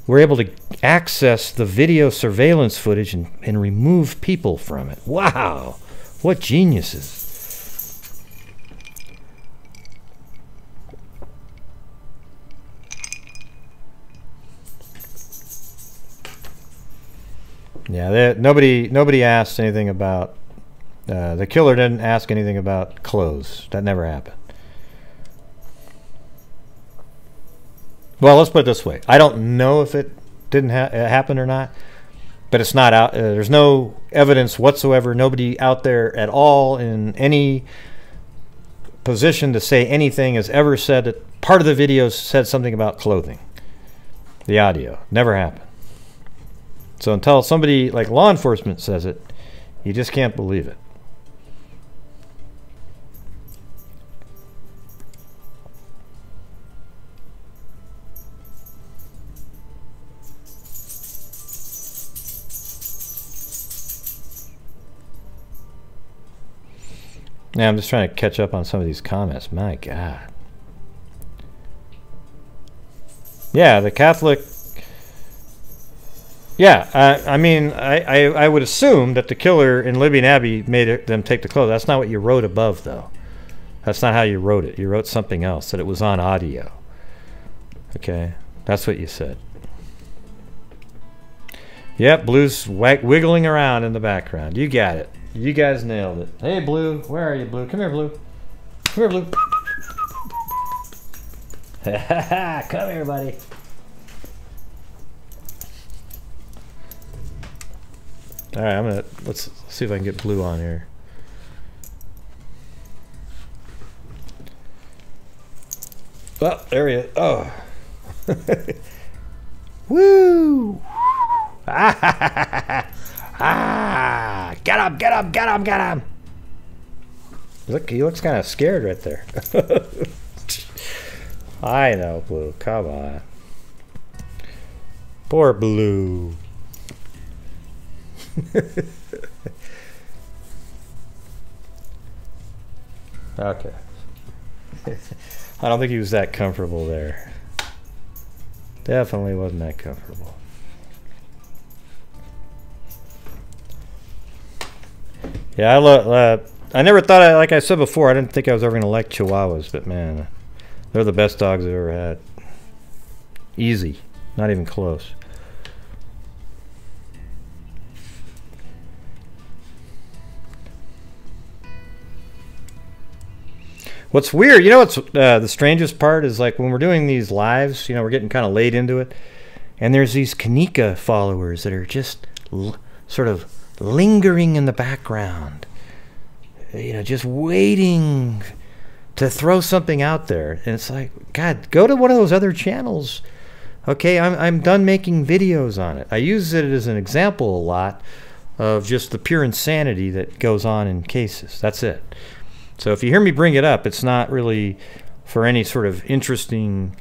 were able to access the video surveillance footage and remove people from it. Wow, what geniuses. Yeah, nobody asked anything about the killer didn't ask anything about clothes. That never happened. Well, let's put it this way. I don't know if it didn't happen or not, but it's not out. There's no evidence whatsoever. Nobody out there at all in any position to say anything has ever said that part of the video said something about clothing. The audio never happened. So until somebody like law enforcement says it, you just can't believe it. Yeah, I'm just trying to catch up on some of these comments. My God. Yeah, the Catholic... Yeah, I mean, I would assume that the killer in Libby and Abbey made them take the clothes. That's not what you wrote above, though. That's not how you wrote it. You wrote something else, that it was on audio. Okay, that's what you said. Yep, Blue's wiggling around in the background. You got it. You guys nailed it. Hey, Blue. Where are you, Blue? Come here, Blue. Come here, Blue. Come here, buddy. All right, let's see if I can get Blue on here. Oh, there he is. Oh. Woo! Ah! Get him! Get him! Get him! Get him! Look, he looks kind of scared right there. I know, Blue. Come on. Poor Blue. Okay. I don't think he was that comfortable there. Definitely wasn't that comfortable. Yeah, I never thought, like I said before, I didn't think I was ever going to like Chihuahuas, but man, they're the best dogs I've ever had. Easy. Not even close. What's weird, you know what's the strangest part is, like, when we're doing these lives, you know, we're getting kind of late into it, and there's these Kenneka followers that are just sort of lingering in the background, you know, just waiting to throw something out there. And it's like, God, go to one of those other channels. Okay, I'm done making videos on it. I use it as an example a lot of just the pure insanity that goes on in cases. That's it. So if you hear me bring it up, it's not really for any sort of interesting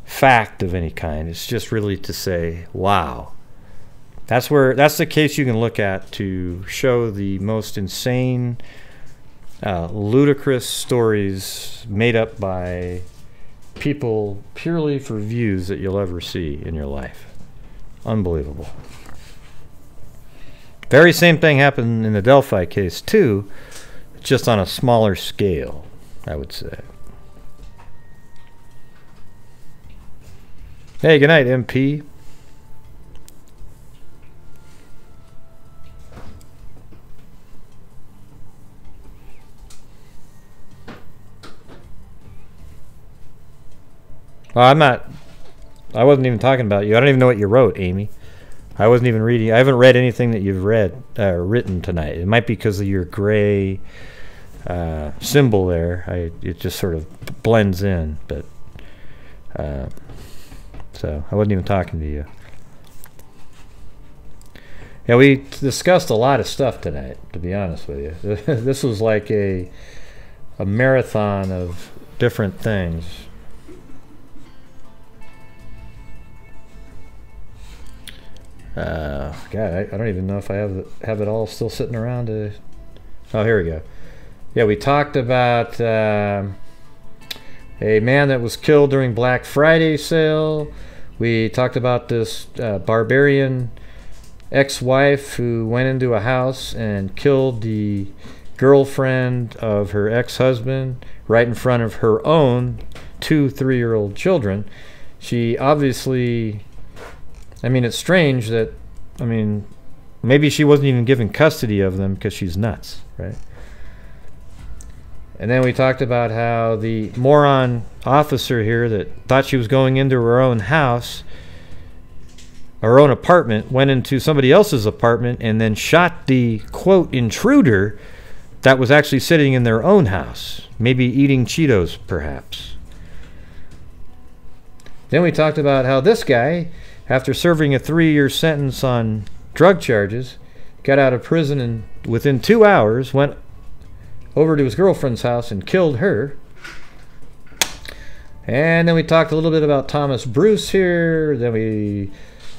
fact of any kind. It's just really to say, wow. That's the case you can look at to show the most insane, ludicrous stories made up by people purely for views that you'll ever see in your life. Unbelievable. Very same thing happened in the Delphi case too, just on a smaller scale, I would say. Hey, good night, MP. Well, I wasn't even talking about you. I don't even know what you wrote, Amy. I wasn't even reading. I haven't read anything that you've written tonight. It might be because of your gray symbol there. It just sort of blends in. But So I wasn't even talking to you. Yeah, we discussed a lot of stuff tonight, to be honest with you. This was like a marathon of different things. God, I don't even know if I have it all still sitting around. Oh, here we go. Yeah, we talked about a man that was killed during Black Friday sale. We talked about this barbarian ex-wife who went into a house and killed the girlfriend of her ex-husband right in front of her own 2 3-year-old children. She obviously, I mean, it's strange that, I mean, maybe she wasn't even given custody of them because she's nuts, right? And then we talked about how the moron officer here that thought she was going into her own house, her own apartment, went into somebody else's apartment and then shot the, quote, intruder that was actually sitting in their own house, maybe eating Cheetos, perhaps. Then we talked about how this guy, after serving a 3-year sentence on drug charges, got out of prison and within 2 hours went over to his girlfriend's house and killed her. And then we talked a little bit about Thomas Bruce here. Then we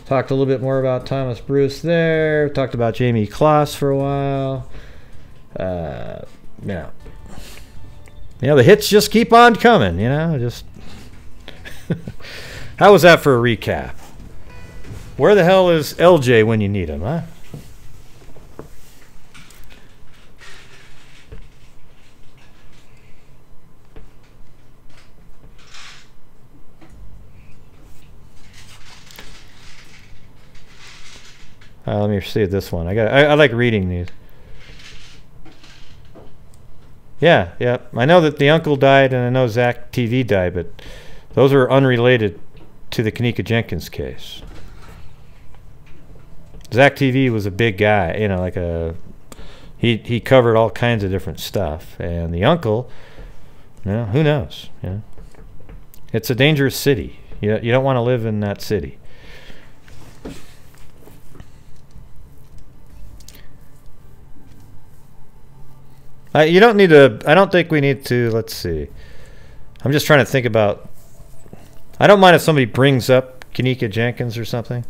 talked a little bit more about Thomas Bruce there. Talked about Jayme Closs for a while. You know, the hits just keep on coming, you know, just... How was that for a recap? Where the hell is LJ when you need him, huh? Let me see this one. I like reading these. Yeah. I know that the uncle died, and I know Zach TV died, but those are unrelated to the Kenneka Jenkins case. Zach TV was a big guy, you know, like he covered all kinds of different stuff, and the uncle, you know, who knows? You know, it's a dangerous city. You don't want to live in that city. You don't need to. I don't think we need to. Let's see. I'm just trying to think about. I don't mind if somebody brings up Kenneka Jenkins or something,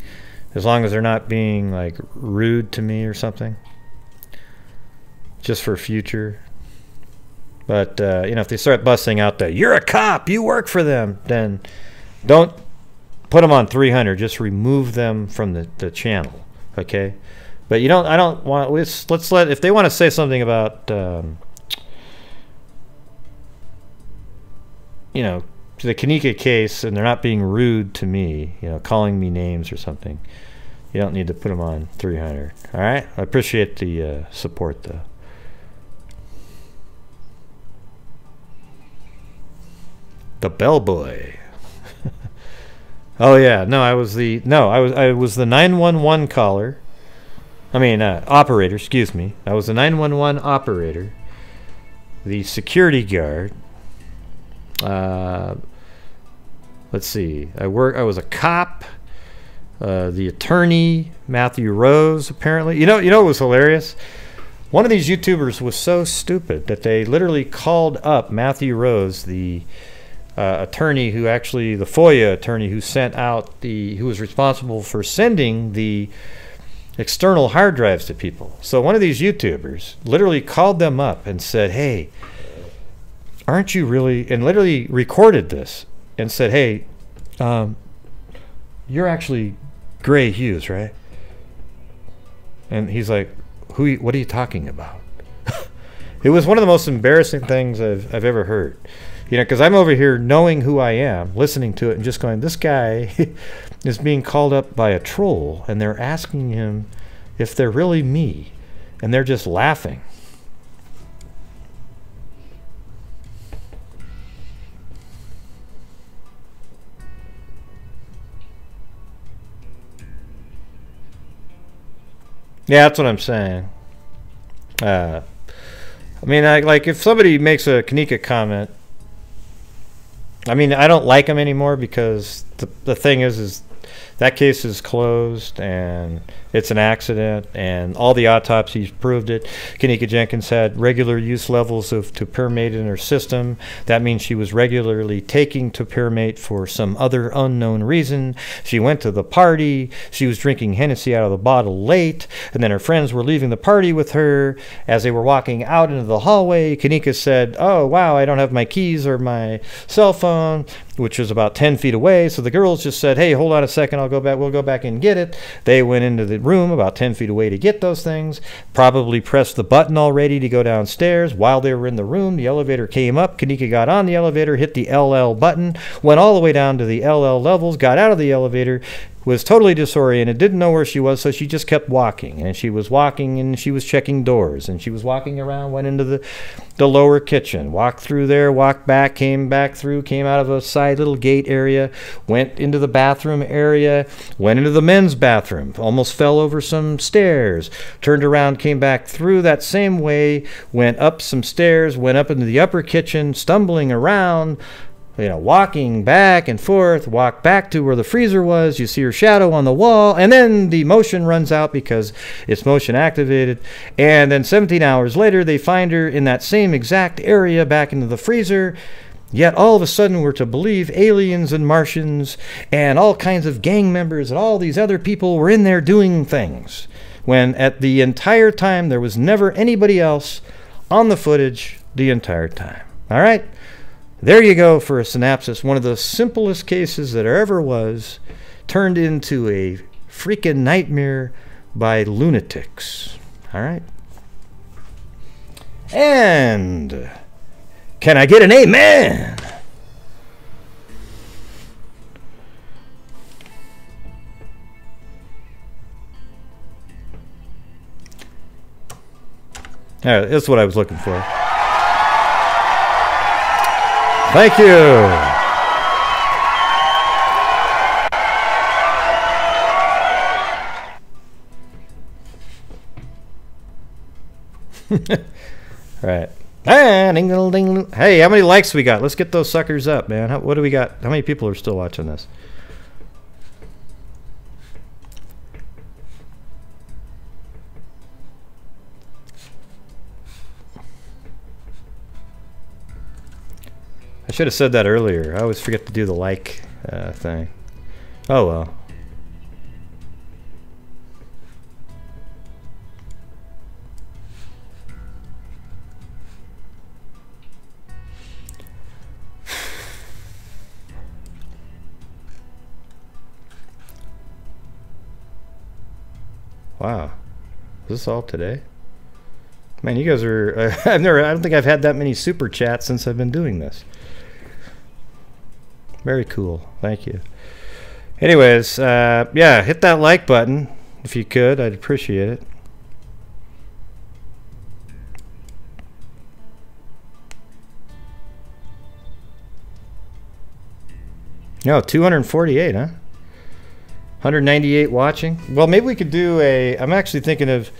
as long as they're not being like rude to me or something. Just for future. But you know, if they start busting out that you're a cop, you work for them, then don't put them on 300. Just remove them from the channel. Okay. But you don't. I don't want. Let's let. If they want to say something about, you know, the Kenneka case, and they're not being rude to me, you know, calling me names or something, you don't need to put them on 300. All right. I appreciate the support, though. The bellboy. Oh yeah. No, I was the 911 caller. I mean, operator, excuse me. I was the 911 operator, the security guard. Let's see. I was a cop, the attorney, Matthew Rose, apparently. You know what was hilarious? One of these YouTubers was so stupid that they literally called up Matthew Rose, the attorney who actually, the FOIA attorney who sent out who was responsible for sending the external hard drives to people. So one of these YouTubers literally called them up and said, hey, aren't you really, and literally recorded this and said, hey, you're actually Gray Hughes, right? And he's like, what are you talking about? It was one of the most embarrassing things I've ever heard. You know, because I'm over here knowing who I am, listening to it and just going, this guy is being called up by a troll, and they're asking him if they're really me, and they're just laughing. Yeah, that's what I'm saying. I mean, like if somebody makes a Kenneka comment, I mean, I don't like him anymore because the thing is that case is closed and it's an accident, and all the autopsies proved it. Kenneka Jenkins had regular use levels of topiramate in her system. That means she was regularly taking topiramate for some other unknown reason. She went to the party. She was drinking Hennessy out of the bottle late, and then her friends were leaving the party with her. As they were walking out into the hallway, Kenneka said, "Oh, wow, I don't have my keys or my cell phone," which was about 10 feet away. So the girls just said, "Hey, hold on a second, we'll go back and get it." They went into the room about 10 feet away to get those things, probably pressed the button already to go downstairs. While they were in the room, the elevator came up. Kenneka got on the elevator, hit the LL button, went all the way down to the LL levels, got out of the elevator, was totally disoriented, didn't know where she was, so she just kept walking. And she was walking, and she was checking doors, and she was walking around, went into the lower kitchen, walked through there, walked back, came back through, came out of a side little gate area, went into the bathroom area, went into the men's bathroom, almost fell over some stairs, turned around, came back through that same way, went up some stairs, went up into the upper kitchen, stumbling around, walking back and forth, walked back to where the freezer was. You see her shadow on the wall, and then the motion runs out because it's motion activated. And then 17 hours later, they find her in that same exact area back into the freezer. Yet all of a sudden we're to believe aliens and Martians and all kinds of gang members and all these other people were in there doing things, when at the entire time there was never anybody else on the footage the entire time. All right? There you go for a synopsis. One of the simplest cases that there ever was, turned into a freaking nightmare by lunatics. All right? And can I get an amen? All right, that's what I was looking for. Thank you. All right. Hey, how many likes we got? Let's get those suckers up, man. What do we got? How many people are still watching this? I should have said that earlier. I always forget to do the like thing. Oh well. Wow. Is this all today? Man, you guys are I don't think I've had that many super chats since I've been doing this. Very cool. Thank you. Anyways, yeah, hit that like button if you could. I'd appreciate it. No, 248, huh? 198 watching. Well, maybe we could do a... I'm actually thinking of...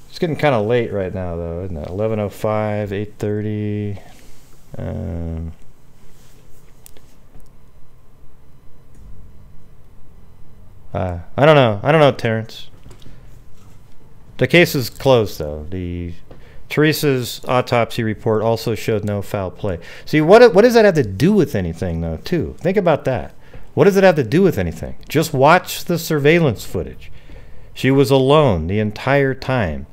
It's getting kind of late right now, though, isn't it? 11:05, 8:30. I don't know, Terrence. The case is closed, though. Teresa's autopsy report also showed no foul play. See, what does that have to do with anything, though, too? Think about that. What does it have to do with anything? Just watch the surveillance footage. She was alone the entire time.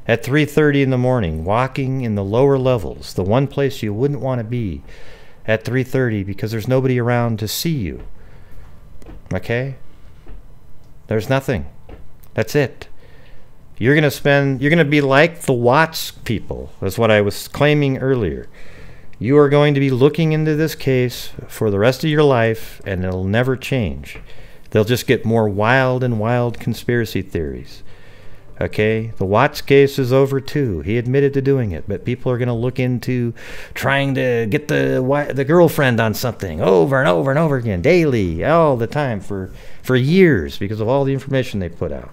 At 3:30 in the morning, walking in the lower levels, the one place you wouldn't want to be at 3:30 because there's nobody around to see you. Okay? There's nothing. That's it. You're going to be like the Watts people. That's what I was claiming earlier. You are going to be looking into this case for the rest of your life, and it'll never change. They'll just get more wild and wild conspiracy theories. Okay? The Watts case is over too. He admitted to doing it, but people are going to look into trying to get the girlfriend on something over and over and over again, daily, all the time, for years, because of all the information they put out.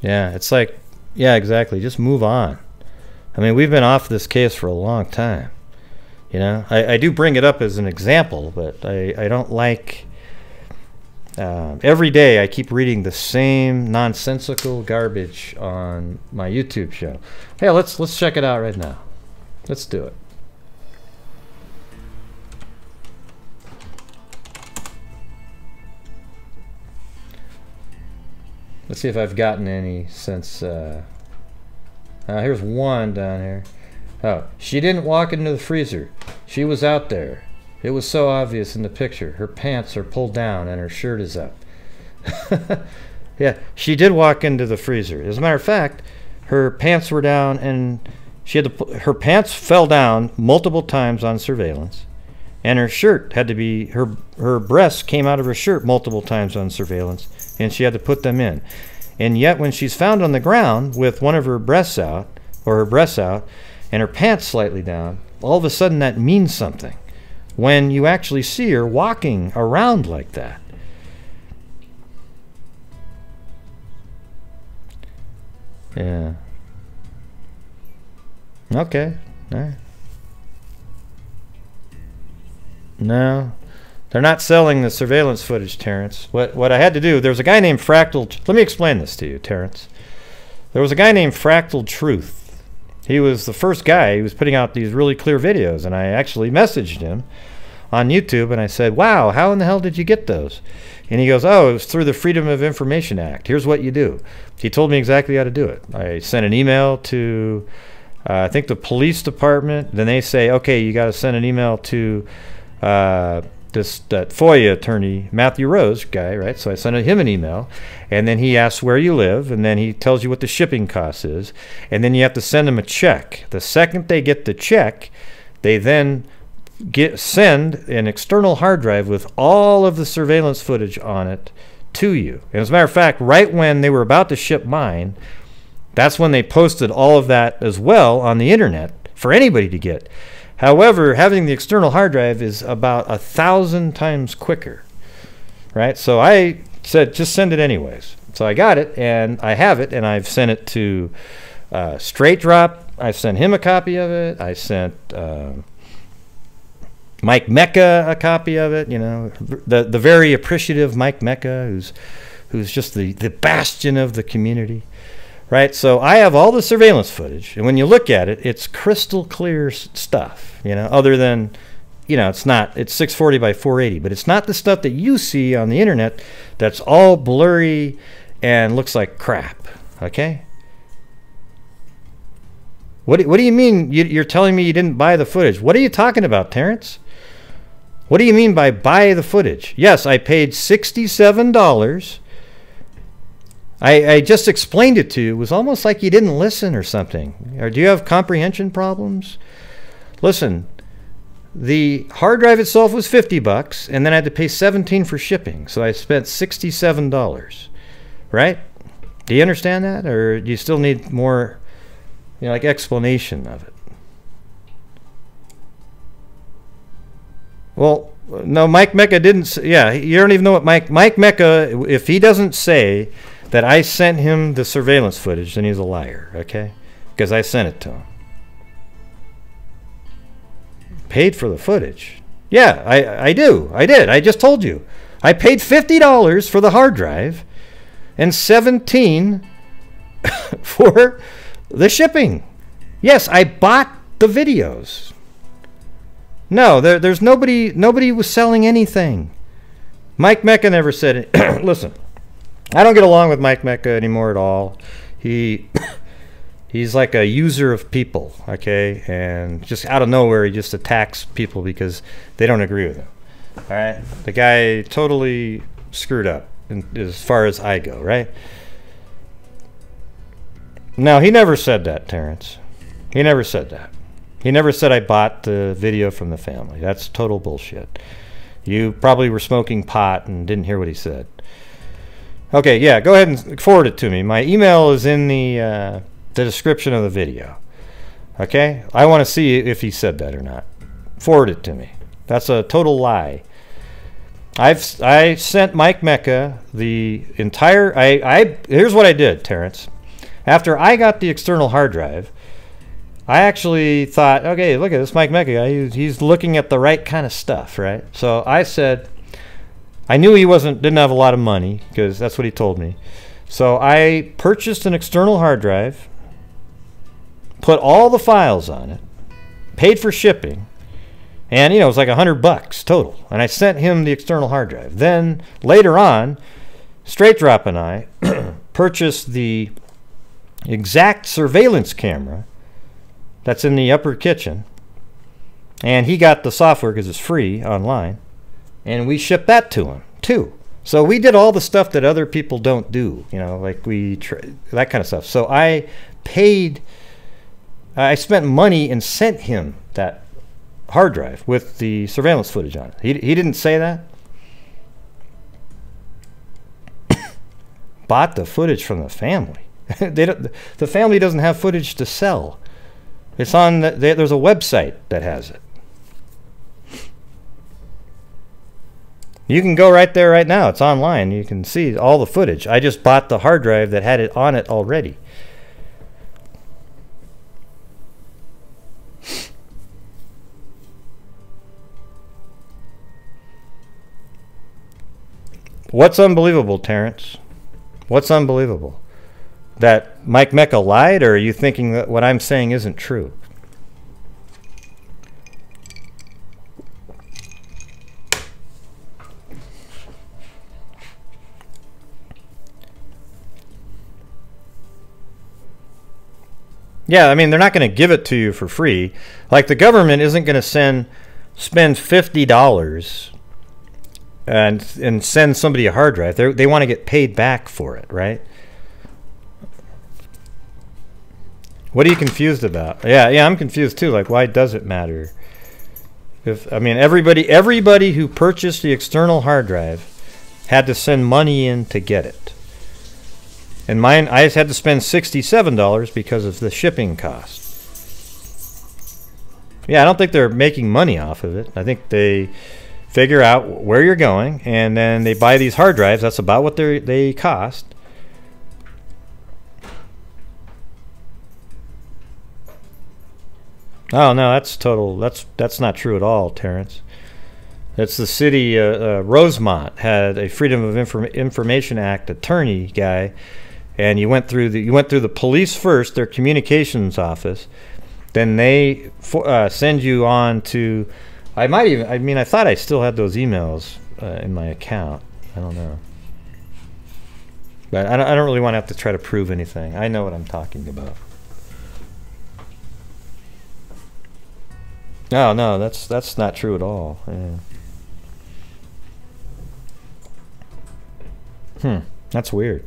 Yeah, it's like, yeah, exactly. Just move on. I mean, we've been off this case for a long time. You know, I do bring it up as an example, but I don't like. Every day I keep reading the same nonsensical garbage on my YouTube show. Hey, let's check it out right now. Let's do it. Let's see if I've gotten any since. Here's one down here. Oh, she didn't walk into the freezer. She was out there. It was so obvious in the picture. Her pants are pulled down and her shirt is up. Yeah, she did walk into the freezer. As a matter of fact, her pants were down and she had to. Her pants fell down multiple times on surveillance, and her shirt had to be. Her breasts came out of her shirt multiple times on surveillance, and she had to put them in. And yet, when she's found on the ground with one of her breasts out, or her breasts out, and her pants slightly down, all of a sudden that means something. When you actually see her walking around like that. Yeah. Okay. All right. No. They're not selling the surveillance footage, Terrence. What I had to do, there was a guy named Fractal. Let me explain this to you, Terrence. There was a guy named Fractal Truth. He was the first guy. He was putting out these really clear videos, and I actually messaged him on YouTube, and I said, wow, how in the hell did you get those? And he goes, oh, it was through the Freedom of Information Act. Here's what you do. He told me exactly how to do it. I sent an email to, I think, the police department. Then they say, okay, you got to send an email to that FOIA attorney, Matthew Rose guy, right? So I sent him an email, and then he asks where you live, and then he tells you what the shipping cost is, and then you have to send him a check. The second they get the check, they then send an external hard drive with all of the surveillance footage on it to you. And as a matter of fact, right when they were about to ship mine, that's when they posted all of that as well on the internet for anybody to get. However, having the external hard drive is about 1,000 times quicker, right? So I said, just send it anyways. So I got it, and I have it, and I've sent it to Straight Drop. I sent him a copy of it. I sent Mike Mecca a copy of it. You know, the very appreciative Mike Mecca, who's just the bastion of the community. Right, so I have all the surveillance footage, and when you look at it, it's crystal clear stuff. You know, other than, you know, it's 640 by 480, but it's not the stuff that you see on the internet that's all blurry and looks like crap. Okay. What do you mean? You're telling me you didn't buy the footage? What are you talking about, Terrence? What do you mean by buy the footage? Yes, I paid $67. I just explained it to you. It was almost like you didn't listen or something. Or do you have comprehension problems? Listen, the hard drive itself was $50, and then I had to pay $17 for shipping. So I spent $67, right? Do you understand that? Or do you still need more, you know, like explanation of it? Well, no, Mike Mecca didn't. Yeah, you don't even know what Mike Mecca, if he doesn't say that I sent him the surveillance footage, then he's a liar, okay? Because I sent it to him. Paid for the footage. Yeah, I do. I did. I just told you. I paid $50 for the hard drive and $17 for the shipping. Yes, I bought the videos. No, there's nobody was selling anything. Mike Mecca never said it. Listen, I don't get along with Mike Mecca anymore at all. He's like a user of people, okay? And just out of nowhere, he just attacks people because they don't agree with him. All right? The guy totally screwed up as far as I go, right? No, he never said that, Terrence. He never said that. He never said I bought the video from the family. That's total bullshit. You probably were smoking pot and didn't hear what he said. Okay, yeah, go ahead and forward it to me. My email is in the description of the video. Okay? I want to see if he said that or not. Forward it to me. That's a total lie. I sent Mike Mecca the entire. Here's what I did, Terrence. After I got the external hard drive, I actually thought, okay, look at this Mike Mecca guy. He's looking at the right kind of stuff, right? So I said, I knew he didn't have a lot of money because that's what he told me. So I purchased an external hard drive, put all the files on it, paid for shipping, and it was like $100 total. And I sent him the external hard drive. Then later on, Straight Drop and I purchased the exact surveillance camera that's in the upper kitchen, and he got the software because it's free online, and we shipped that to him too. So we did all the stuff that other people don't do, like that kind of stuff. So I spent money and sent him that hard drive with the surveillance footage on it. He didn't say that. Bought the footage from the family. The family doesn't have footage to sell. It's on there's a website that has it. You can go right there right now. It's online. You can see all the footage. I just bought the hard drive that had it on it already. What's unbelievable, Terrence? What's unbelievable? That Mike Mecca lied, or are you thinking that what I'm saying isn't true? Yeah, I mean, they're not going to give it to you for free. Like, the government isn't going to spend $50 and send somebody a hard drive. They want to get paid back for it, right? What are you confused about? Yeah, I'm confused too. Like, why does it matter? Everybody who purchased the external hard drive had to send money in to get it. And mine, I had to spend $67 because of the shipping cost. Yeah, I don't think they're making money off of it. I think they figure out where you're going, and then they buy these hard drives. That's about what they cost. Oh no, that's total. That's not true at all, Terrence. It's the city. Rosemont had a Freedom of Information Act attorney guy, and you went through the police first, their communications office. Then they send you on to. I thought I still had those emails in my account. I don't know, but I don't really want to have to try to prove anything. I know what I'm talking about. No, that's not true at all. Yeah. That's weird.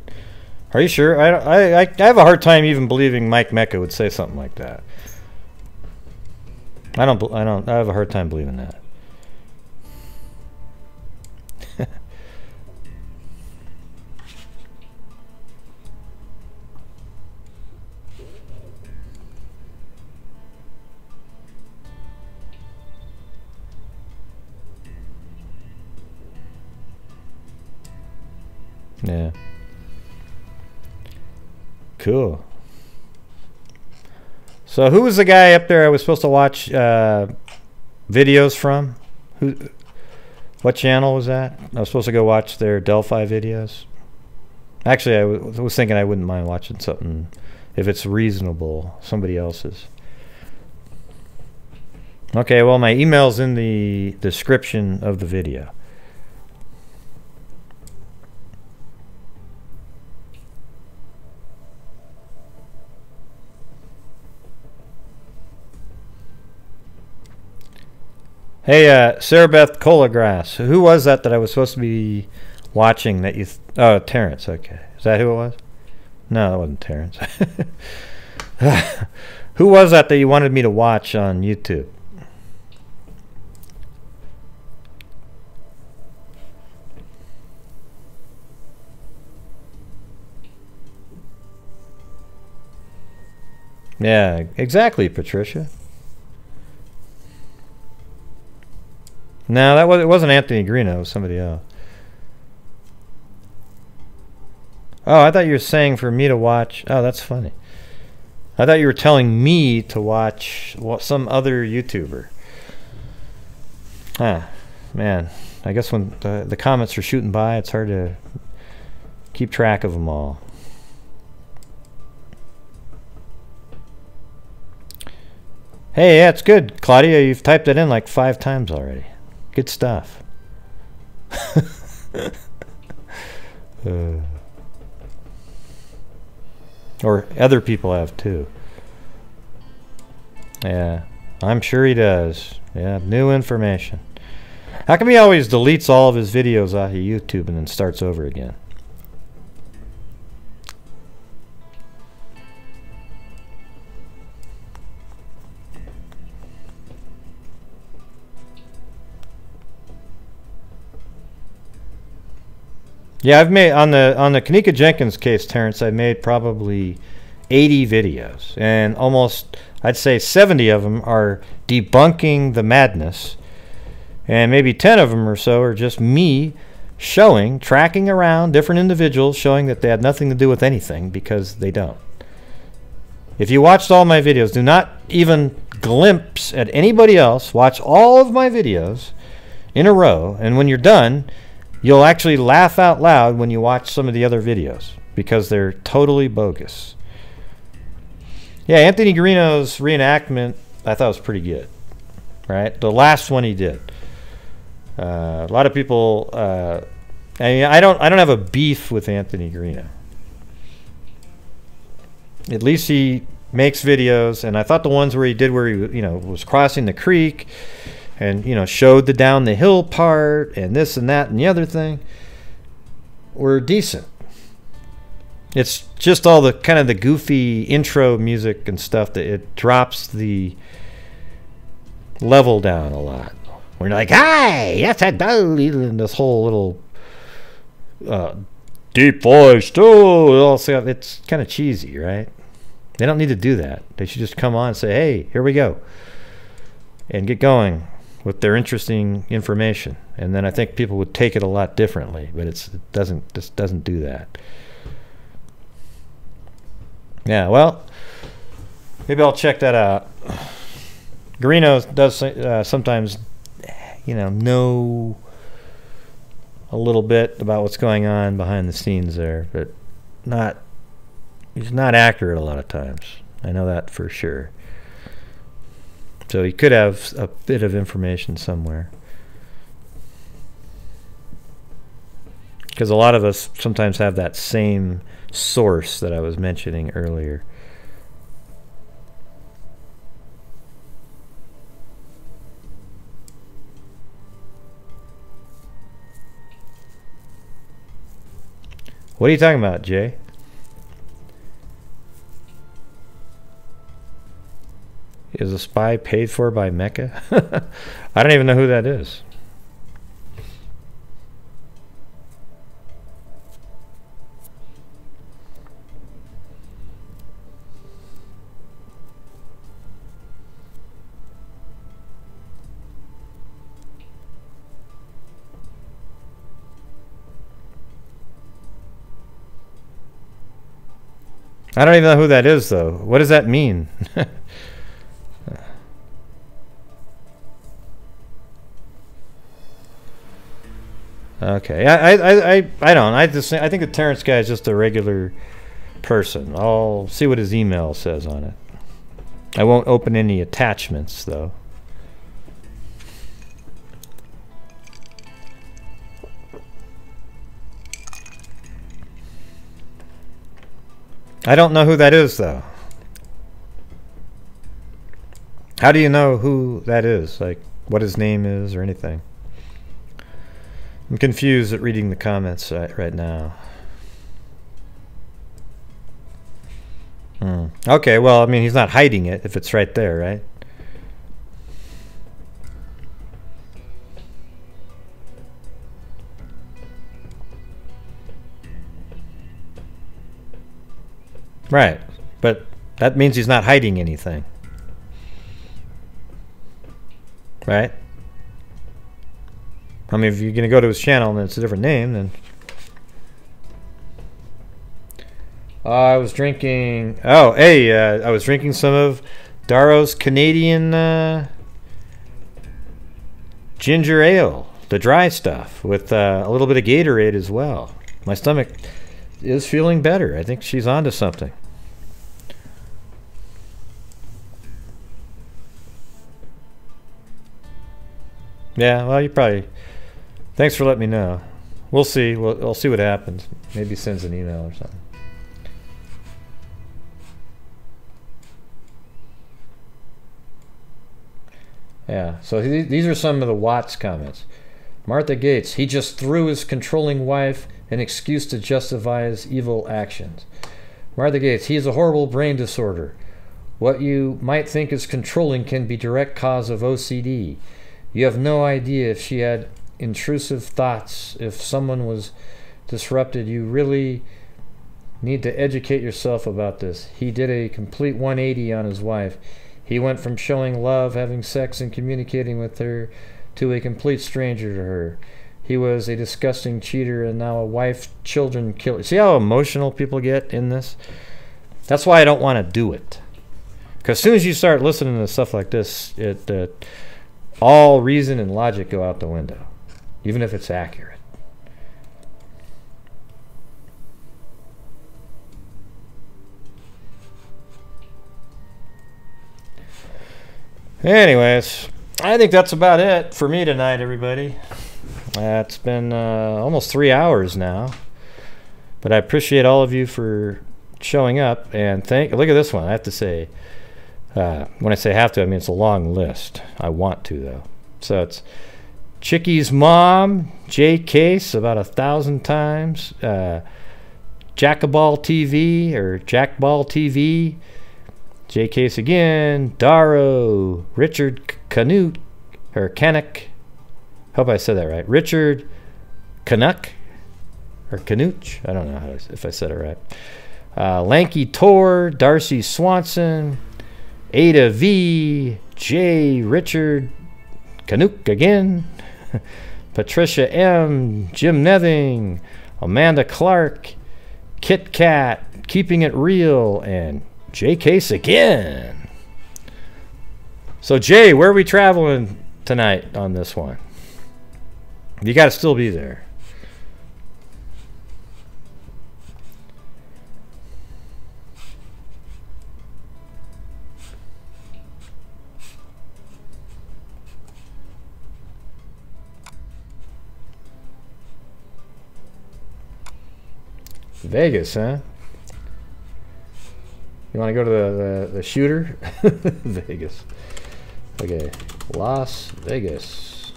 Are you sure? I have a hard time even believing Mike Mecca would say something like that. I have a hard time believing that. Yeah. Cool. So who was the guy up there I was supposed to watch videos from? What channel was that? I was supposed to go watch their Delphi videos. Actually, I was thinking I wouldn't mind watching something if it's reasonable, somebody else's. Okay, well, my email's in the description of the video. Hey, Sarah Beth Colagrass. Who was that I was supposed to be watching that you... Oh, Terrence. Okay. Is that who it was? No, that wasn't Terrence. Who was that you wanted me to watch on YouTube? Yeah, exactly, Patricia. No, it wasn't Anthony Greeno. It was somebody else. Oh, I thought you were saying for me to watch. Oh, that's funny. I thought you were telling me to watch some other YouTuber. Ah, man. I guess when the comments are shooting by, it's hard to keep track of them all. Hey, yeah, it's good, Claudia. You've typed it in like 5 times already. Good stuff. Or other people have too. Yeah, I'm sure he does. Yeah, new information. How come he always deletes all of his videos off of YouTube and then starts over again? Yeah, I've made on the Kanika Jenkins case, Terrence, I made probably 80 videos, and almost I'd say 70 of them are debunking the madness, and maybe 10 of them or so are just me tracking around different individuals, showing that they had nothing to do with anything, because they don't. If you watched all my videos, do not even glimpse at anybody else. Watch all of my videos in a row, and when you're done, you'll actually laugh out loud when you watch some of the other videos, because they're totally bogus. Yeah, Anthony Greeno's reenactment I thought was pretty good, right? The last one he did. A lot of people. I mean, I don't have a beef with Anthony Greeno. At least he makes videos, and I thought the ones where he was crossing the creek, and showed the down the hill part and this and that and the other thing, were decent. It's just all the kind of the goofy intro music and stuff that it drops the level down a lot. We're like, hi, yes, I do, and this whole little deep voice, it's kind of cheesy, right? They don't need to do that. They should just come on and say, hey, here we go, and get going with their interesting information, and then I think people would take it a lot differently. But it doesn't do that. Yeah, well, maybe I'll check that out. Greeno does sometimes, know a little bit about what's going on behind the scenes there, but he's not accurate a lot of times. I know that for sure. So he could have a bit of information somewhere. Because a lot of us sometimes have that same source that I was mentioning earlier. What are you talking about, Jay? Is a spy paid for by Mecca? I don't even know who that is. I don't even know who that is, though. What does that mean? Okay, I don't. I think the Terrence guy is just a regular person. I'll see what his email says on it. I won't open any attachments, though. I don't know who that is, though. How do you know who that is? Like, what his name is or anything? I'm confused at reading the comments right now. Okay, well, I mean, he's not hiding it if it's right there, right? Right, but that means he's not hiding anything. Right? I mean, if you're going to go to his channel and it's a different name, then... I was drinking... Oh, hey, I was drinking some of Daro's Canadian ginger ale, the dry stuff, with a little bit of Gatorade as well. My stomach is feeling better. I think she's onto something. Yeah, well, you probably... Thanks for letting me know. We'll see. We'll see what happens. Maybe sends an email or something. Yeah, so these are some of the Watts comments. Martha Gates, he just threw his controlling wife an excuse to justify his evil actions. Martha Gates, he has a horrible brain disorder. What you might think is controlling can be direct cause of OCD. You have no idea if she had intrusive thoughts, if someone was disrupted. You really need to educate yourself about this. He did a complete 180 on his wife. He went from showing love, having sex, and communicating with her to a complete stranger to her. He was a disgusting cheater and now a wife, children killer. See how emotional people get in this? That's why I don't want to do it. Because as soon as you start listening to stuff like this, all reason and logic go out the window, even if it's accurate. Anyways, I think that's about it for me tonight, everybody. It's been almost 3 hours now, but I appreciate all of you for showing up. And look at this one. I have to say, when I say have to, I mean it's a long list. I want to though. So it's Chickie's mom, Jay Case about 1,000 times, Jackaball TV or Jackball TV. J Case again, Daro, Richard Canuck, or Canuck. Hope I said that right. Richard Canuck, or Canuch. I don't know if I said it right. Lanky Tor, Darcy Swanson, Ada V, J. Richard Canuck again, Patricia M, Jim Nething, Amanda Clark, Kit Kat, Keeping It Real, and J Case again. So Jay, where are we traveling tonight on this one? You got to still be there. Vegas, huh? You want to go to the shooter? Vegas. Okay, Las Vegas.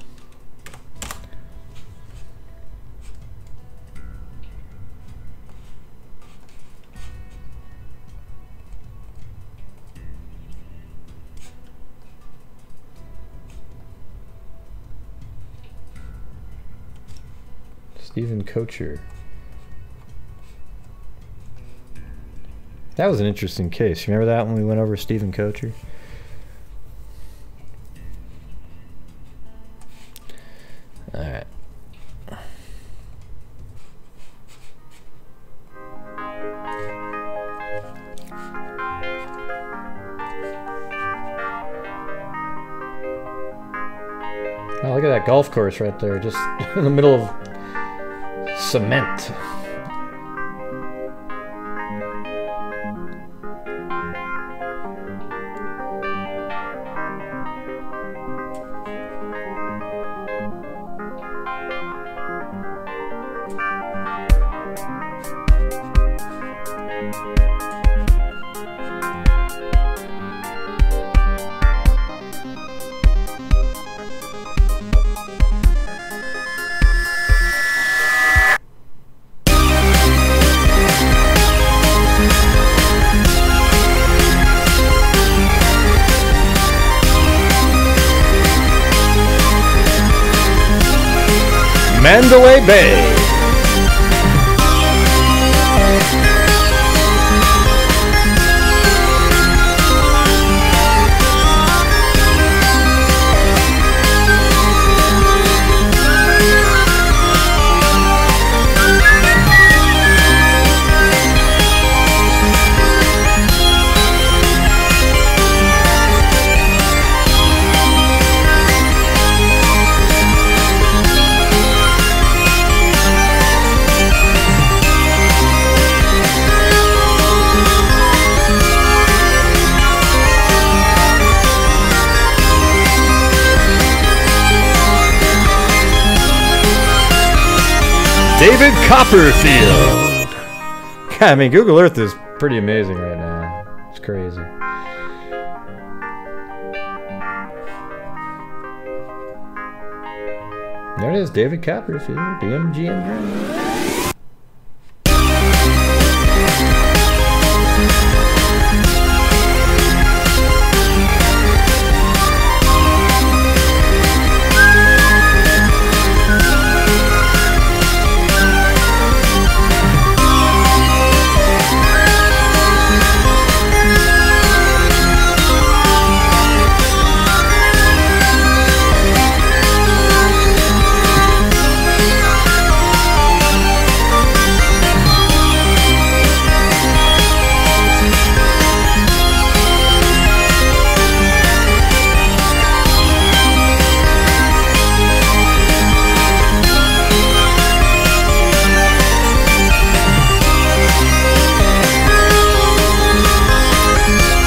Stephen Kocher. That was an interesting case. You remember that when we went over Stephen Kocher? All right. Oh, look at that golf course right there, just in the middle of cement. Mandalay Bay. David Copperfield. God, I mean, Google Earth is pretty amazing right now. It's crazy. There it is, David Copperfield, BMGM.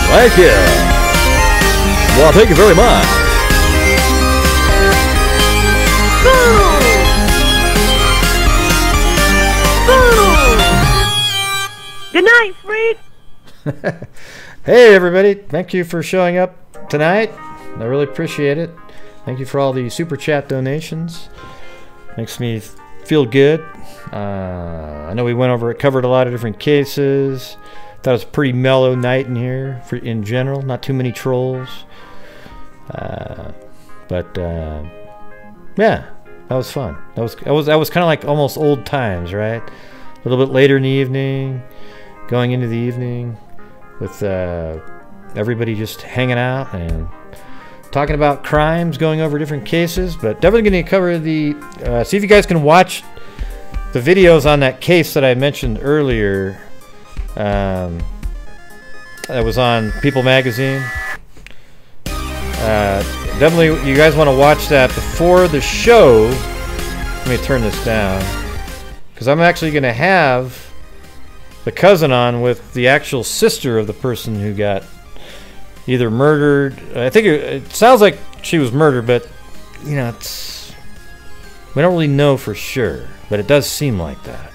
Thank you. Well, thank you very much. Good night, freak. Hey, everybody. Thank you for showing up tonight. I really appreciate it. Thank you for all the super chat donations. Makes me feel good. I know we covered a lot of different cases. Thought it was a pretty mellow night in here in general. Not too many trolls. Yeah, that was fun. That was kind of like almost old times, right? A little bit later in the evening, going into the evening, with everybody just hanging out and talking about crimes, going over different cases. But definitely going to cover the. See if you guys can watch the videos on that case that I mentioned earlier. That was on People Magazine. Definitely, you guys want to watch that before the show. Let me turn this down, because I'm actually going to have the cousin on with the actual sister of the person who got either murdered. I think it sounds like she was murdered, but we don't really know for sure, but it does seem like that.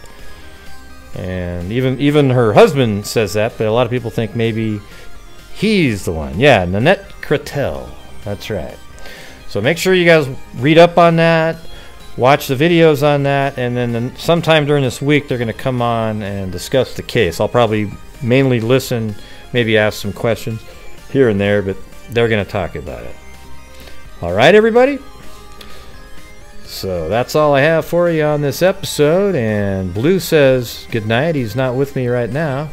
And even her husband says that, but a lot of people think maybe he's the one. Yeah, Nanette Krentel. That's right. So make sure you guys read up on that, watch the videos on that, and then sometime during this week they're going to come on and discuss the case. I'll probably mainly listen, maybe ask some questions here and there, but they're going to talk about it. All right, everybody? So that's all I have for you on this episode, and Blue says good night. He's not with me right now,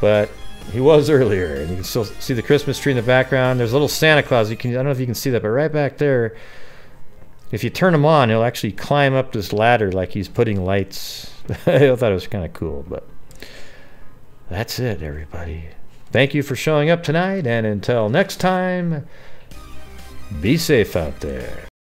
but he was earlier, and you can still see the Christmas tree in the background. There's a little Santa Claus. I don't know if you can see that, but right back there, if you turn him on, he'll actually climb up this ladder like he's putting lights. I thought it was kind of cool, but that's it, everybody. Thank you for showing up tonight, and until next time, be safe out there.